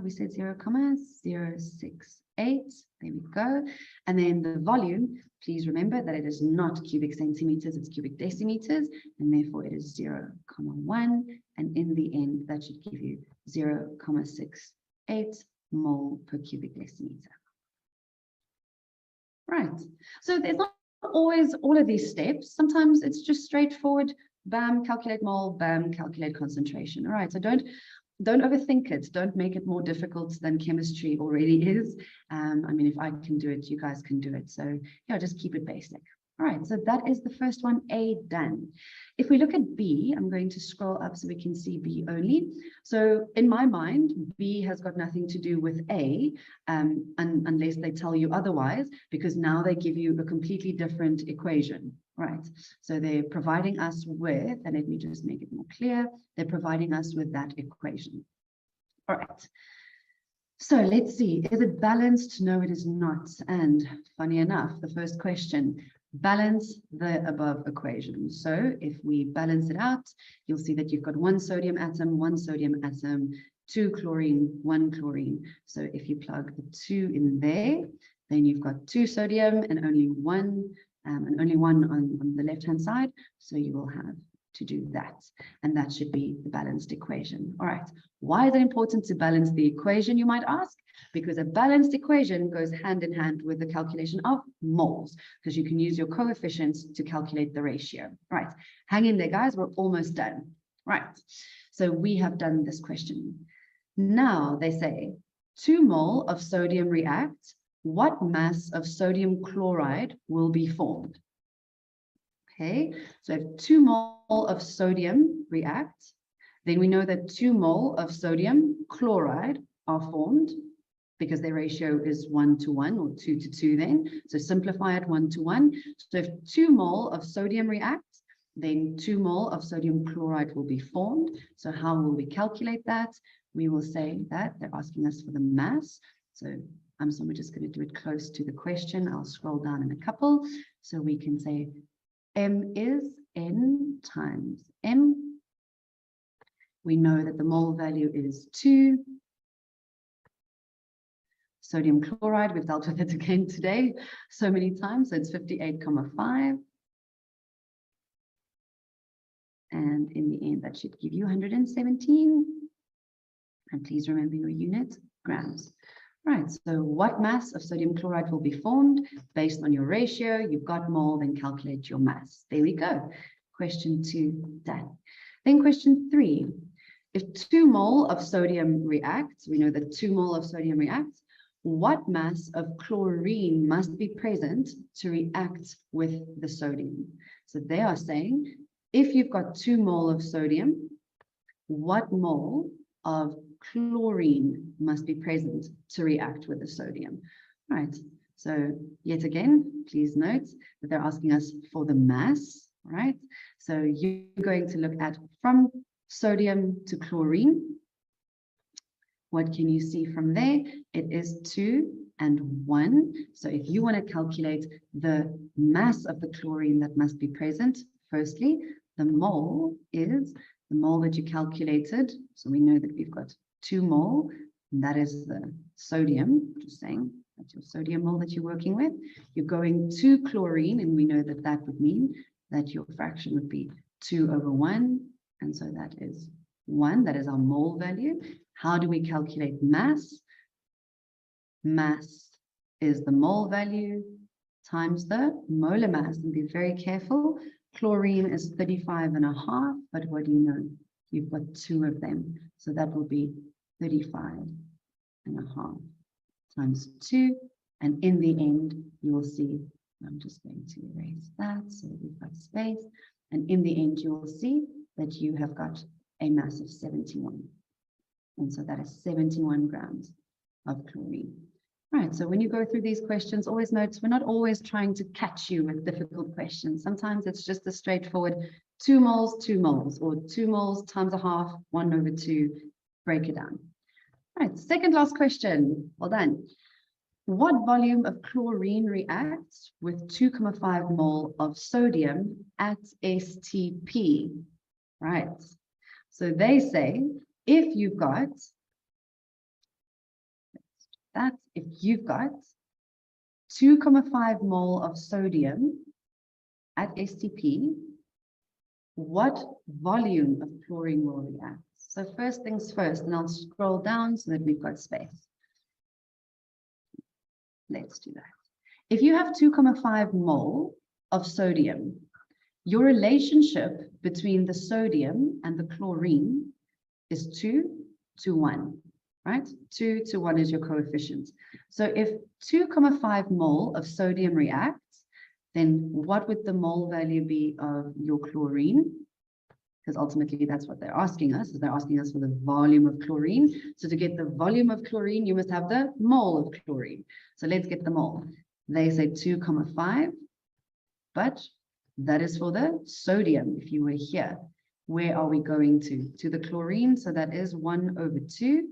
we said 0,068. There we go. And then the volume, please remember that it is not cubic centimeters, it's cubic decimeters, and therefore it is 0,1. And in the end, that should give you 0,68 mole per cubic decimeter. Right. So there's not always all of these steps. Sometimes it's just straightforward. Bam, calculate mole, bam, calculate concentration. All right. So don't overthink it. Don't make it more difficult than chemistry already is. I mean, if I can do it, you guys can do it. So yeah, just keep it basic. All right, so that is the first one, A, done. If we look at B, I'm going to scroll up so we can see B only. So in my mind, B has got nothing to do with A, unless they tell you otherwise, because now they give you a completely different equation, right? So they're providing us with, and let me just make it more clear, they're providing us with that equation. All right. So let's see, is it balanced? No, it is not. And funny enough, the first question, balance the above equation. So if we balance it out, you'll see that you've got 1 sodium atom, 2 chlorine, 1 chlorine. So if you plug the 2 in there, then you've got 2 sodium and only 1, on the left-hand side. So you will have to do that. And that should be the balanced equation. All right. Why is it important to balance the equation, you might ask? Because a balanced equation goes hand in hand with the calculation of moles, because you can use your coefficients to calculate the ratio. All right. Hang in there, guys. We're almost done. Right. So we have done this question. Now they say 2 mole of sodium react. What mass of sodium chloride will be formed? Okay, so if 2 mole of sodium react, then we know that 2 mole of sodium chloride are formed because their ratio is 1 to 1 or 2 to 2 then. So simplify it 1 to 1. So if 2 mole of sodium react, then 2 mole of sodium chloride will be formed. So how will we calculate that? We will say that they're asking us for the mass. So we're just going to do it close to the question. I'll scroll down in a couple. So we can say M is N times M. We know that the mole value is 2. Sodium chloride, we've dealt with it again today so many times, so it's 58,5. And in the end, that should give you 117. And please remember your unit, grams. Right, so what mass of sodium chloride will be formed based on your ratio? You've got mole, then calculate your mass. There we go. Question 2 done. Then question 3. If 2 mole of sodium reacts, we know that 2 mole of sodium reacts, what mass of chlorine must be present to react with the sodium? So they are saying, if you've got 2 mole of sodium, what mole of chlorine must be present to react with the sodium? Right. So yet again, please note that they're asking us for the mass, right? So you're going to look at from sodium to chlorine. What can you see from there? It is 2 and 1. So if you want to calculate the mass of the chlorine that must be present, firstly, the mole is the mole that you calculated. So we know that we've got 2 mole, and that is the sodium, just saying that's your sodium mole that you're working with. You're going to chlorine, and we know that that would mean that your fraction would be 2 over 1, and so that is 1. That is our mole value. How do we calculate mass? Mass is the mole value times the molar mass, and be very careful. Chlorine is 35.5, but what do you know? You've got 2 of them, so that will be 35.5 times 2, and in the end, you will see, I'm just going to erase that so we've got space, and in the end, you will see that you have got a mass of 71, and so that is 71 grams of chlorine. Right, so when you go through these questions, always note, we're not always trying to catch you with difficult questions. Sometimes it's just a straightforward 2 moles, or 2 moles times a half, 1 over 2, break it down. Right, second last question, well done. What volume of chlorine reacts with 2.5 mole of sodium at STP? Right. So they say if you've got that, if you've got 2.5 mole of sodium at STP, what volume of chlorine will react? So first things first, and I'll scroll down so that we've got space. Let's do that. If you have 2.5 mole of sodium, your relationship between the sodium and the chlorine is 2 to 1, right? 2 to 1 is your coefficient. So if 2.5 mole of sodium reacts, then what would the mole value be of your chlorine? Because ultimately that's what they're asking us, is they're asking us for the volume of chlorine. So to get the volume of chlorine, you must have the mole of chlorine. So let's get the mole. They say 2.5, but that is for the sodium. If you were here, where are we going to? To the chlorine. So that is 1/2.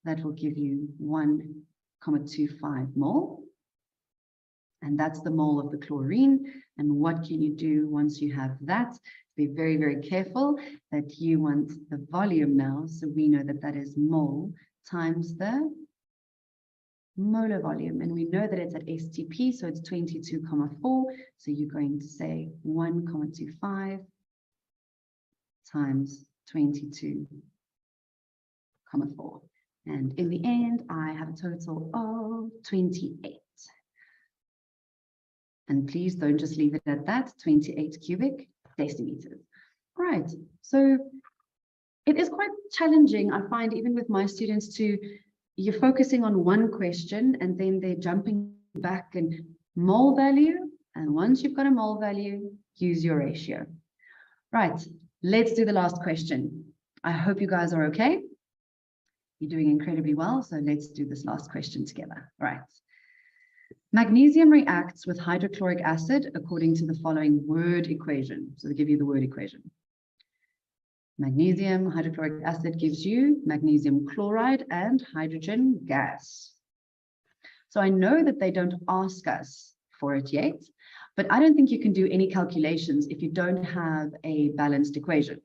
That will give you 1.25 mole. And that's the mole of the chlorine. And what can you do once you have that? Be very, very careful that you want the volume now. So we know that that is mole times the molar volume. And we know that it's at STP, so it's 22.4. So you're going to say 1.25 times 22.4. And in the end, I have a total of 28. And please don't just leave it at that, 28 cubic decimeters. All right, so it is quite challenging, I find, even with my students, you're focusing on one question and then they're jumping back and mole value. And once you've got a mole value, use your ratio. Right, let's do the last question. I hope you guys are okay. You're doing incredibly well, so let's do this last question together. All right. Magnesium reacts with hydrochloric acid according to the following word equation. So they give you the word equation. Magnesium hydrochloric acid gives you magnesium chloride and hydrogen gas. So I know that they don't ask us for it yet, but I don't think you can do any calculations if you don't have a balanced equation.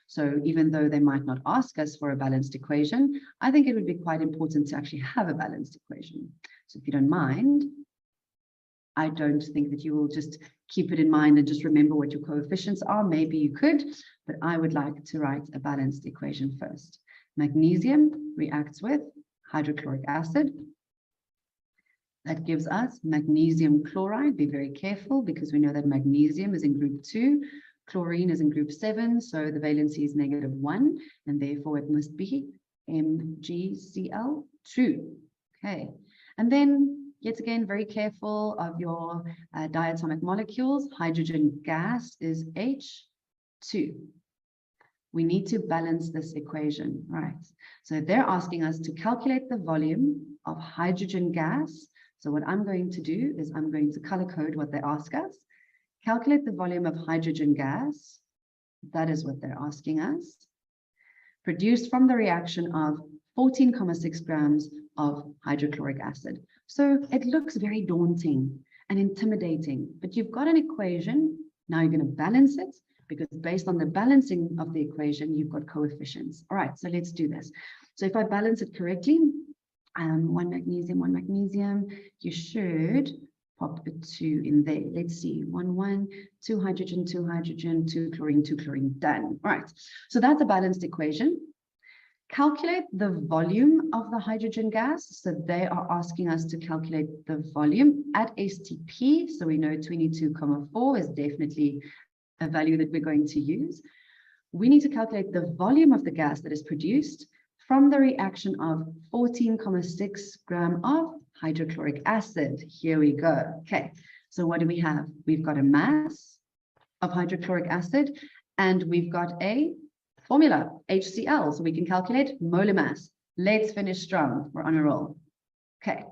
So even though they might not ask us for a balanced equation, I think it would be quite important to actually have a balanced equation. So if you don't mind, I don't think that you will just keep it in mind and just remember what your coefficients are. Maybe you could, but I would like to write a balanced equation first. Magnesium reacts with hydrochloric acid. That gives us magnesium chloride. Be very careful because we know that magnesium is in group 2. Chlorine is in group 7, so the valency is -1, and therefore it must be MgCl2. Okay, and then yet again, very careful of your diatomic molecules. Hydrogen gas is H2. We need to balance this equation, right? So they're asking us to calculate the volume of hydrogen gas. So what I'm going to do is I'm going to color code what they ask us. Calculate the volume of hydrogen gas. That is what they're asking us. Produced from the reaction of 14.6 grams of hydrochloric acid. So it looks very daunting and intimidating, but you've got an equation. Now you're going to balance it because based on the balancing of the equation, you've got coefficients. All right, so let's do this. So if I balance it correctly, 1 magnesium, you should pop a 2 in there. Let's see, 1, 1, 2 hydrogen, 2 hydrogen, 2 chlorine, 2 chlorine, done. All right, so that's a balanced equation. Calculate the volume of the hydrogen gas. So they are asking us to calculate the volume at STP. So we know 22.4 is definitely a value that we're going to use. We need to calculate the volume of the gas that is produced from the reaction of 14.6 gram of hydrochloric acid. Here we go. Okay, so what do we have? We've got a mass of hydrochloric acid and we've got a formula, HCl, so we can calculate molar mass. Let's finish strong. We're on a roll. Okay,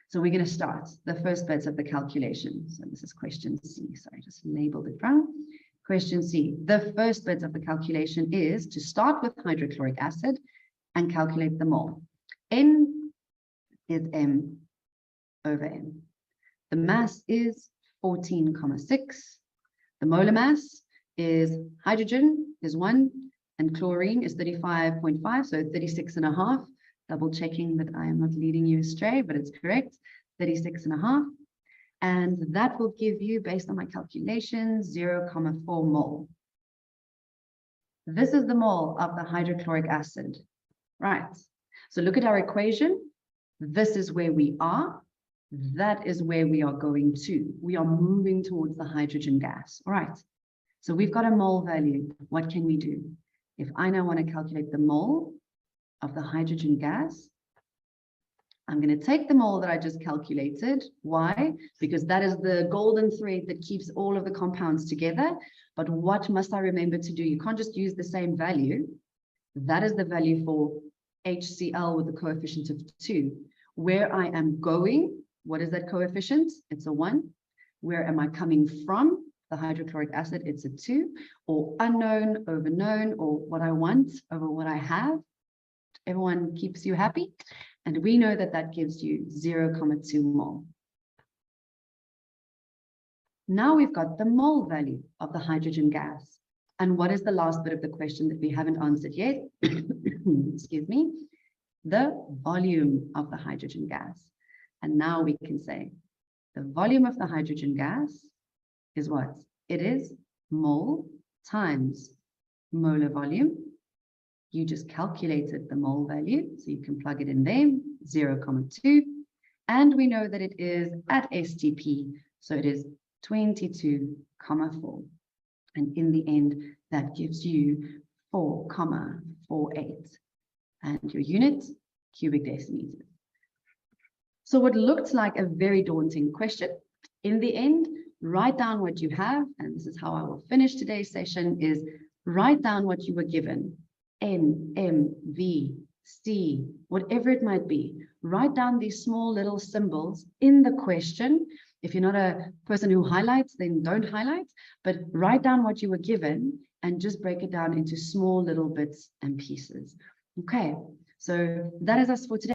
so we're going to start the first bits of the calculation. So this is question C. Sorry, I just labeled it wrong. Question C. The first bit of the calculation is to start with hydrochloric acid and calculate the mole. N is M. over m. The mass is 14,6. The molar mass is hydrogen is 1 and chlorine is 35.5, so 36.5. Double checking that I am not leading you astray, but it's correct, 36.5. And that will give you, based on my calculations, 0,4 mole. This is the mole of the hydrochloric acid, right? So look at our equation. This is where we are. That is where we are going to. We are moving towards the hydrogen gas, all right? So we've got a mole value. What can we do? If I now want to calculate the mole of the hydrogen gas, I'm going to take the mole that I just calculated. Why? Because that is the golden thread that keeps all of the compounds together. But what must I remember to do? You can't just use the same value. That is the value for HCl with the coefficient of 2. Where I am going, what is that coefficient? It's a 1. Where am I coming from? The hydrochloric acid, it's a 2. Or unknown over known, or what I want over what I have. Everyone keeps you happy. And we know that that gives you 0,2 mole. Now we've got the mole value of the hydrogen gas. And what is the last bit of the question that we haven't answered yet? Excuse me. The volume of the hydrogen gas. And now we can say the volume of the hydrogen gas is what? It is mole times molar volume. You just calculated the mole value, so you can plug it in there, 0,2. And we know that it is at STP, so it is 22,4. And in the end, that gives you 4,48. And your unit, cubic decimeters. So what looked like a very daunting question, in the end, write down what you have, and this is how I will finish today's session, is write down what you were given. N, M, V, C, whatever it might be. Write down these small little symbols in the question. If you're not a person who highlights, then don't highlight, but write down what you were given and just break it down into small little bits and pieces. Okay, so that is us for today.